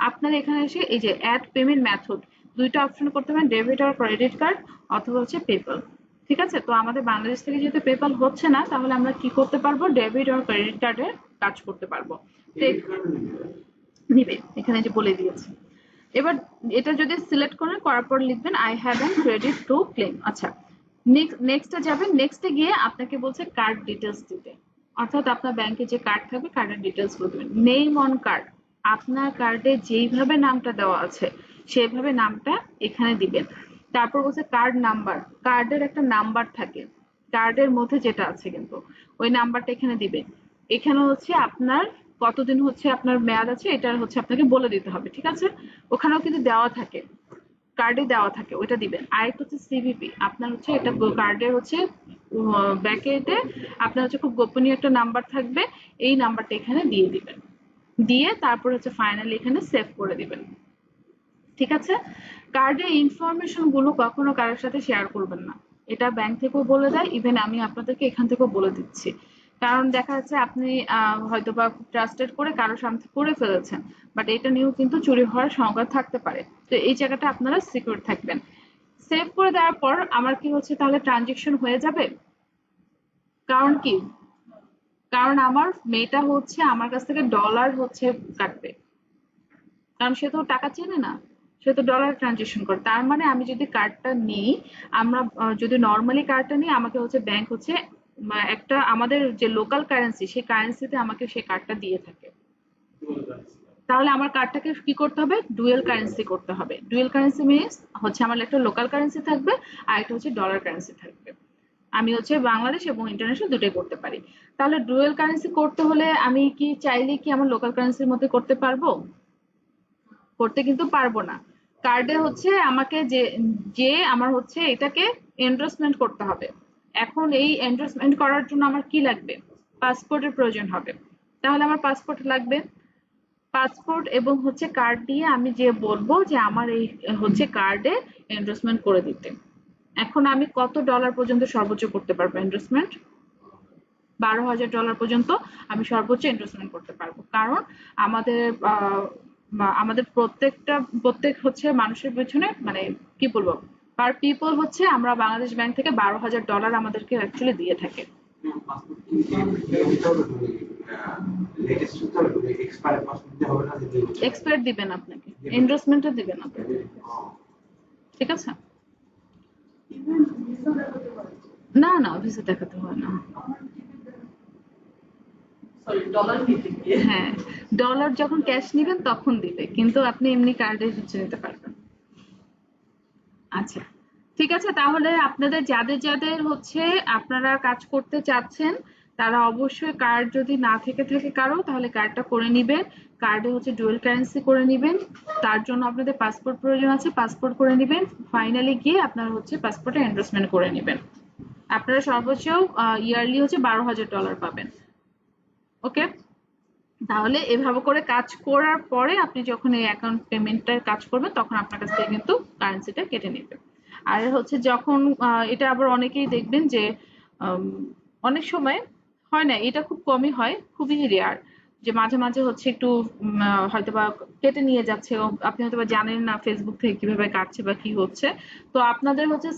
Speaker 1: আপনারা এখানে এসে এই যে অ্যাড পেমেন্ট মেথড দুইটা অপশন করতে পারেন, ডেবিট আর ক্রেডিট কার্ড অথবা হচ্ছে পেপ্যাল। ঠিক আছে, তো আমাদের বাংলাদেশ থেকে যেহেতু পেপ্যাল হচ্ছে না তাহলে আমরা কি করতে পারবো, ডেবিট আর ক্রেডিট কার্ডের কাজ করতে পারবো। নিবে এখানে যে বলে দিয়েছে। এবার এটা যদি সিলেক্ট করেন করার পর লিখবেন I have an credit to claim. আচ্ছা, নেক্সটে যাবেন। নেক্সটে গিয়ে আপনাকে বলছে কার্ড ডিটেলস দিতে, অর্থাৎ আপনার ব্যাংকে যে কার্ড থাকবে কার্ডের ডিটেলস গুলো দেবেন। নেম অন কার্ড, আপনার কার্ডে যেইভাবে নামটা দেওয়া আছে সেইভাবে নামটা এখানে দিবেন। তারপর বলছে কার্ড নাম্বার, কার্ডের একটা নাম্বার থাকে কার্ডের মধ্যে যেটা আছে কিন্তু ওই নাম্বারটা এখানে দিবেন। এখানে হচ্ছে আপনার কতদিন হচ্ছে আপনার মেয়াদ আছে এটা হচ্ছে আপনাকে বলে দিতে হবে। ঠিক আছে, ওখানেও কিন্তু দেওয়া থাকে, কার্ডে দেওয়া থাকে, ওইটা দিবেন। আরেকটা হচ্ছে সিভিপি, আপনার হচ্ছে এটা কার্ডের হচ্ছে ব্যাকেটে আপনার হচ্ছে খুব গোপনীয় একটা নাম্বার থাকবে, এই নাম্বারটা এখানে দিয়ে দিবেন। দিয়ে তারপর হচ্ছে ফাইনালি এখানে সেভ করে দিবেন। ঠিক আছে, কার্ডের ইনফরমেশন গুলো কখনো কারোর সাথে শেয়ার করবেন না, এটা ব্যাংক থেকেও বলে দেয়, ইভেন আমি আপনাদেরকে এখান থেকেও বলে দিচ্ছি। কারণ দেখা যাচ্ছে আপনি হয়তো বা ট্রাস্টেড করে কারোর সামনে করে ফেলেছেন, বাট এটা নিয়েও কিন্তু চুরি হওয়ার সংখ্যা থাকতে পারে। তো এই জায়গাটা আপনারা সিকিউর থাকবেন। সেভ করে দেওয়ার পর আমার কি হচ্ছে তাহলে ট্রানজেকশন হয়ে যাবে। কারণ কি, কারণ আমার মেয়েটা হচ্ছে আমার কাছ থেকে ডলার হচ্ছে কাটবে, কারণ সে তো টাকা চেনে না, সে তো ডলার ট্রানজেকশন করে। তার মানে আমি যদি কার্ডটা নিই, আমরা যদি নর্মালি কার্ডটা নিই আমাকে হচ্ছে ব্যাংক হচ্ছে একটা আমাদের যে লোকাল কারেন্সি সেই কারেন্সিতে আমাকে সেই কার্ডটা দিয়ে থাকে। তাহলে আমার কার্ডটাকে কি করতে হবে, ডুয়েল কারেন্সি করতে হবে। ডুয়েল কারেন্সি মিনস হচ্ছে আমার একটা লোকাল কারেন্সি থাকবে আর একটা হচ্ছে ডলার কারেন্সি থাকবে। আমি হচ্ছে বাংলাদেশ এবং ইন্টারন্যাশনাল দুটোই করতে পারি। তাহলে ডুয়েল কারেন্সি করতে হলে আমি কি চাইলে কি আমার লোকাল কারেন্সির মধ্যে করতে পারবো, করতে কিন্তু পারবো না। কার্ডে হচ্ছে আমাকে যে আমার হচ্ছে এটাকে এন্ডোর্সমেন্ট করতে হবে। এখন এই এন্ডোর্সমেন্ট করার জন্য আমার কি লাগবে, পাসপোর্টের প্রয়োজন হবে। তাহলে আমার পাসপোর্ট লাগবে, পাসপোর্ট এবং হচ্ছে কার্ড দিয়ে আমি যে বলবো যে আমার এই হচ্ছে কার্ডে এন্ডোর্সমেন্ট করে দিতে। এখন আমি কত ডলার পর্যন্ত সর্বোচ্চ করতে পারবো এন্ডোর্সমেন্ট, $12,000 পর্যন্ত আমি সর্বোচ্চ এন্ডোর্সমেন্ট করতে পারবো। কারণ আমাদের প্রত্যেক হচ্ছে মানুষের পেছনে মানে কি বলবো পার পিপল হচ্ছে আমরা বাংলাদেশ ব্যাংক থেকে $12,000 আমাদেরকে অ্যাকচুয়ালি দিয়ে থাকে। এক্সপায়ার দিবেন আপনাকে, এন্ডোর্সমেন্টও দিবেন আপনাকে। ঠিক আছে, না না ভিসা দেখাতে হয় না। হ্যাঁ, ডলার যখন ক্যাশ নিবেন তখন দিবে, কিন্তু আপনি এমনি কার্ডে হচ্ছে নিতে পারবেন। আচ্ছা ঠিক আছে, তাহলে আপনাদের যাদের হচ্ছে আপনারা কাজ করতে চাচ্ছেন তারা অবশ্যই কার্ড যদি না থেকে থাকে কারো তাহলে কার্ডটা করে নিবেন। কার্ডে হচ্ছে ডুয়েল কারেন্সি করে নিবেন, তার জন্য আপনাদের পাসপোর্ট প্রয়োজন আছে, পাসপোর্ট করে নিবেন। ফাইনালি গিয়ে আপনারা হচ্ছে পাসপোর্টে এন্ডোর্সমেন্ট করে নিবেন। আপনারা সর্বোচ্চ ইয়ারলি হচ্ছে $12,000 পাবেন। ওকে, তাহলে এভাবে করে কাজ করার পরে আপনি যখন এই অ্যাকাউন্ট পেমেন্টটার কাজ করবেন তখন আপনার কাছ থেকে কিন্তু কারেন্সিটা কেটে নেবে। আর হচ্ছে যখন এটা আবার অনেকেই দেখবেন যে অনেক সময় হয় না, এটা খুব কমই হয়, খুবই রেয়ার যে মাঝে মাঝে হচ্ছে একটু হয়তোবা কেটে নিয়ে যাচ্ছে, আপনি হয়তোবা জানেন না ফেসবুক থেকে কিভাবে কাটছে বা কি হচ্ছে। তো আপনাদের হচ্ছে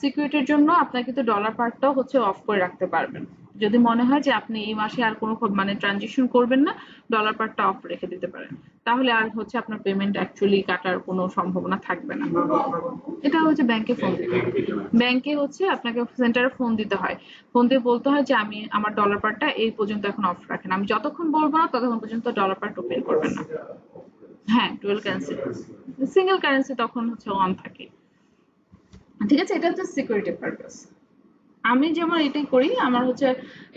Speaker 1: সিকিউরিটির জন্য আপনার কিন্তু ডলার পার্টটাও হচ্ছে অফ করে রাখতে পারবেন। যদি মনে হয় যে আপনি এই মাসে আর কোনো মানে ট্রানজেকশন করবেন না, ডলার পার্টটা অফ রেখে দিতে পারেন, তাহলে আর হচ্ছে আপনার পেমেন্ট অ্যাকচুয়ালি কাটার কোনো সম্ভাবনা থাকবে না। এটা হচ্ছে ব্যাংকে ফোন দিতে হয়, ব্যাংকে হচ্ছে আপনাকে সেন্টারে ফোন দিতে হয়, ফোন দিয়ে বলতে হয় যে আমি আমার ডলার পার্টটা এই পর্যন্ত এখন অফ রাখেন, আমি যতক্ষণ বলবো না ততক্ষণ পর্যন্ত ডলার পার্ট ওপেন করবেন না। হ্যাঁ, ডুয়াল কারেন্সি, সিঙ্গেল কারেন্সি তখন হচ্ছে অন থাকে। ঠিক আছে, এটা হচ্ছে সিকিউরিটি পারপাস। আমি যেমন এটাই করি, আমার হচ্ছে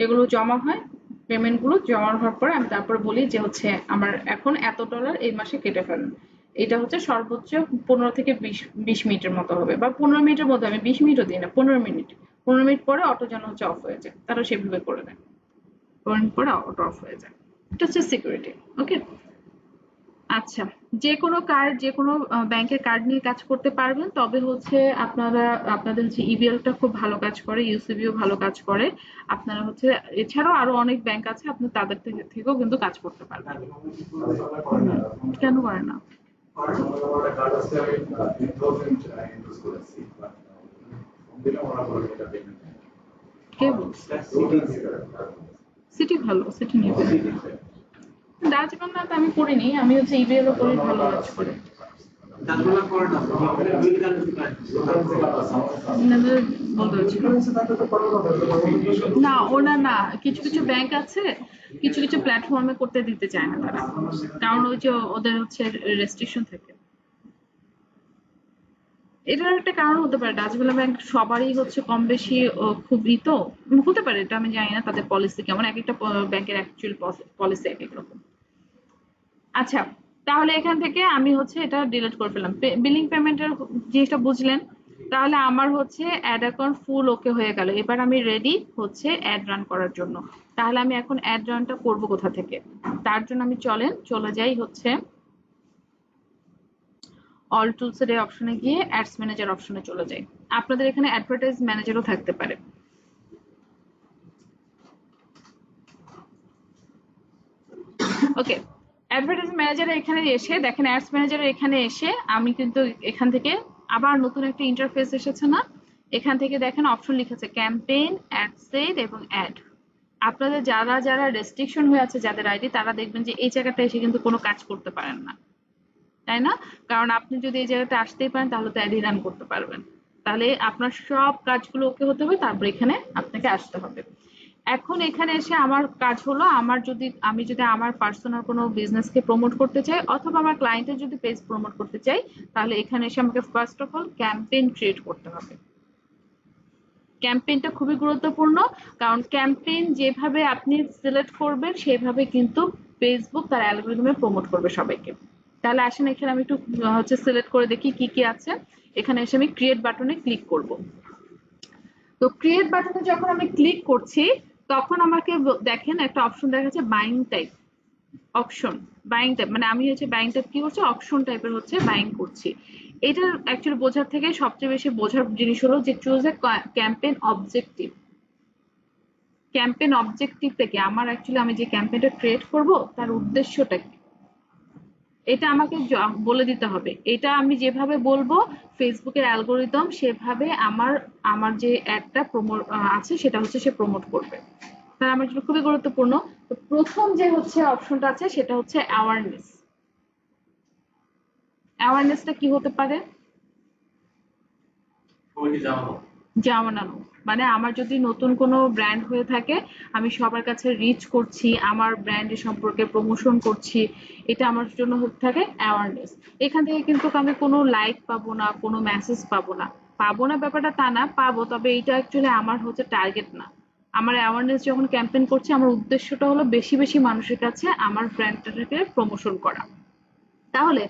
Speaker 1: এগুলো জমা হয়, পেমেন্ট গুলো জমা হওয়ার পরে আমি তারপরে বলি যে হচ্ছে আমার এখন এত ডলার এই মাসে কেটে ফেলেন। এটা হচ্ছে সর্বোচ্চ 15 থেকে 20 মিনিটের মতো হবে, বা 15 মিনিটের মধ্যে, আমি 20 মিনিটও দিই না, 15 মিনিট 15 মিনিট পরে অটো যেন হচ্ছে অফ হয়ে যায়, তারা সেভাবে করে দেয়, 15 মিনিট পরে অটো অফ হয়ে যায়। এটা হচ্ছে সিকিউরিটি। ওকে, আচ্ছা, যে কোনো কার্ড, যে কোনো ব্যাংকের কার্ড নিয়ে কাজ করতে পারবেন, তবে হচ্ছে আপনাদের হচ্ছে ইবিএলটা খুব ভালো কাজ করে, ইউসিবিও ভালো কাজ করে। আপনারা হচ্ছে এছাড়াও আরো অনেক ব্যাংক আছে, আপনি তাদের থেকেও কিন্তু কাজ করতে পারবেন। কেন করে না?
Speaker 6: কার্ড আছে আমি 3000 ইনভেস্ট করেছি, বাট দিলে ওরা বলে এটা পেমেন্ট
Speaker 1: কে বলছে? সিটি ভালো, সিটি নেবে। ডাচ বাংলা তো আমি করিনি, আমি হচ্ছে ইবিএল করে ভালো কাজ করে।
Speaker 2: তারপরে করে না আপনাদের দুই কারেন্সি কার্ড
Speaker 1: আপনাদের বলতে হচ্ছে
Speaker 4: Currency থাকলে তো করা যাবে।
Speaker 1: না, ওনা না, কিছু কিছু ব্যাংক আছে, কিছু কিছু প্ল্যাটফর্মে করতে দিতে চায় না তারা, কারণ ওই যে ওদের হচ্ছে রেস্ট্রিকশন থাকে। এটার একটা কারণ হতে পারে, ডাচবেলা ব্যাংক সবারই হচ্ছে কম বেশি খুবই তো হতে পারে, এটা আমি জানি না তাদের পলিসি কেমন, এক একটা ব্যাংকের অ্যাকচুয়াল পলিসি এক এক রকম। আচ্ছা, তাহলে এখান থেকে আমি হচ্ছে এটা ডিলিট করে ফেললাম। বিলিং পেমেন্টের জিনিসটা বুঝলেন? তাহলে আমার হচ্ছে অ্যাড অ্যাকাউন্ট ফুল ওকে হয়ে গেল। এবার আমি রেডি হচ্ছে অ্যাড রান করার জন্য। তাহলে আমি এখন অ্যাড রানটা করব কোথা থেকে? তার জন্য আমি চলে যাই হচ্ছে অল টুলস এর অপশনে গিয়ে অ্যাডস ম্যানেজার অপশনে চলে যাই। আপনাদের এখানে অ্যাডভার্টাইজ ম্যানেজারও থাকতে পারে। ওকে, অ্যাডভার্টাইজ ম্যানেজারে এখানে এসে দেখেন, অ্যাডস ম্যানেজারে এখানে এসে আমি কিন্তু এখান থেকে আবার নতুন একটা ইন্টারফেস এসেছে না, এখান থেকে দেখেন অপশন লিখেছে ক্যাম্পেইন, অ্যাড সেট এবং অ্যাড। আপনাদের যারা যারা রেস্ট্রিকশন হয়ে আছে যাদের আইডি, তারা দেখবেন যে এই জায়গাটা এসে কিন্তু কোনো কাজ করতে পারেন না, তাই না? কারণ আপনি যদি এই জায়গাটা আসতেই পারেন তাহলে তো অ্যাডই রান করতে পারবেন। তাহলে আপনার সব কাজগুলো ওকে হতে হবে, তারপর এখানে আপনাকে আসতে হবে। এখন এখানে এসে আমার কাজ হলো, আমি যদি আমার পার্সোনাল কোনো বিজনেসকে প্রমোট করতে চাই অথবা আমার ক্লায়েন্টের যদি পেজ প্রমোট করতে চাই, তাহলে এখানে এসে আমাকে first of all campaign create করতে হবে। ক্যাম্পেইনটা খুবই গুরুত্বপূর্ণ, কারণ ক্যাম্পেইন যেভাবে আপনি সিলেক্ট করবেন সেভাবে কিন্তু ফেসবুক তার অ্যালগরিদমে প্রমোট করবে সবাইকে। তাহলে আসেন এখানে আমি একটু হচ্ছে সিলেক্ট করে দেখি কি কি আছে। এখানে এসে আমি ক্রিয়েট বাটনে ক্লিক করব। তো ক্রিয়েট বাটনে যখন আমি ক্লিক করছি তখন আমাকে দেখেন একটা অপশন দেখা যাচ্ছে buying type option. Buying type মানে আমি হচ্ছে বাইং টাইপ কি করছি, অপশন টাইপের হচ্ছে বাইং করছি। এটা অ্যাকচুয়ালি বোঝার থেকে সবচেয়ে বেশি বোঝার জিনিস হলো যে choose a campaign objective. Campaign অবজেক্টিভটা কি, আমার অ্যাকচুয়ালি আমি যে ক্যাম্পেইনটা ক্রিয়েট করব তার উদ্দেশ্যটা কি, এটা আমাকে বলে দিতে হবে। এটা আমি যেভাবে বলবো ফেসবুকের অ্যালগোরিদম সেভাবে আমার যে অ্যাডটা প্রমোট আছে সেটা হচ্ছে সে প্রমোট করবে। তাই আমার জন্য খুবই গুরুত্বপূর্ণ। তো প্রথম যে হচ্ছে অপশনটা আছে সেটা হচ্ছে অ্যাওয়ারনেস। অ্যাওয়ারনেসটা কি হতে পারে? জানানো, মানে আমার যদি নতুন কোনো ব্র্যান্ড হয়ে থাকে, আমি সবার কাছে রিচ করছি, আমার ব্র্যান্ডের সম্পর্কে প্রমোশন করছি, এটা আমার জন্য হতে থাকে অ্যাওয়ারনেস। এখান থেকে কিন্তু আমি কোনো লাইক পাবো না, কোনো মেসেজ পাবো না ব্যাপারটা তা না, পাবো, তবে এটা অ্যাকচুয়ালি আমার হচ্ছে টার্গেট না। আমার অ্যাওয়ারনেস যখন ক্যাম্পেইন করছি, আমার উদ্দেশ্যটা হলো বেশি বেশি মানুষের কাছে আমার ব্র্যান্ডটাকে প্রমোশন করা। তাহলে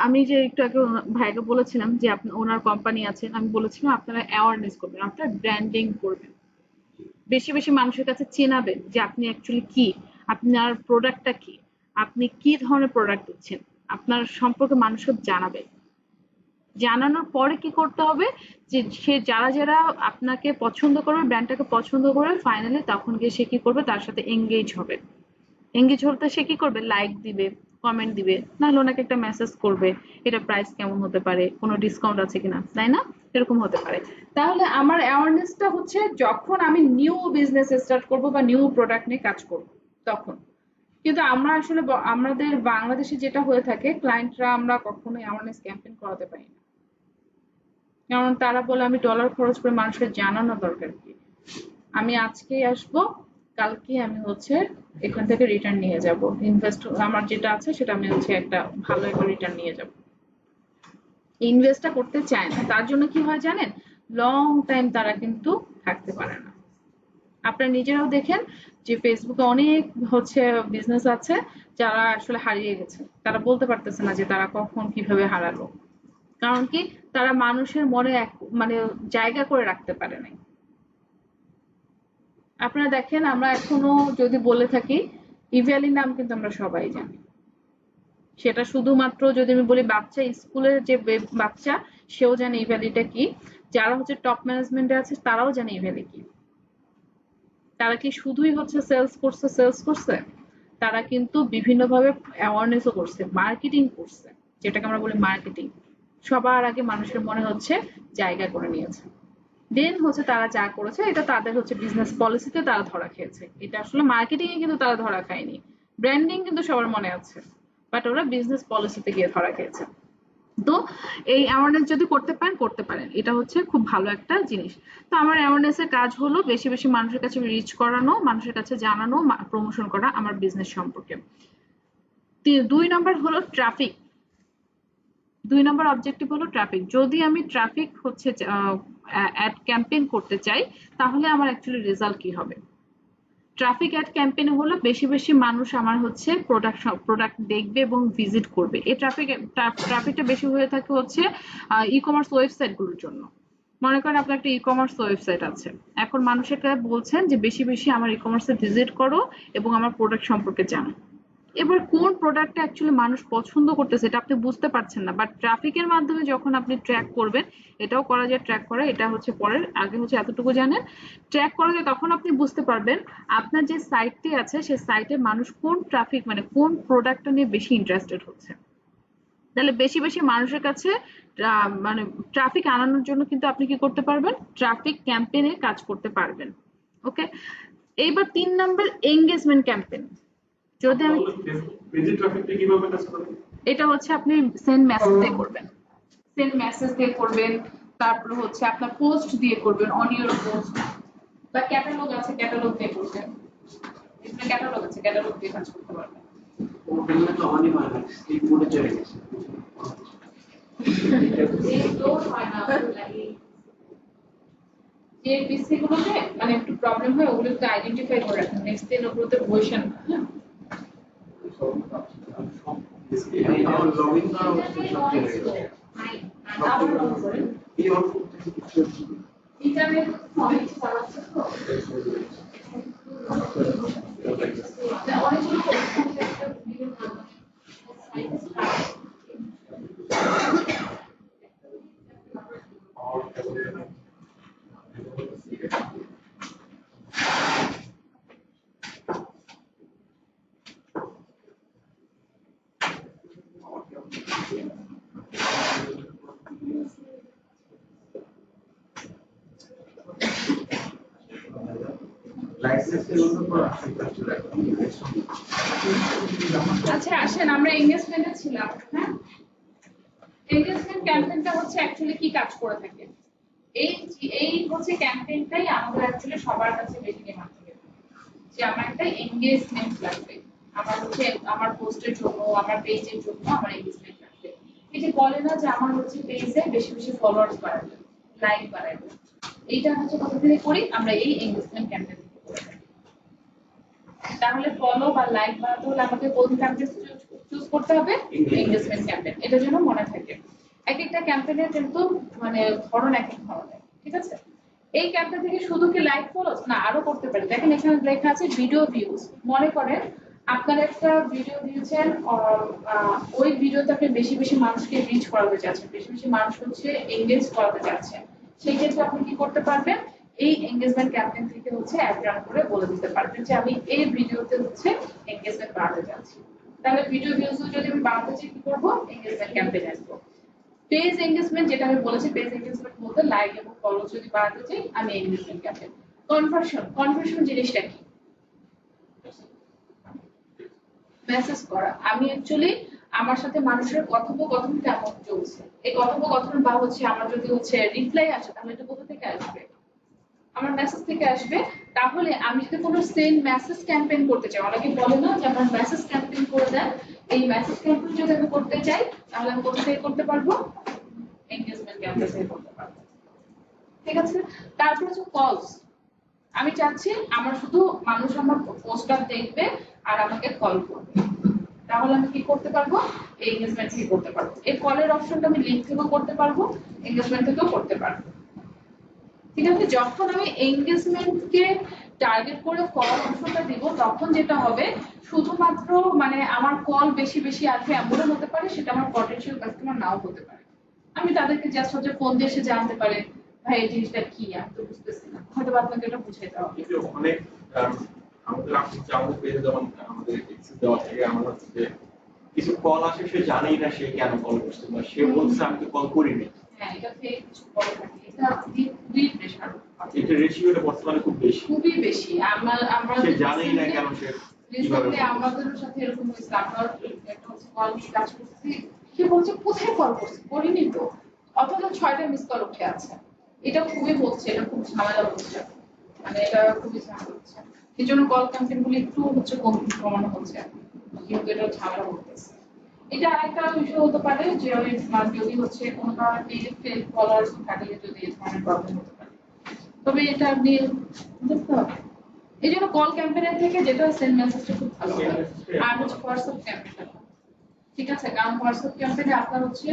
Speaker 1: আমি যে একটু আগে ভাইকে বলেছিলাম যে ওনার কোম্পানি আছে, আমি বলেছিলাম আপনারা অ্যাওয়ারনেস করবেন, আপনারা ব্র্যান্ডিং করবেন, বেশি বেশি মানুষের কাছে চেনাবেন যে আপনি অ্যাকচুয়ালি কি, আপনার প্রোডাক্টটা কি, আপনি কি ধরনের প্রোডাক্ট দিচ্ছেন, আপনার সম্পর্কে মানুষকে জানাবেন। জানানোর পরে কি করতে হবে, যে সে যারা যারা আপনাকে পছন্দ করবে, ব্র্যান্ডটাকে পছন্দ করবে, ফাইনালি তখন গিয়ে সে কি করবে, তার সাথে এঙ্গেজ হবে। এঙ্গেজ হতে সে কি করবে, লাইক দিবে, কমেন্ট দিবে, নাহলে ওনাকে একটা মেসেজ করবে এটা প্রাইস কেমন হতে পারে, কোনো ডিসকাউন্ট আছে কিনা, তাই না? এরকম হতে পারে। তাহলে আমার অ্যাওয়ারনেসটা হচ্ছে যখন আমি নিউ বিজনেস স্টার্ট করব বা নিউ প্রোডাক্ট নিয়ে কাজ করব তখন। কিন্তু আমরা আসলে আমাদের বাংলাদেশে যেটা হয়ে থাকে, ক্লায়েন্টরা আমরা কখনোই অ্যাওয়ারনেস ক্যাম্পেইন করাতে পারি না, কারণ তারা বলে আমি ডলার খরচ করে মানুষের জানানো দরকার কি, আমি আজকেই আসবো, কালকে আমি হচ্ছে এখান থেকে রিটার্ন নিয়ে যাব, ইনভেস্ট আমার যেটা আছে সেটা আমি হচ্ছে একটা ভালো একটা রিটার্ন নিয়ে যাব। ইনভেস্টটা করতে চায় না, তার জন্য কি হয় জানেন, লং টাইম তারা কিন্তু থাকতে পারে না। আপনারা নিজেরাও দেখেন যে ফেসবুকে অনেক হচ্ছে বিজনেস আছে যারা আসলে হারিয়ে গেছে, তারা বলতে পারতেছে না যে তারা কখন কিভাবে হারালো, কারণ কি তারা মানুষের মনে মানে জায়গা করে রাখতে পারে নাই। আপনারা দেখেন আমরা এখনো যদি বলে থাকি ইভ্যালি নাম কিন্তু আমরা সবাই জানি। সেটা শুধুমাত্র যদি আমি বলি বাচ্চা স্কুলের যে বাচ্চা সেও জানে ইভ্যালিটা কি, যারা হচ্ছে টপ ম্যানেজমেন্টে আছে তারাও জানে ইভ্যালি কি। তারা কি শুধুই হচ্ছে সেলস করছে, তারা কিন্তু বিভিন্নভাবে অ্যাওয়ারনেসও করছে, মার্কেটিং করছে, যেটাকে আমরা বলি মার্কেটিং। সবার আগে মানুষের মনে হচ্ছে জায়গা করে নিয়েছে, দেন হচ্ছে তারা যা করেছে এটা তাদের হচ্ছে বিজনেস পলিসিতে তারা ধরা খেয়েছে। এটা আসলে মার্কেটিং এ কিন্তু তারা ধরা খায়নি, ব্র্যান্ডিং কিন্তু সবার মনে আছে, বাট ওরা বিজনেস পলিসিতে গিয়ে ধরা খেয়েছে। তো এই অ্যাওয়ারনেস যদি করতে পারেন, এটা হচ্ছে খুব ভালো একটা জিনিস। তো আমার অ্যাওয়ারনেস এর কাজ হলো বেশি বেশি মানুষের কাছে রিচ করানো, মানুষের কাছে জানানো, প্রমোশন করা আমার বিজনেস সম্পর্কে। 2 নাম্বার হলো ট্রাফিক। 2 নাম্বার অবজেক্টিভ হলো ট্রাফিক। যদি আমি ট্রাফিক হচ্ছে অ্যাড ক্যাম্পেইন করতে চাই তাহলে আমার অ্যাকচুয়ালি রেজাল্ট কি হবে? ট্রাফিক অ্যাড ক্যাম্পেইনে হলো বেশি বেশি মানুষ আমার হচ্ছে প্রোডাক্ট দেখবে এবং ভিজিট করবে। এই ট্রাফিকটা বেশি হয়ে থাকে হচ্ছে ই কমার্স ওয়েবসাইট গুলোর জন্য। মনে করেন আপনার একটা ই কমার্স ওয়েবসাইট আছে, এখন মানুষেরা বলছেন যে বেশি বেশি আমার ই কমার্সে ভিজিট করো এবং আমার প্রোডাক্ট সম্পর্কে জানো। এবার কোন প্রোডাক্টটা অ্যাকচুয়ালি মানুষ পছন্দ করতেছে এটা আপনি বুঝতে পারছেন না, বাট ট্রাফিকের মাধ্যমে যখন আপনি ট্র্যাক করবেন, এটাও করা যায় ট্র্যাক করা, এটা হচ্ছে পরের, আগে হচ্ছে এতটুকু জানেন ট্র্যাক করা যায়, তখন আপনি বুঝতে পারবেন আপনার যে সাইটটি আছে সেই সাইটে মানুষ কোন ট্রাফিক মানে কোন প্রোডাক্টটা নিয়ে বেশি ইন্টারেস্টেড হচ্ছে। তাহলে বেশি বেশি মানুষের কাছে মানে ট্রাফিক আনানোর জন্য কিন্তু আপনি কি করতে পারবেন? ট্রাফিক ক্যাম্পেইনে কাজ করতে পারবেন। ওকে, এইবার 3 নাম্বার এঙ্গেজমেন্ট ক্যাম্পেইন। যদি আমি
Speaker 6: পেজে ট্রাফিকটা কিভাবে কাজ করে?
Speaker 1: এটা হচ্ছে আপনি সেন্ড মেসেজ দিয়ে করবেন, সেন্ড মেসেজ দিয়ে করবেন, তারপর হচ্ছে আপনার পোস্ট দিয়ে করবেন, অন ইওর পোস্ট, বা ক্যাটালগ আছে ক্যাটালগ দিয়ে করবেন, এখানে ক্যাটালগ আছে ক্যাটালগ দিয়ে কাজ করতে পারবেন।
Speaker 2: ওগুলো তো অনেক হয় না, স্লিপ মোডে চলে গেছে।
Speaker 1: যে পিসি গুলোতে মানে একটু প্রবলেম হয় ওগুলো একটু আইডেন্টিফাই করে রাখেন, নেক্সট দিন ওগুলোতে বসেন না। হ্যাঁ,
Speaker 2: আমার লগইন করা হচ্ছে সব চলে গেছে।
Speaker 1: আবার লগ করেন,
Speaker 2: এই অল্প কিছু কিছু
Speaker 1: ইন্টারনেট অনেক চালাচ্ছে তো অনেকগুলো একটা ভিডিও
Speaker 2: লাইসেন্সের উপর আসছে চলে গেছে।
Speaker 1: আচ্ছা আসেন আমরা এনগেজমেন্টে ছিলাম। হ্যাঁ, এনগেজমেন্ট ক্যাম্পেইনটা হচ্ছে অ্যাকচুয়ালি কি কাজ করে থাকে, এই হচ্ছে ক্যাম্পেইনটাই আমাদের অ্যাকচুয়ালি সবার কাছে বেশি ডিমান্ড থাকে যে আমার একটা এনগেজমেন্ট লাগবে, আমার হচ্ছে আমার পোস্টের জন্য, আমার পেজের জন্য আমার এনগেজমেন্ট লাগবে। এই যে বলে না যে আমার হচ্ছে পেজে বেশি বেশি ফলোয়ার্স বাড়াবে, লাইক বাড়াবে, এইটা হচ্ছে কোথা থেকে করি? আমরা এই এনগেজমেন্ট ক্যাম্পেইন থেকে করে থাকি। তাহলে ফলো বা লাইক বাড়াতে হলে আমাকে কোন ক্যাম্পেইন চুজ করতে হবে? Engagement campaign. এটা যেন মনে থাকে। এক একটা ক্যাম্পেইনের কিন্তু মানে ধরন এক এক ধরনের, ঠিক আছে? এই ক্যাম্পেইন থেকে শুধু কি লাইক ফলোস না, আরো করতে পারি। দেখেন এখানে লেখা আছে ভিডিও ভিউজ। মনে করেন আপনার একটা ভিডিও দিয়েছেন, ওই ভিডিওতে আপনি বেশি বেশি মানুষকে রিচ করাতে চাচ্ছেন, বেশি বেশি মানুষ হচ্ছে এনগেজ করাতে চাচ্ছেন, সেই ক্ষেত্রে আপনি কি করতে পারবেন? এই এনগেজমেন্ট ক্যাম্পেইন থেকে হচ্ছে অ্যাড রান করে বলে দিতে পারবেন যে আমি এই ভিডিওতে হচ্ছে এনগেজমেন্ট বাড়াতে চাচ্ছি। তাহলে ভিডিও ভিউজ যদি আমি বাড়াতে চাই কি করব? এনগেজমেন্ট ক্যাম্পেইন আসবো। পেজ এনগেজমেন্ট যেটা আমি বলেছি, পেজ এনগেজমেন্ট বলতে লাইক এবং ফলো যদি বাড়াতে চাই আমি এনগেজমেন্ট ক্যাম্পেইন। কনভার্সন জিনিসটা কি? মেসেজ করা। আমি অ্যাকচুয়ালি আমার সাথে মানুষের কথোপকথন কেমন চলছে, এই কথোপকথন বা হচ্ছে আমার যদি হচ্ছে রিপ্লাই আসে তাহলে এটা কোথা থেকে আসবে? আমার মেসেজ থেকে আসবে। তাহলে আমি যদি কোনো সেন্ড মেসেজ ক্যাম্পেইন করতে চাই, অনেকে বলে না যে আমার মেসেজ ক্যাম্পেইন করে দেন, এই মেসেজ ক্যাম্পেইন যদি আমি করতে চাই তাহলে আমি কোথা থেকে করতে পারবো? এনগেজমেন্ট ক্যাম্পেইন থেকে করতে পারবো, ঠিক আছে? তারপর হচ্ছে কলস। আমি চাচ্ছি আমার শুধু মানুষ আমার পোস্টার দেখবে আর আমাকে কল করবে, তাহলে আমি কি করতে পারবো? এনগেজমেন্ট থেকে করতে পারবো। এই কলের অপশনটা আমি লিংক থেকেও করতে পারবো, এনগেজমেন্ট থেকেও করতে পারবো, ঠিক আছে? যখন আমি এনগেজমেন্টকে টার্গেট করে কল অংশটা দিব তখন যেটা হবে শুধুমাত্র মানে আমার কল বেশি বেশি আসবে এমনও হতে পারে, সেটা আমার পটেনশিয়াল কাস্টমার নাও হতে পারে। আমি তাদেরকে জাস্ট হচ্ছে ফোন দিয়ে এসে জানতে পারে ভাই এই জিনিসটা কি, আমি তো বুঝতেছি না, হয়তো আপনাকে এটা বুঝিয়ে দেওয়া হবে।
Speaker 7: অনেক আমাদের পেজে যেমন আমাদের এক্সেস দেওয়া থাকে, আমার হচ্ছে যে কিছু কল আসে সে জানেই না সে কেন কল করছে, বা সে বলছে আমি তো কল করিনি।
Speaker 1: হ্যাঁ, এটা ফেক কিছু বলে থাকে, এটা খুবই প্রেশার,
Speaker 7: এটা রেশিওটা বর্তমানে খুব বেশি,
Speaker 1: খুবই বেশি। আমরা
Speaker 7: সে জানেই না কেন সে কিভাবে
Speaker 1: রিসেন্টলি আমাদের সাথে এরকম হয়েছে, আমরা একটা হচ্ছে কল নিয়ে কাজ করছি, সে বলছে কোথায় কল করছি, করিনি তো, অথচ 6টা মিস কল উঠে আছে। এটা খুবই হচ্ছে, এটা খুব ঝামেলা হচ্ছে, মানে এটা খুবই ঝামেলা হচ্ছে। এই জন্য কল ক্যাম্পেইন গুলো একটু হচ্ছে কমানো হচ্ছে, কিন্তু এটা ঝামেলা হচ্ছে। এটা আরেকটা বিষয় হতে পারে যে যদি হচ্ছে কোনো কারণে ফেক কলার্স থাকলে যদি এই ধরনের প্রবলেম হতে পারে, তবে এটা আপনি দেখতে হবে। এই জন্য কল ক্যাম্পেইনের থেকে যেটা সেন্ড মেসেজটা খুব ভালো হয়, আর হচ্ছে হোয়াটসঅ্যাপ ক্যাম্পেইনটা, ঠিক আছে? কারণ হোয়াটসঅ্যাপ ক্যাম্পেইনে আপনার হচ্ছে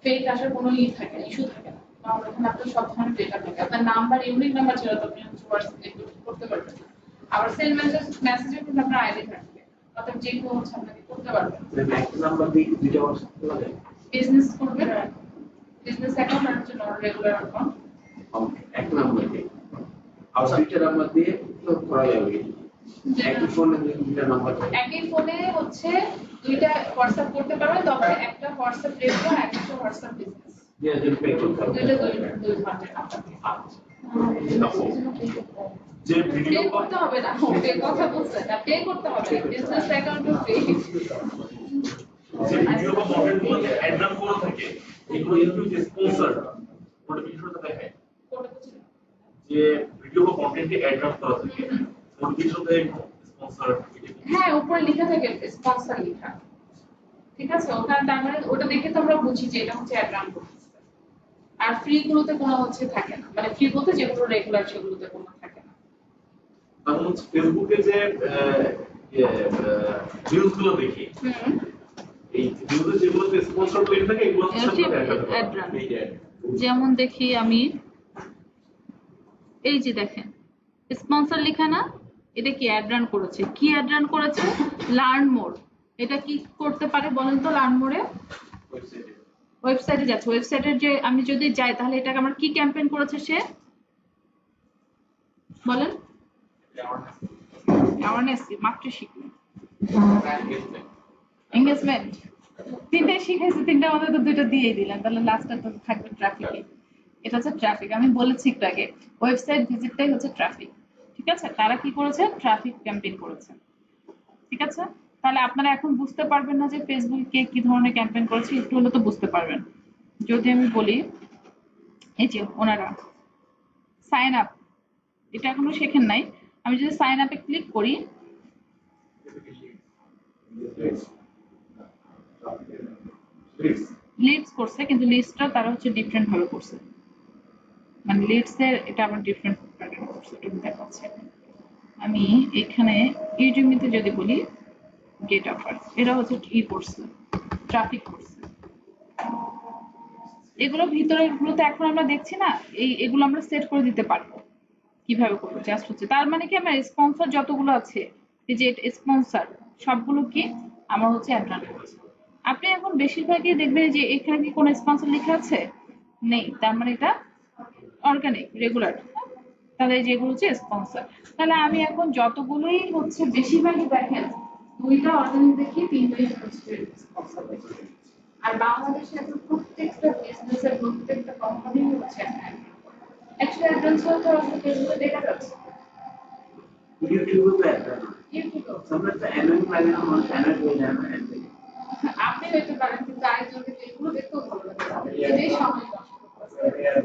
Speaker 1: ফেক আসার কোনো থাকে না, ইস্যু থাকে না, কারণ ওখানে আপনার সব ধরনের ডেটা থাকে, আপনার নাম্বার ইউনিক নাম্বার ছাড়া তো আপনি হচ্ছে হোয়াটসঅ্যাপ করতে পারবেন না। আবার সেন্ড মেসেজে কিন্তু আপনার আইডি থাকবে, অর্থাৎ যে কেউ হচ্ছে আপনাকে করতে পারবেন।
Speaker 2: একটা নাম্বার দিয়ে দুইটা হোয়াটসঅ্যাপ করা যায়?
Speaker 1: বিজনেস করবেন, বিজনেস অ্যাকাউন্ট আর হচ্ছে রেগুলার অ্যাকাউন্ট,
Speaker 2: এক নাম্বার দিয়ে আর দুইটা নাম্বার দিয়ে তো করা যাবে। একই ফোনে দুইটা নাম্বার থাকে,
Speaker 1: একই ফোনে হচ্ছে দুইটা হোয়াটসঅ্যাপ করতে পারবেন, তবে একটা হোয়াটসঅ্যাপ রেগুলার আর একটা হোয়াটসঅ্যাপ বিজনেস,
Speaker 2: দুইজন পে করতে হবে।
Speaker 1: দুইটা দুই ধরনের নাম্বার।
Speaker 6: যে
Speaker 1: পে
Speaker 6: ভিডিও
Speaker 1: করতে হবে না, পে কথা বলছেন না, পে করতে হবে না, বিজনেস অ্যাকাউন্টও পে।
Speaker 6: যে ভিডিও বা কন্টেন্ট গুলোতে অ্যাড রান করা থাকে, এগুলো কিন্তু যে স্পন্সর ওটা বিষয়টা দেখে, যে ভিডিও বা কন্টেন্টে অ্যাড রান করা থাকে ওটা বিষয়টা স্পন্সর।
Speaker 1: হ্যাঁ, উপরে লেখা থাকে স্পন্সর লেখা, ঠিক আছে? ওটা তার মানে ওটা দেখে তো আমরা বুঝি যে এটা হচ্ছে অ্যাড রান করতেছে। আর ফ্রি গুলোতে কোনো হচ্ছে থাকে না, মানে ফ্রি বলতে যেগুলো রেগুলার সেগুলোতে কোনো থাকে না।
Speaker 6: আমি হচ্ছে ফেসবুকে যে নিউজ গুলো দেখি, এই নিউজে যেগুলোতে স্পন্সর লেখা থাকে এগুলো হচ্ছে
Speaker 1: অ্যাড রান। যেমন দেখি আমি, এই যে দেখেন স্পন্সর লেখা না, এটা কি অ্যাড রান করেছে, কি অ্যাড রান করেছে? Learn more. এটা কি করতে পারে বলেন তো? লার্ন মোরে ওয়েবসাইটে যাচ্ছে, ওয়েবসাইটের যে আমি যদি যাই তাহলে এটাকে আমার কি ক্যাম্পেইন করেছে সে বলেন? অ্যাওয়ারনেস, মাত্র শিখলেন এঙ্গেজমেন্ট, তিনটাই শিখাইছে, তিনটা মধ্যে তো দুটো দিয়েই দিলেন, তাহলে লাস্টটা তো থাকবে ট্রাফিকে। এটা হচ্ছে ট্রাফিক, আমি বলেছি একটু আগে ওয়েবসাইট ভিজিটটাই হচ্ছে ট্রাফিক, ঠিক আছে? তারা কি করেছে? ট্রাফিক ক্যাম্পেইন করেছে, ঠিক আছে? তাহলে আপনারা এখন বুঝতে পারবেন না যে ফেসবুকে কি ধরনের ক্যাম্পেইন করেছে, একটু হলে তো বুঝতে পারবেন। যদি আমি বলি এই যে ওনারা সাইন আপ, এটা এখনো শেখেন নাই, আমি যদি সাইন আপে ক্লিক করি, লিডস করছে, কিন্তু লিডসটা তারা হচ্ছে ডিফারেন্ট ভাবে করছে, মানে লিডস এর এটা আবার ডিফারেন্ট প্যাটার্ন করছে, এটা দেখাচ্ছে। আমি এখানে ইউটিউবিতে যদি বলি গেট অফার, এটা হচ্ছে কি করছে? ট্রাফিক করছে। এগুলো ভিতরের গুলোতে এখন আমরা দেখছি না, এগুলো আমরা সেট করে দিতে পারবো। কিভাবে করবো? জাস্ট হচ্ছে তার মানে কি আমার স্পন্সর যতগুলো আছে, এই যে স্পন্সর সবগুলো কি আমার হচ্ছে অ্যাড রান করছে। আপনি এখন বেশিরভাগই দেখবেন যে এখানে কি কোনো স্পন্সর লেখা আছে? নেই, তার মানে এটা অর্গানিক রেগুলার, তাহলে যেগুলো হচ্ছে স্পন্সর। তাহলে আমি এখন যতগুলোই হচ্ছে বেশিরভাগই দেখেন দুইটা অর্গানিক দেখি, তিনটাই হচ্ছে স্পন্সর দেখি। আর বাংলাদেশে এখন প্রত্যেকটা বিজনেসের প্রত্যেকটা কোম্পানি হচ্ছে অ্যাকচুয়ালি অ্যাডভান্স হতে আসলে ফেসবুকে দেখা যাচ্ছে,
Speaker 2: ইউটিউবে তো একটা
Speaker 1: ইউটিউবে
Speaker 2: আমরা তো অ্যানোনিম লাগে না, মানুষ অ্যানোনিম হয়ে যায় না।
Speaker 1: আপনি হইতে পারেন, কিন্তু আরেকজনকে তো এগুলো দেখতেও ভালো লাগে, এটাই সময় নষ্ট করতেছে।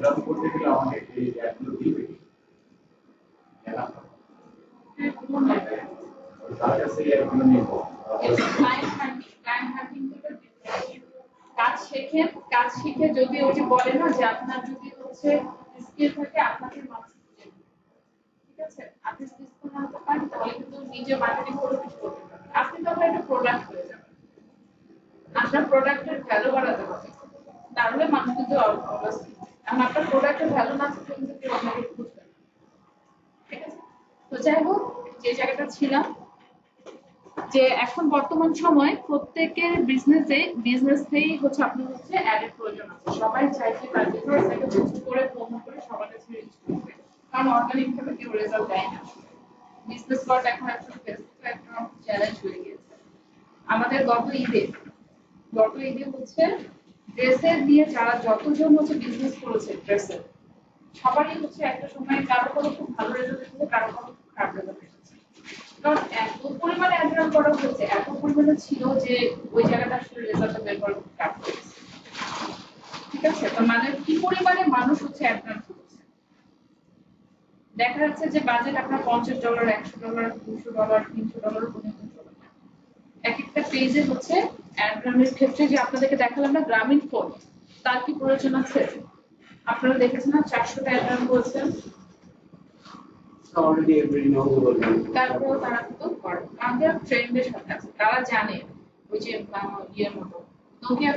Speaker 6: রান করতে গেলে আমাকে এই অ্যাপগুলো দিবে তার কাছে অ্যাপগুলো নিব।
Speaker 1: কাজ শেখেন, কাজ শিখে যদি ওই যে বলে না যে আপনার যদি হচ্ছে স্কিল থাকে আপনাকে মানুষ খুঁজে নেবে, ঠিক আছে? আপনি স্কিল না হতে পারেন তাহলে কিন্তু নিজে মার্কেটিং করে কিছু করতে পারবেন, আপনি তখন একটা প্রোডাক্ট হয়ে যাবেন, আপনার প্রোডাক্টের ভ্যালু বাড়াতে হবে, তাহলে মানুষ কিন্তু অবশ্যই, আপনার প্রোডাক্টের ভ্যালু না থাকলে কিন্তু কেউ আপনাকে খুঁজবে না, ঠিক আছে? তো যাই হোক, যে জায়গাটা ছিলাম, যে এখন বর্তমান সময় প্রত্যেকের বিজনেসেই হচ্ছে আপনার হচ্ছে অ্যাডের প্রয়োজন আছে। সবাই চাইছে তার বিজনেসটাকে বুস্ট করে প্রমোট করে সবার কাছে রিচ করতে, কারণ অর্গানিক ভাবে কেউ রেজাল্ট দেয় না। বিজনেস করাটা এখন একটা চ্যালেঞ্জ হয়ে গেছে। আমাদের গত ঈদে হচ্ছে ড্রেসের নিয়ে যারা যতজন হচ্ছে বিজনেস করেছে ড্রেসের, সবারই হচ্ছে একটা সময় কারো খুব ভালো রেজাল্ট এসেছে, কারো খুব খারাপ রেজাল্ট এসেছে। কারণ এত পরিমাণে অ্যাডভান্স করা হয়েছে, এত পরিমাণে ছিল যে ওই জায়গাটা আসলে রেজাল্ট বের করা খুব টাফ হয়েছে। ঠিক আছে, তো মানে কি পরিমাণে মানুষ হচ্ছে অ্যাডভান্স করছে। দেখা যাচ্ছে যে বাজেট আপনার $50, $100, $200, $300 পর্যন্ত চলে যায়। এক একটা পেজে হচ্ছে অ্যাডভান্সের ক্ষেত্রে যে আপনাদেরকে দেখালাম না গ্রামীণ ফোন, তার কি প্রয়োজন আছে? আপনারা দেখেছেন না 400টা অ্যাডভান্স করেছেন,
Speaker 2: already everybody knows about that.
Speaker 1: তারপর তারা কিন্তু করে আমাদের ট্রেন্ডের সাথে আছে। তারা জানে ওই যে ইয়ের মতো নোকিয়া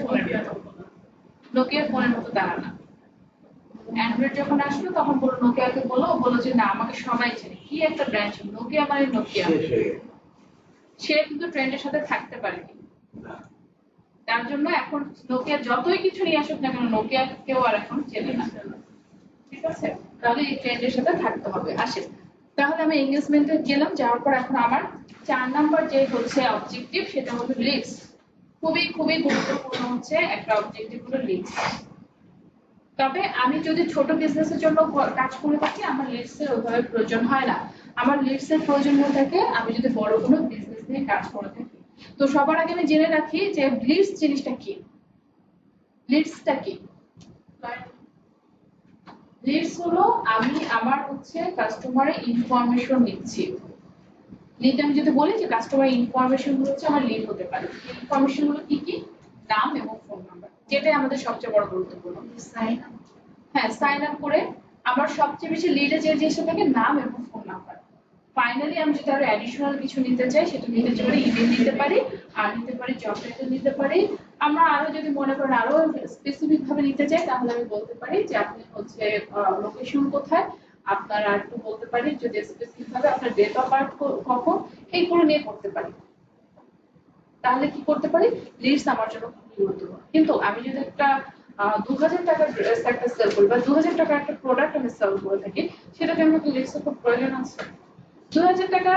Speaker 1: ফোনের মতো তারা না। অ্যান্ড্রয়েড যখন আসলো তখন বললো, নোকিয়াকে বলো যে না আমাকে সবাই চেনে, কি একটা ব্র্যান্ড ছিল নোকিয়া, মানে নোকিয়া।
Speaker 2: শেষ হয়ে গেছে।
Speaker 1: সে কিন্তু ট্রেন্ডের সাথে থাকতে পারেনি,
Speaker 2: না।
Speaker 1: তার জন্য এখন নোকিয়া যতই কিছু নিয়ে আসুক না কেন, নোকিয়া কেউ আর এখন চেনে না। ঠিক আছে, তাহলে এই ট্রেন্ডের সাথে থাকতে হবে। আসে, তাহলে আমি এঙ্গেজমেন্টে গেলাম, যাওয়ার পর এখন আমার 4 নাম্বার যে হচ্ছে অবজেক্টিভ, সেটা হলো লিডস। খুবই খুবই গুরুত্বপূর্ণ হচ্ছে একটা অবজেক্টিভ হলো লিডস। তবে আমি যদি ছোট বিজনেসের জন্য কাজ করে থাকি, আমার লিডস এর ওইভাবে প্রয়োজন হয় না। আমার লিডস এর প্রয়োজন হয়ে থাকে আমি যদি বড় কোনো বিজনেস নিয়ে কাজ করে থাকি। তো সবার আগে আমি জেনে রাখি যে লিডস জিনিসটা কি। লিডসটা কি? লিডস হলো আমি আমার হচ্ছে কাস্টমারের ইনফরমেশন নিচ্ছি। লিড আমি যদি বলি যে কাস্টমার ইনফরমেশন হচ্ছে আমার লিড হতে পারে। ইনফরমেশন হলো কি কি? নাম এবং ফোন নাম্বার, যেটাই আমাদের সবচেয়ে বড় গুরুত্বপূর্ণ। হ্যাঁ, সাইন আপ করে আমার সবচেয়ে বেশি লিডে যে জিনিসটা থাকে নাম এবং ফোন নাম্বার। ফাইনালি আমি যদি আরো অ্যাডিশনাল কিছু নিতে চাই, সেটা নিতে পারি, ইমেল নিতে পারি, আর নিতে পারি জব টাইটেল নিতে পারি। আমরা আরো যদি মনে করেন আরো স্পেসিফিক ভাবে নিতে চাই, তাহলে আমি বলতে পারি যে আপনি হচ্ছে লোকেশন কোথায়, আপনার আর একটু বলতে পারি যদি স্পেসিফিক ভাবে আপনার ডেট অফ বার্থ কখন, এইগুলো নিয়ে করতে পারি। তাহলে কি করতে পারি, লিডস আমার জন্য খুব গুরুত্বপূর্ণ। কিন্তু আমি যদি একটা 2000 টাকার ড্রেস একটা সেল করি বা 2000 টাকার একটা প্রোডাক্ট আমি সেল করে থাকি, সেটাকে আমার লিডসের খুব প্রয়োজন আছে। 2000 টাকা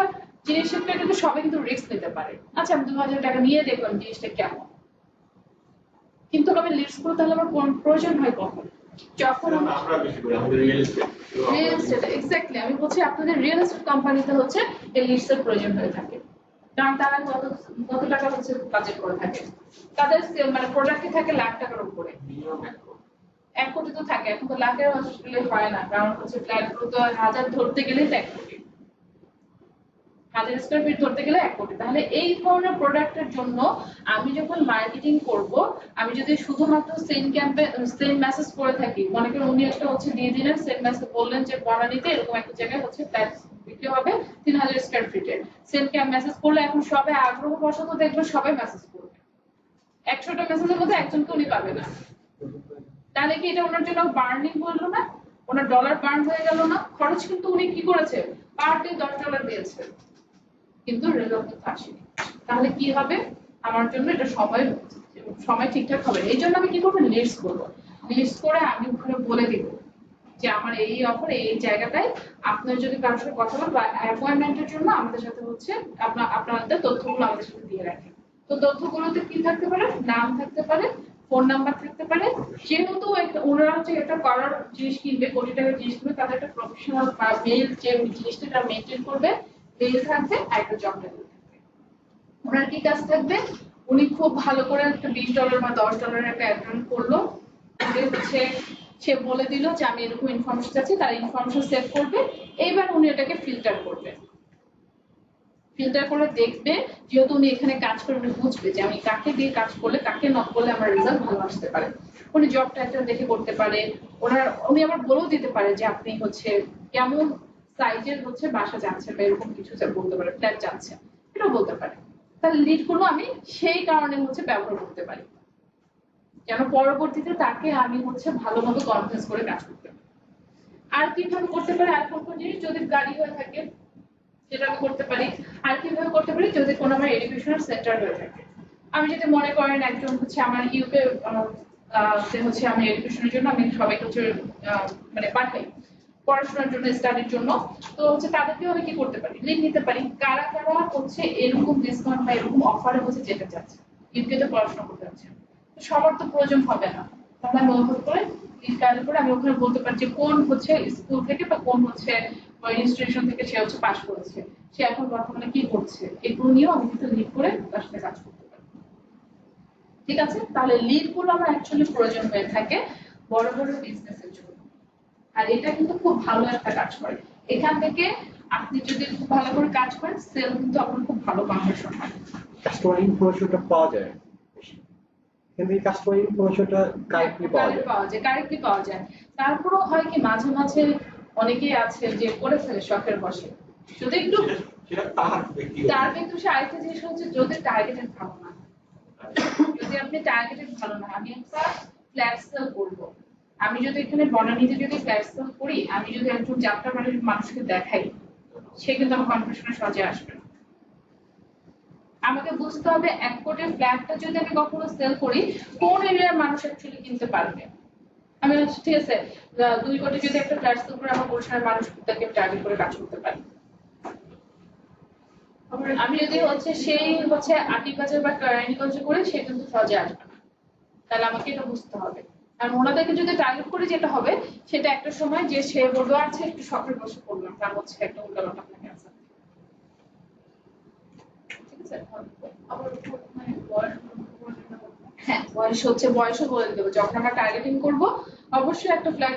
Speaker 1: জিনিসের কিন্তু সবাই কিন্তু রিস্ক নিতে পারে। আচ্ছা, আমি 2000 টাকা নিয়ে দেখলাম জিনিসটা কেমন, কিন্তু আমি লিডস করতে তাহলে আমার কোন প্রয়োজন হয় কখন? যখন
Speaker 7: আমরা বেশি করি আমাদের রিয়েল
Speaker 1: এস্টেট। এক্স্যাক্টলি, আমি বলছি আপনাদের রিয়েল এস্টেট কোম্পানিতে হচ্ছে এই লিডস এর প্রয়োজন হয়ে থাকে। কারণ তারা কত টাকা হচ্ছে বাজেট করে থাকে, তাদের মানে প্রোডাক্টই থাকে লাখ টাকার উপরে। 1 কোটি তো থাকে, এখন তো লাখের আসলে হয় না, কারণ হচ্ছে ফ্ল্যাটগুলো তো 1000 ধরতে গেলে 1 কোটি, 1000 স্কয়ার ফিট ধরতে গেলে 1 কোটি। তাহলে এই ধরনের প্রোডাক্টের জন্য আমি যখন মার্কেটিং করব, আমি যদি শুধুমাত্র সেম মেসেজ করে থাকি, মনে করেন উনি একটা হচ্ছে দিয়ে দিলেন সেম মেসেজ, বললেন যে বনানীতে এরকম একটা জায়গায় হচ্ছে ফ্ল্যাট বিক্রি হবে 3000 স্কয়ার ফিটের, সেম মেসেজ করলে এখন সবাই আগ্রহ বশত দেখবে সবাই মেসেজ করবে, 100টা মেসেজের মধ্যে একজনকে উনি পাবে না। তাহলে কি এটা ওনার জন্য বার্নিং বললো না, ওনার ডলার বার্ন হয়ে গেল না? খরচ কিন্তু উনি কি করেছে, পার ডে $10 দিয়েছে, কিন্তু রেজাল্ট আসেনি। তাহলে কি হবে আমার জন্য, এটা সময় ঠিকঠাক হবে। এই জন্য আমি কি করবো, লিস্ট করবো। লিস্ট করে আমি ওখানে বলে দিব যে আমার এই অফার এই জায়গাটায়, আপনার যদি কারোর সাথে কথা বল বা অ্যাপয়েন্টমেন্টের জন্য আমাদের সাথে হচ্ছে আপনাদের তথ্যগুলো আমাদের সাথে দিয়ে রাখেন। তো তথ্যগুলোতে কি থাকতে পারে, নাম থাকতে পারে, ফোন নাম্বার থাকতে পারে। যেহেতু ওনারা হচ্ছে একটা করার জিনিস কিনবে, কোটি টাকার জিনিস কিনবে, তাদের একটা প্রফেশনাল বা মেল যে জিনিসটা মেনটেন করবে, মেল থাকবে আর একটা জব টাইটেল থাকবে। ওনার কি কাজ থাকবে, উনি খুব ভালো করে একটা $20 বা $10 একটা অ্যাডভান্স করলো, হচ্ছে সে বলে দিল যে আমি এরকম ইনফরমেশন চাচ্ছি, তার ইনফরমেশন সেভ করবে। এইবার উনি এটাকে ফিল্টার করবে, ফিল্টার করে দেখবে, যেহেতু উনি এখানে কাজ করে উনি বুঝবে যে আমি কাকে দিয়ে কাজ করলে, কাকে নক করলে আমার রেজাল্ট ভালো আসতে পারে। উনি জব টাইটেল দেখে করতে পারে, উনি আবার বলেও দিতে পারে যে আপনি হচ্ছে কেমন সাইজের হচ্ছে বাসা যাচ্ছে বা এরকম কিছু বলতে পারে, ফ্ল্যাট যাচ্ছে, এটাও বলতে পারে। তাহলে লিড গুলো আমি সেই কারণে হচ্ছে ব্যবহার করতে পারি, যেন পরবর্তীতে তাকে আমি হচ্ছে ভালোভাবে কনফিডেন্স করে কাজ করতে পারি। আর কিভাবে করতে পারে, আর কোন কোন জিনিস, যদি গাড়ি হয়ে থাকে, সেটা আমি করতে পারি। আর কিভাবে করতে পারি, যদি কোনো আমার এডুকেশনাল সেন্টার হয়ে থাকে, আমি যদি মনে করেন একজন হচ্ছে আমার ইউকে হচ্ছে আমি এডুকেশনের জন্য আমি সবাইকে হচ্ছে মানে পাঠাই পড়াশোনার জন্য, স্টাডির জন্য, তো হচ্ছে তাদেরকেও আমি কি করতে পারি, লিড নিতে পারি কারা কারা হচ্ছে এরকম ডিসকাউন্ট বা এরকম অফারে হচ্ছে যেতে চাচ্ছে, ইউকেতে পড়াশোনা করতে যাচ্ছে। তো সবার তো প্রয়োজন হবে না, তাহলে আমি ওভাবে করে লিড কালেক্ট করে আমি ওখানে বলতে পারি যে কোন হচ্ছে স্কুল থেকে বা কোন হচ্ছে ইনস্টিটিউশন থেকে সে হচ্ছে পাশ করেছে, সে এখন বর্তমানে কি করছে, এগুলো নিয়েও আমি কিন্তু লিড করে তার সাথে কাজ করতে পারি। ঠিক আছে, তাহলে লিড গুলো আমার অ্যাকচুয়ালি প্রয়োজন হয়ে থাকে বড় বড় বিজনেসের জন্য। আর এটা কিন্তু খুব ভালো একটা কাজ করে। এখান থেকে আপনি যদি খুব ভালো করে কাজ করেন, সেল কিন্তু আপনার খুব ভালো কনভার্সন হয়।
Speaker 8: কাস্টমার ইনফরমেশনটা পাওয়া যায়, কিন্তু এই কাস্টমার ইনফরমেশনটা কারেক্টলি
Speaker 1: পাওয়া যায়। তারপরেও হয় কি মাঝে মাঝে অনেকেই আছে যে করে ফেলে শখের বসে, যদি একটু
Speaker 7: সেটা তার ব্যক্তিগত।
Speaker 1: তার কিন্তু সে আরেকটা জিনিস হচ্ছে যদি টার্গেটেড ভালো না, যদি আপনি টার্গেটেড ভালো না, আমি একটা ফ্ল্যাট সেল করবো, আমি যদি এখানে বনানীতে যদি ফ্ল্যাট সেল করি, আমি যদি একজন যাত্রাবাড়ির মানুষকে দেখাই, সে কিন্তু আমার কনভার্সনে সহজে আসবে না। আমাকে বুঝতে হবে 1 কোটির ফ্ল্যাটটা যদি আমি কখনো সেল করি, কোন এরিয়ার মানুষ অ্যাকচুয়ালি কিনতে পারবে। আমি ঠিক আছে 2 কোটি যদি একটা ফ্ল্যাট সেল করে আমার বরিশালের মানুষকে টার্গেট করে কাজ করতে পারি। আমি যদি হচ্ছে সেই হচ্ছে আটিবাজার বা কেরানীগঞ্জে করে, সে কিন্তু সহজে আসবে না। তাহলে আমাকে এটা বুঝতে হবে। আর ওনাদেরকে যদি টার্গেট করে যেটা হবে, সেটা একটা সময় যে সে বলবে আচ্ছা একটু শখের বসে করলাম, তার হচ্ছে একটা উল্টাপাল্টা আপনাকে আছে। ঠিক আছে, আবার মানে হ্যাঁ বয়সও বলে দেবো। যখন আমরা টার্গেটিং করব, অবশ্যই একটা ফ্ল্যাট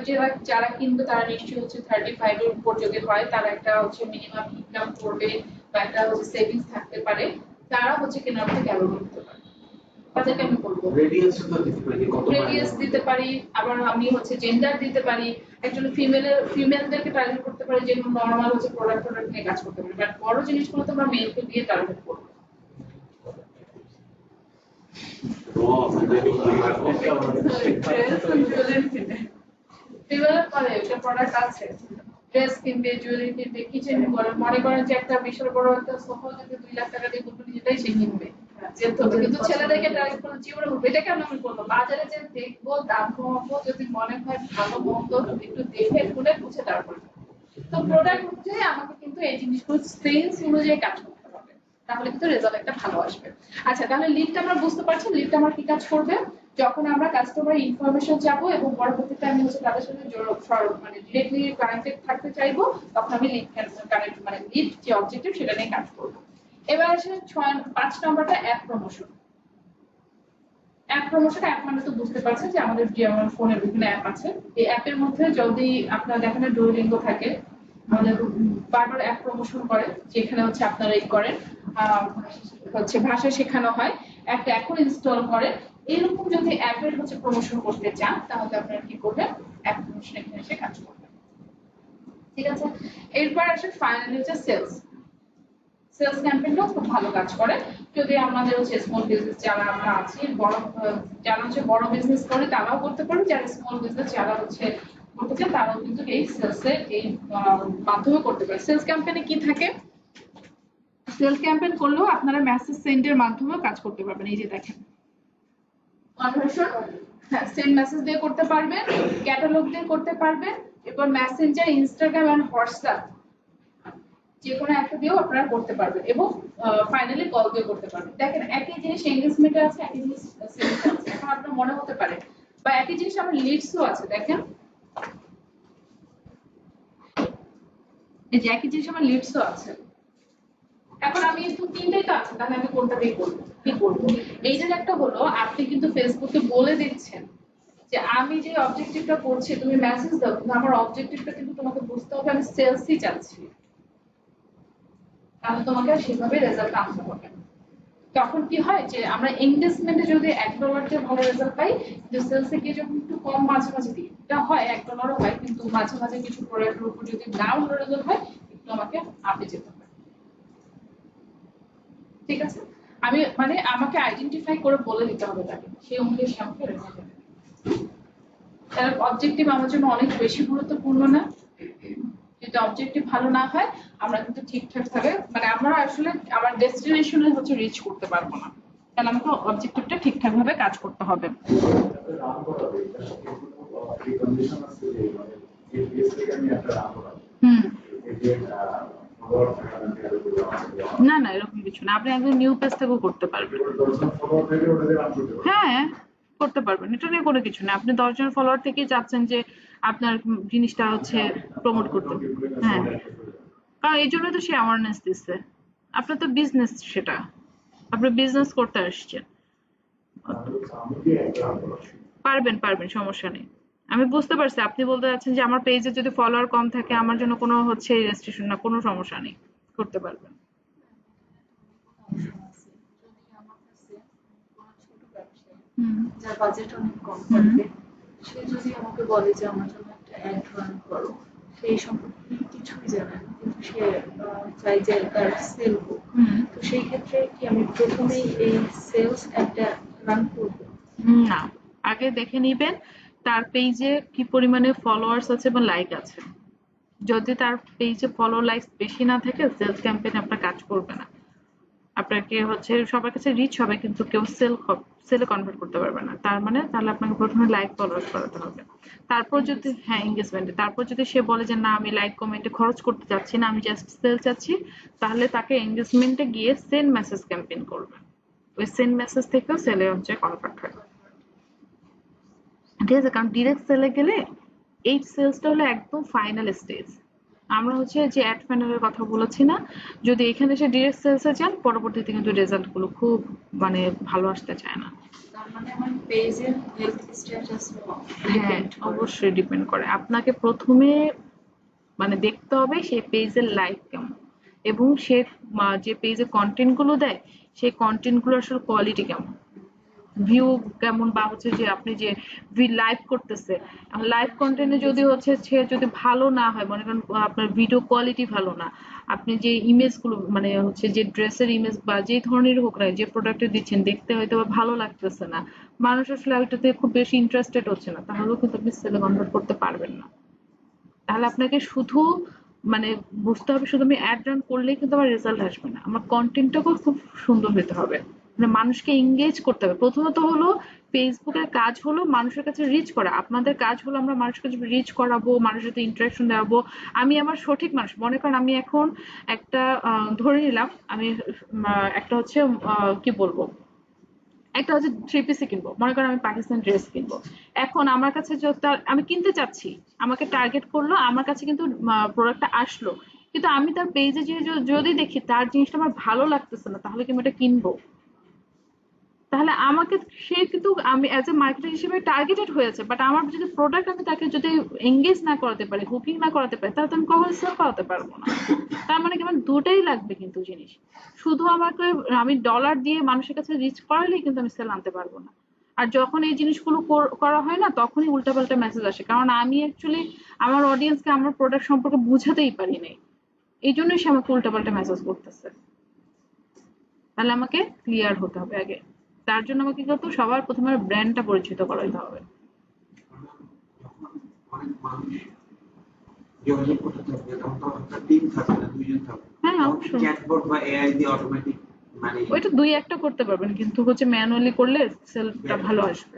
Speaker 1: যারা কিনবে তারা নিশ্চয়ই হচ্ছে 35 এর উপর যদি হয়, তারা একটা হচ্ছে মিনিমাম ইনকাম করবে বা একটা হচ্ছে সেভিংস থাকতে পারে, তারা হচ্ছে কেনার মধ্যে ক্যালোরি করতে পারে। তাদেরকে আমি বলবো
Speaker 2: রেডিয়াস তো দিতে পারি, কত
Speaker 1: রেডিয়াস দিতে পারি, আবার আমি হচ্ছে জেন্ডার দিতে পারি। একজন ফিমেলদেরকে টার্গেট করতে পারি, যে নরমাল হচ্ছে প্রোডাক্ট নিয়ে কাজ করতে পারি, বাট বড় জিনিসগুলো তো আমরা মেলকে দিয়ে টার্গেট করবো। প্রোডাক্ট আছে, ড্রেস কিনবে, জুয়েলারি কিনবে, কিচেন মনে করেন যে একটা বিশাল বড় একটা সোফা যদি 2 লাখ টাকা দিয়ে কিনবে, যেটাই সে কিনবে। কিন্তু ছেলেদেরকে টার্গেট করে জীবনে উঠবে, এটা কেন আমি বলবো, বাজারে যে দেখবো দাম কমাবো, যদি মনে হয় ভালো মন্দ একটু দেখে শুনে বুঝে তারপরে। তো প্রোডাক্ট অনুযায়ী আমাকে কিন্তু এই জিনিসগুলো সেন্স অনুযায়ী কাজ করতে হবে, তাহলে কিন্তু রেজাল্ট একটা ভালো আসবে। আচ্ছা, তাহলে লিডটা আমরা বুঝতে পারছি, লিডটা আমার কি কাজ করবে, যখন আমরা কাস্টমার ইনফরমেশন চাবো এবং পরবর্তীতে আমি হচ্ছে তাদের সাথে মানে ডিরেক্টলি কানেক্টেড থাকতে চাইবো, তখন আমি লিড কানেক্ট মানে লিড যে অবজেক্টিভ সেটা নিয়ে কাজ করবো। এবার আসে 5 নম্বরটা app promotion. App promotion, app মানে তো বুঝতে পারছেন যে আমাদের যে আমার ফোনে বিভিন্ন অ্যাপ আছে, এই অ্যাপের মধ্যে যদি আপনারা দেখেন ডুওলিঙ্গো থাকে, আমাদের বারবার অ্যাপ প্রমোশন করে, যেখানে হচ্ছে আপনারা এই করেন হচ্ছে ভাষা শেখানো হয়, একটা এখন ইনস্টল করে। এরকম যদি অ্যাপের হচ্ছে প্রমোশন করতে চান, তাহলে আপনারা কি করবেন, অ্যাপ প্রমোশন এখানে এসে কাজ করবেন। ঠিক আছে, এরপর আসে ফাইনালি হচ্ছে সেলস ক্যাম্পেইনটাও খুব ভালো কাজ করে। যদি আমাদের হচ্ছে স্মল বিজনেস যারা আমরা আছি, যারা হচ্ছে বড় বিজনেস করে তারাও করতে পারে, যারা স্মল বিজনেস যারা হচ্ছে করতে চান তারাও কিন্তু এই সেলসের এই মাধ্যমে করতে পারে। সেলস ক্যাম্পেইনে কি থাকে, সেলস ক্যাম্পেইন করলেও আপনারা মেসেজ সেন্ডের মাধ্যমেও কাজ করতে পারবেন। এই যে দেখেন কনভার্সন, হ্যাঁ সেন্ড মেসেজ দিয়ে করতে পারবেন, ক্যাটালগ দিয়ে করতে পারবেন, এরপর মেসেঞ্জার, ইনস্টাগ্রাম এন্ড হোয়াটসঅ্যাপ যে কোনো একটা দিয়েও আপনারা করতে পারবেন, এবং ফাইনালি কল দিয়ে করতে পারবেন। দেখেন একই জিনিস এনগেজমেন্টে আছে, একই জিনিস সেলসে আছে। এখন আপনার মনে হতে পারে বা একই জিনিস আমার লিডসও আছে, দেখেন এই যে একই জিনিস আমার লিডসও আছে। এখন আমি তো 3টাই তো আছে, তাহলে আমি কোনটা দিয়ে করবো, কি করবো? এইটার একটা হলো আপনি কিন্তু ফেসবুকে বলে দিচ্ছেন যে আমি যে অবজেক্টিভটা করছি তুমি মেসেজ দাও, কিন্তু আমার অবজেক্টিভটা কিন্তু তোমাকে বুঝতে হবে আমি সেলসই চাচ্ছি, তাহলে তোমাকে সেভাবে রেজাল্ট আনতে হবে। তখন কি হয় যে আমরা এনগেজমেন্টে যদি $1 দিয়ে ভালো রেজাল্ট পাই, কিন্তু সেলসে গিয়ে যখন একটু কম মাঝে মাঝে দিই, এটা হয় $1 হয়, কিন্তু মাঝে মাঝে কিছু প্রোডাক্টের উপর যদি না ভালো রেজাল্ট হয়, একটু আমাকে আপে যেতে হবে। ঠিক আছে, আমি মানে আমাকে আইডেন্টিফাই করে বলে দিতে হবে তাকে, সেই অনুযায়ী সে আমাকে রেজাল্ট দেবে। তার অবজেক্টিভ আমার জন্য অনেক বেশি গুরুত্বপূর্ণ না, যদি অবজেক্টিভ ভালো না হয় আমরা কিন্তু ঠিকঠাক ভাবে মানে আমরা আসলে আমার ডেস্টিনেশনে হচ্ছে রিচ করতে পারবো না। তাহলে আমাকে অবজেক্টিভটা ঠিকঠাক ভাবে কাজ করতে হবে। হুম, না না এরকম কিছু না, আপনি একদম নিউ পেজ থেকেও করতে পারবেন। হ্যাঁ করতে পারবেন, এটা নিয়ে কোনো কিছু না। আপনি 10 জন ফলোয়ার থেকে চাচ্ছেন যে আপনার জিনিসটা হচ্ছে প্রমোট করতে। হ্যাঁ, কারণ এই জন্য তো সে অ্যাওয়ারনেস দিচ্ছে। আপনার তো বিজনেস, সেটা আপনি বিজনেস করতে আসছেন। পারবেন পারবেন, সমস্যা নেই। আমি বুঝতে পারছি আপনি বলতে চাচ্ছেন যে আমার পেজে যদি ফলোয়ার কম থাকে আমার জন্য কোনো হচ্ছে রেস্ট্রিকশন না, কোনো সমস্যা নেই, করতে পারবেন।
Speaker 5: যদি আমার কাছে কোনো ছোট ব্যবসায়ী
Speaker 1: হুম
Speaker 5: যার বাজেট অনেক কম থাকবে, সে যদি আমাকে বলে যে আমার জন্য একটা অ্যাড রান করো, সেই সম্পর্কে কিছুই জানে না, কিন্তু সে চাই যে তার সেল হোক,
Speaker 1: হুম
Speaker 5: তো সেই ক্ষেত্রে কি আমি প্রথমেই এই সেলস অ্যাডটা রান করবো?
Speaker 1: না, আগে দেখে নিবেন তার পেজে কি পরিমাণে ফলোয়ার্স আছে বা লাইক আছে। যদি তার পেজে ফলো লাইক বেশি না থাকে সেলস ক্যাম্পেইন আপনার কাজ করবে না। আপনাকে হচ্ছে সবার কাছে রিচ হবে কিন্তু কেউ সেলে কনভার্ট করতে পারবে না। তার মানে তাহলে আপনাকে প্রথমে লাইক ফলোয়ার্স করাতে হবে, তারপর যদি হ্যাঁ এঙ্গেজমেন্টে, তারপর যদি সে বলে যে না আমি লাইক কমেন্টে খরচ করতে চাচ্ছি না, আমি জাস্ট সেল চাচ্ছি, তাহলে তাকে এঙ্গেজমেন্টে গিয়ে সেন্ড মেসেজ ক্যাম্পেইন করবে। ওই সেন্ড মেসেজ থেকেও সেলে হচ্ছে কনভার্ট হয়। ঠিক আছে, কারণ ডিরেক্ট সেলে গেলে এই সেলসটা হলো একদম ফাইনাল স্টেজ। আমরা হচ্ছে যে অ্যাড ফাইনালের কথা বলেছি না, যদি এখানে এসে ডিরেক্ট সেলসে যান পরবর্তীতে কিন্তু রেজাল্ট গুলো খুব মানে ভালো আসতে চায় না।
Speaker 5: তার মানে আমার পেজের হেলথ স্ট্যাটাস
Speaker 1: হ্যাঁ অবশ্যই ডিপেন্ড করে। আপনাকে প্রথমে মানে দেখতে হবে সেই পেজের লাইক কেমন, এবং সে যে পেজে কন্টেন্ট গুলো দেয় সেই কন্টেন্ট গুলো আসলে কোয়ালিটি কেমন, ভিউ কেমন, বা হচ্ছে যে আপনি যে লাইভ করতেছে লাইভ কন্টেন্টে যদি হচ্ছে সে যদি ভালো না হয়, মনে করেন আপনার ভিডিও কোয়ালিটি ভালো না, আপনি যে ইমেজ গুলো মানে হচ্ছে যে ড্রেসের ইমেজ বা যে ধরনের হোক না যে প্রোডাক্ট দিচ্ছেন দেখতে হয়তো বা ভালো লাগতেছে না, মানুষ আসলে ওইটাতে খুব বেশি ইন্টারেস্টেড হচ্ছে না, তাহলেও কিন্তু আপনি সেলে কনভার্ট করতে পারবেন না। তাহলে আপনাকে শুধু মানে বুঝতে হবে শুধু আমি অ্যাড রান করলেই কিন্তু আমার রেজাল্ট আসবে না, আমার কন্টেন্টটাকেও খুব সুন্দর হতে হবে, মানে মানুষকে এঙ্গেজ করতে হবে। প্রথমত হলো ফেসবুকের কাজ হলো মানুষের কাছে রিচ করা, আপনাদের কাজ হলো আমরা মানুষের কাছে রিচ করাবো, মানুষের সাথে ইন্টারাকশন দেওয়াবো। আমি আমার সঠিক মানুষ, মনে করেন আমি এখন একটা ধরে নিলাম আমি একটা হচ্ছে কি বলবো একটা হচ্ছে 3 পিসি কিনবো, মনে করেন আমি পাকিস্তান ড্রেস কিনবো। এখন আমার কাছে আমি কিনতে চাচ্ছি, আমাকে টার্গেট করলো, আমার কাছে কিন্তু প্রোডাক্টটা আসলো, কিন্তু আমি তার পেজে যদি দেখি তার জিনিসটা আমার ভালো লাগতেছে না, তাহলে কি আমি এটা কিনবো? তাহলে আমাকে সে কিন্তু আমি অ্যাজ এ মার্কেটার হিসেবে টার্গেটেড হয়েছে, বাট আমার যদি প্রোডাক্ট আমি তাকে যদি এঙ্গেজ না করাতে পারি, হুকিং না করাতে পারি, তাহলে তো আমি কখনো সেল করাতে পারবো না। তার মানে কি আমার দুটাই লাগবে কিন্তু জিনিস, শুধু আমাকে আমি ডলার দিয়ে মানুষের কাছে রিচ করালেই কিন্তু আমি সেল আনতে পারবো না। আর যখন এই জিনিসগুলো করা হয় না তখনই উল্টাপাল্টা মেসেজ আসে, কারণ আমি অ্যাকচুয়ালি আমার অডিয়েন্সকে আমার প্রোডাক্ট সম্পর্কে বুঝাতেই পারি নাই, এই জন্যই সে আমাকে উল্টাপাল্টা মেসেজ করতেছে। তাহলে আমাকে ক্লিয়ার হতে হবে আগে, তার জন্য আমাকে কিন্তু সবার প্রথমে ব্র্যান্ডটা পরিচিত করাইতে হবে।
Speaker 2: যখন অনেক মানুষ যোগাযোগ করতে থাকবে তখন তো একটা টিম থাকবে না, 2 জন থাকবে,
Speaker 1: হ্যাঁ
Speaker 2: তখন
Speaker 1: অবশ্যই
Speaker 2: চ্যাটবট বা এআই দিয়ে অটোমেটিক মানে
Speaker 1: ওইটা 2-1টা করতে পারবেন, কিন্তু হচ্ছে ম্যানুয়ালি করলে সেলটা ভালো আসবে।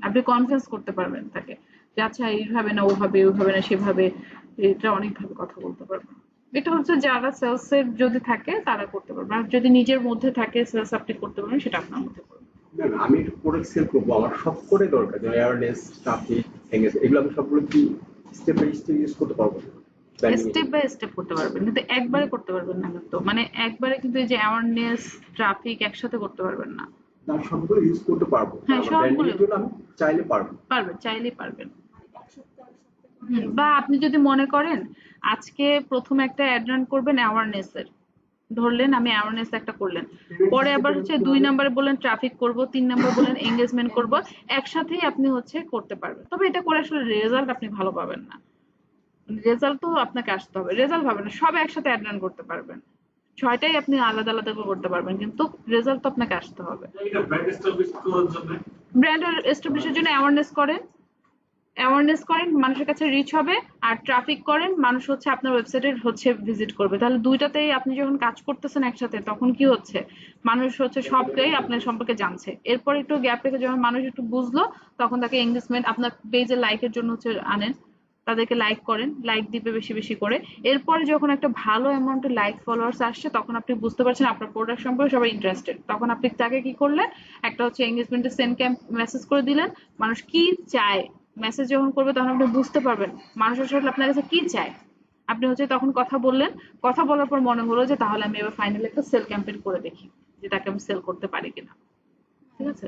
Speaker 1: আপনি কনফারেন্স করতে পারবেন তাকে যে আচ্ছা এইভাবে না ওভাবে, ওইভাবে না সেভাবে, এটা অনেকভাবে কথা বলতে পারবেন। এটা হচ্ছে যারা সেলস এর যদি থাকে তারা করতে পারবে, আর যদি নিজের মধ্যে থাকে সেলস আপনি করতে পারবেন, সেটা আপনার মধ্যে করবেন।
Speaker 8: না না, আমি একটা প্রোডাক্ট সেল করবো, আমার সব করে দরকার, যেমন অ্যাওয়ারনেস, ট্রাফিক, এঙ্গেজ, এগুলো আমি সবগুলো কি স্টেপ বাই স্টেপ ইউজ করতে পারবো?
Speaker 1: স্টেপ বাই স্টেপ করতে পারবেন, কিন্তু একবারে করতে পারবেন না, কিন্তু মানে একবারে কিন্তু এই যে অ্যাওয়ারনেস ট্রাফিক একসাথে করতে পারবেন না।
Speaker 8: না, সবগুলো ইউজ করতে পারবো,
Speaker 1: হ্যাঁ
Speaker 8: আমার
Speaker 1: সবগুলো
Speaker 8: ব্র্যান্ডিং এর জন্য আমি চাইলে পারবো।
Speaker 1: পারবেন, চাইলেই পারবেন।
Speaker 5: এক সপ্তাহ
Speaker 1: বা আপনি যদি মনে করেন আজকে প্রথম একটা অ্যাড রান করবেন অ্যাওয়ারনেস এর, ধরলেন আমি অ্যাওয়ারনেস একটা করলেন, পরে আবার হচ্ছে 2 নম্বরে বললেন ট্রাফিক করব, 3 নম্বর বললেন এঙ্গেজমেন্ট করব, একসাথেই আপনি হচ্ছে করতে পারবেন। তবে এটা করে আসলে রেজাল্ট আপনি ভালো পাবেন না, রেজাল্ট তো আপনাকে আসতে হবে, রেজাল্ট পাবেন না, সব একসাথে অ্যাড রান করতে পারবেন, 6টাই আপনি আলাদা আলাদা করে করতে পারবেন, কিন্তু রেজাল্ট তো আপনাকে আসতে হবে।
Speaker 6: এটা ব্র্যান্ড এস্টাবলিশ করার জন্য
Speaker 1: ব্র্যান্ড এস্টাবলিশের জন্য অ্যাওয়ারনেস করেন, অ্যাওয়ারনেস করেন, মানুষের কাছে রিচ হবে, আর ট্রাফিক করেন, মানুষ হচ্ছে আপনার ওয়েবসাইটে হচ্ছে ভিজিট করবে। তাহলে দুইটাতেই আপনি যখন কাজ করতেছেন একসাথে, তখন কি হচ্ছে, মানুষ হচ্ছে সবটাই আপনার সম্পর্কে জানছে। এরপর একটু গ্যাপ রেখে যখন মানুষ একটু বুঝলো, তখন তাকে এঙ্গেজমেন্ট আপনার পেজে লাইকের জন্য হচ্ছে আনেন, তাদেরকে লাইক করেন, লাইক দিবে বেশি বেশি করে। এরপরে যখন একটা ভালো অ্যামাউন্টের লাইক ফলোয়ার্স আসছে, তখন আপনি বুঝতে পারছেন আপনার প্রোডাক্ট সম্পর্কে সবাই ইন্টারেস্টেড। তখন আপনি তাকে কি করলেন, একটা হচ্ছে এঙ্গেজমেন্টের সেন্ড ক্যাম্প মেসেজ করে দিলেন। মানুষ কি চায় মেসেজ যখন করবে, তখন আপনি বুঝতে পারবেন মানুষ আসলে আপনার কাছে কি চায়। আপনি হচ্ছে তখন কথা বললেন, কথা বলার পর মনে হলো যে তাহলে আমি এবার ফাইনালি একটা সেল ক্যাম্পেইন করে দেখি, যে তাকে আমি সেল করতে পারি কিনা। ঠিক আছে,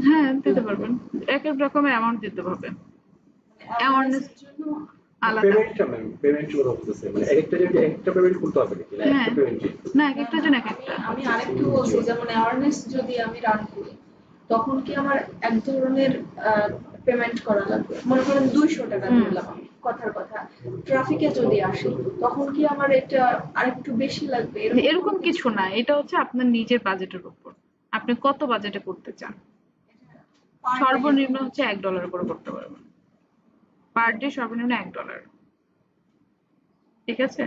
Speaker 1: হ্যাঁ দিতে পারবেন, এক এক রকমের অ্যামাউন্ট দিতে হবে। অ্যাওয়ারনেস আলাদা,
Speaker 8: পেমেন্টটা ম্যাম, পেমেন্ট করে হচ্ছে মানে একটা যদি একটা পেমেন্ট করতে হবে নাকি না
Speaker 1: হ্যাঁ
Speaker 8: একটা পেমেন্ট?
Speaker 1: না, এক একটা জন এক একটা।
Speaker 5: আমি আরেকটু বলছি, যেমন অ্যাওয়ারনেস যদি আমি রান করি, তখন কি আমার এক ধরনের পেমেন্ট করা লাগবে? মনে করেন 200 টাকা দিলাম আমি, কথার কথা। ট্রাফিকে যদি আসি, তখন কি আমার এটা আরেকটু বেশি লাগবে?
Speaker 1: এরকম কিছু না, এটা হচ্ছে আপনার নিজের বাজেটের উপর, আপনি কত বাজেটে করতে চান। সর্বনিম্ন হচ্ছে $1 করে করতে পারবেন, পার ডে সর্বনিম্ন $1। ঠিক আছে,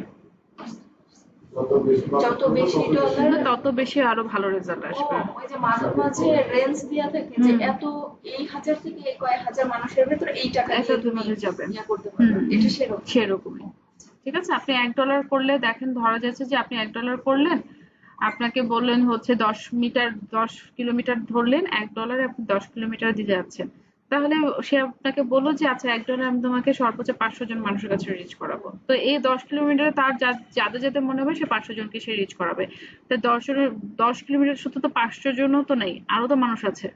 Speaker 5: যত বেশি ডলার
Speaker 1: তত বেশি আরো ভালো রেজাল্ট আসবে।
Speaker 5: ওই যে মাঝে মাঝে রেঞ্জ দেয়া থাকে যে এত এই 1000 থেকে এই কয়েক হাজার মানুষের ভিতরে এই টাকা দিয়ে তুমি
Speaker 1: যাবেন,
Speaker 5: করতে পারবে, এটা সেরকম।
Speaker 1: সেরকমই। ঠিক আছে, আপনি $1 করলে দেখেন, ধরা যাচ্ছে যে আপনি $1 করলেন, আপনাকে বললেন হচ্ছে 10 কিলোমিটার ধরলেন, $1 আপনি 10 কিলোমিটার দিতে যাচ্ছেন। তাহলে সে আপনাকে বললো যে আচ্ছা $1 আমি তোমাকে সর্বোচ্চ 500 জন মানুষের কাছে রিচ করাবো। তো এই 10 কিলোমিটারে তার যাদের যাদের মনে হবে সে 500 জনকে সে রিচ করাবে। তো 10 কিলোমিটার শুধু তো 500 জনও তো নেই, আরো তো মানুষ আছে।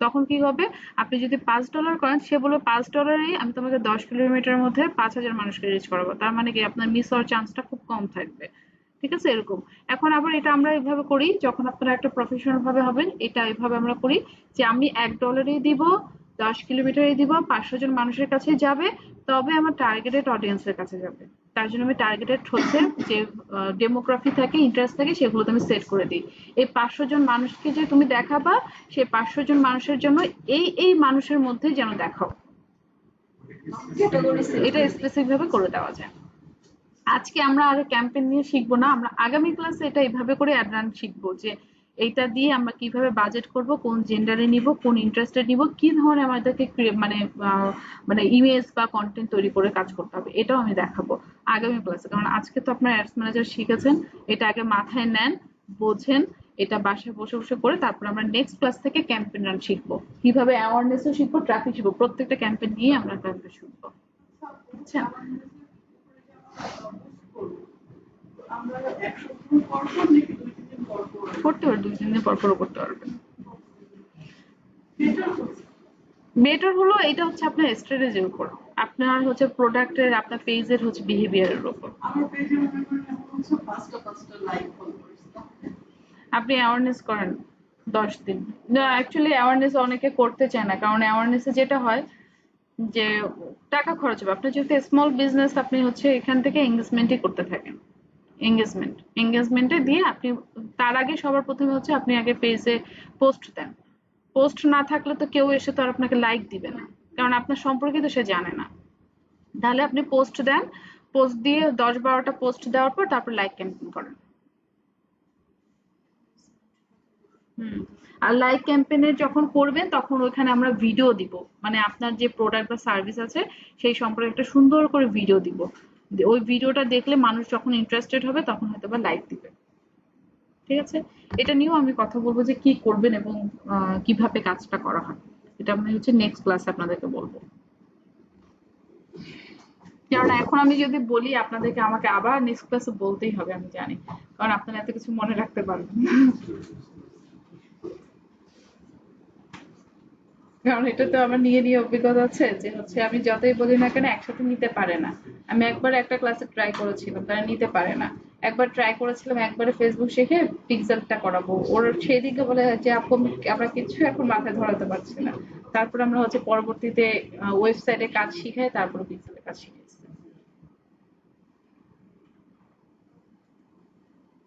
Speaker 1: তখন কি হবে, আপনি যদি $5 করেন, সে বলবে $5 আমি তোমাকে 10 কিলোমিটারের মধ্যে 5000 মানুষকে রিচ করাবো। তার মানে কি আপনার মিস হওয়ার চান্সটা খুব কম থাকবে। ঠিক আছে, এরকম। এখন আবার এটা আমরা এভাবে করি, যখন আপনারা একটা প্রফেশনাল ভাবে হবেন, এটা এভাবে আমরা করি যে আমি $1 দিব, 10 কিলোমিটারই দিব, 500 জন মানুষের কাছে যাবে, তবে আমার টার্গেটেড অডিয়েন্সের কাছে যাবে। তার জন্য আমি টার্গেটেড হচ্ছে যে ডেমোগ্রাফি থাকে, ইন্টারেস্ট থাকে, সেগুলো আমি সেট করে দিই। এই 500 জন মানুষকে যে তুমি দেখাবা, সেই 500 জন মানুষের জন্য এই মানুষের মধ্যে যেন দেখাও, এটা স্পেসিফিক ভাবে করে দেওয়া যায়। আজকে আমরা আর ক্যাম্পেইন নিয়ে শিখবো না, আমরা আগামী ক্লাসে এটা এইভাবে করে অ্যাড রান শিখবো, যে এইটা দিয়ে আমরা কিভাবে বাজেট করব, কোন জেন্ডারে নিব, কোন ইন্টারেস্টে নিব, কি ধরনের আমাদেরকে মানে ইমেজ বা কন্টেন্ট তৈরি করে কাজ করতে হবে, এটাও আমি দেখাবো আগামী ক্লাসে। কারণ আজকে তো আপনার অ্যাডস ম্যানেজার শিখেছেন, এটা আগে মাথায় নেন, বোঝেন, এটা বাসায় বসে বসে করে তারপর আমরা নেক্সট ক্লাস থেকে ক্যাম্পেইন রান শিখবো, কিভাবে অ্যাওয়ারনেসও শিখবো, ট্রাফিক শিখবো, প্রত্যেকটা ক্যাম্পেইন নিয়ে আমরা ক্যাম্পেইন শিখবো। আচ্ছা, করতে পারবে, 2-3 দিন পর পরও করতে পারবেন। বেটার হলো এটা হচ্ছে আপনার স্ট্র্যাটেজির উপর, আপনার হচ্ছে প্রোডাক্টের, আপনার পেজের হচ্ছে বিহেভিয়ারের উপর। আপনি অ্যাওয়ারনেস করেন 10 দিন, অ্যাকচুয়ালি অ্যাওয়ারনেস অনেকে করতে চায় না, কারণ অ্যাওয়ারনেসে যেটা হয় যে টাকা খরচ হবে। আপনার যেহেতু স্মল বিজনেস, আপনি হচ্ছে এখান থেকে এঙ্গেজমেন্টই করতে থাকেন, এঙ্গেজমেন্টে দিয়ে আপনি তার আগে সবার প্রথমে হচ্ছে আপনি আগে পেজে পোস্ট দেন। পোস্ট না থাকলে তো কেউ এসে তো আর আপনাকে লাইক দিবে না, কারণ আপনার সম্পর্কে তো সে জানে না। তাহলে আপনি পোস্ট দেন, পোস্ট দিয়ে 10-12টা পোস্ট দেওয়ার পর তারপর লাইক ক্যাম্পেইন করেন। আর লাইক ক্যাম্পেইনের যখন করবেন, তখন ওইখানে আমরা ভিডিও দিব, মানে আপনার যে প্রোডাক্ট বা সার্ভিস আছে সেই সম্পর্কে একটা সুন্দর করে ভিডিও দিব। ওই ভিডিওটা দেখলে মানুষ যখন ইন্টারেস্টেড হবে, তখন হয়তো বা লাইক দিবে। ঠিক আছে, এটা নিয়েও আমি কথা বলবো যে কি করবেন এবং কিভাবে কাজটা করা হয়, এটা আমি হচ্ছে নেক্সট ক্লাসে আপনাদেরকে বলবো। কারণ এখন আমি যদি বলি আপনাদেরকে, আমাকে আবার নেক্সট ক্লাসে বলতেই হবে, আমি জানি, কারণ আপনারা এত কিছু মনে রাখতে পারবেন না। কারণ এটা তো আমার নিয়ে অভিজ্ঞতা আছে, যে হচ্ছে আমি যতই বলি না কেন একসাথে নিতে পারে না। আমি একবার একটা ক্লাসে ট্রাই করেছিলাম, তারা নিতে পারে না। একবার ট্রাই করেছিলাম, একবারে ফেসবুক শিখে পিক্সেলটা করাবো, ওর সেই দিকে বলে যে আপু আমরা কিছু এখন মাথায় ধরাতে পারছি না। তারপর আমরা হচ্ছে পরবর্তীতে ওয়েবসাইটে কাজ শিখাই, তারপর পিক্সেল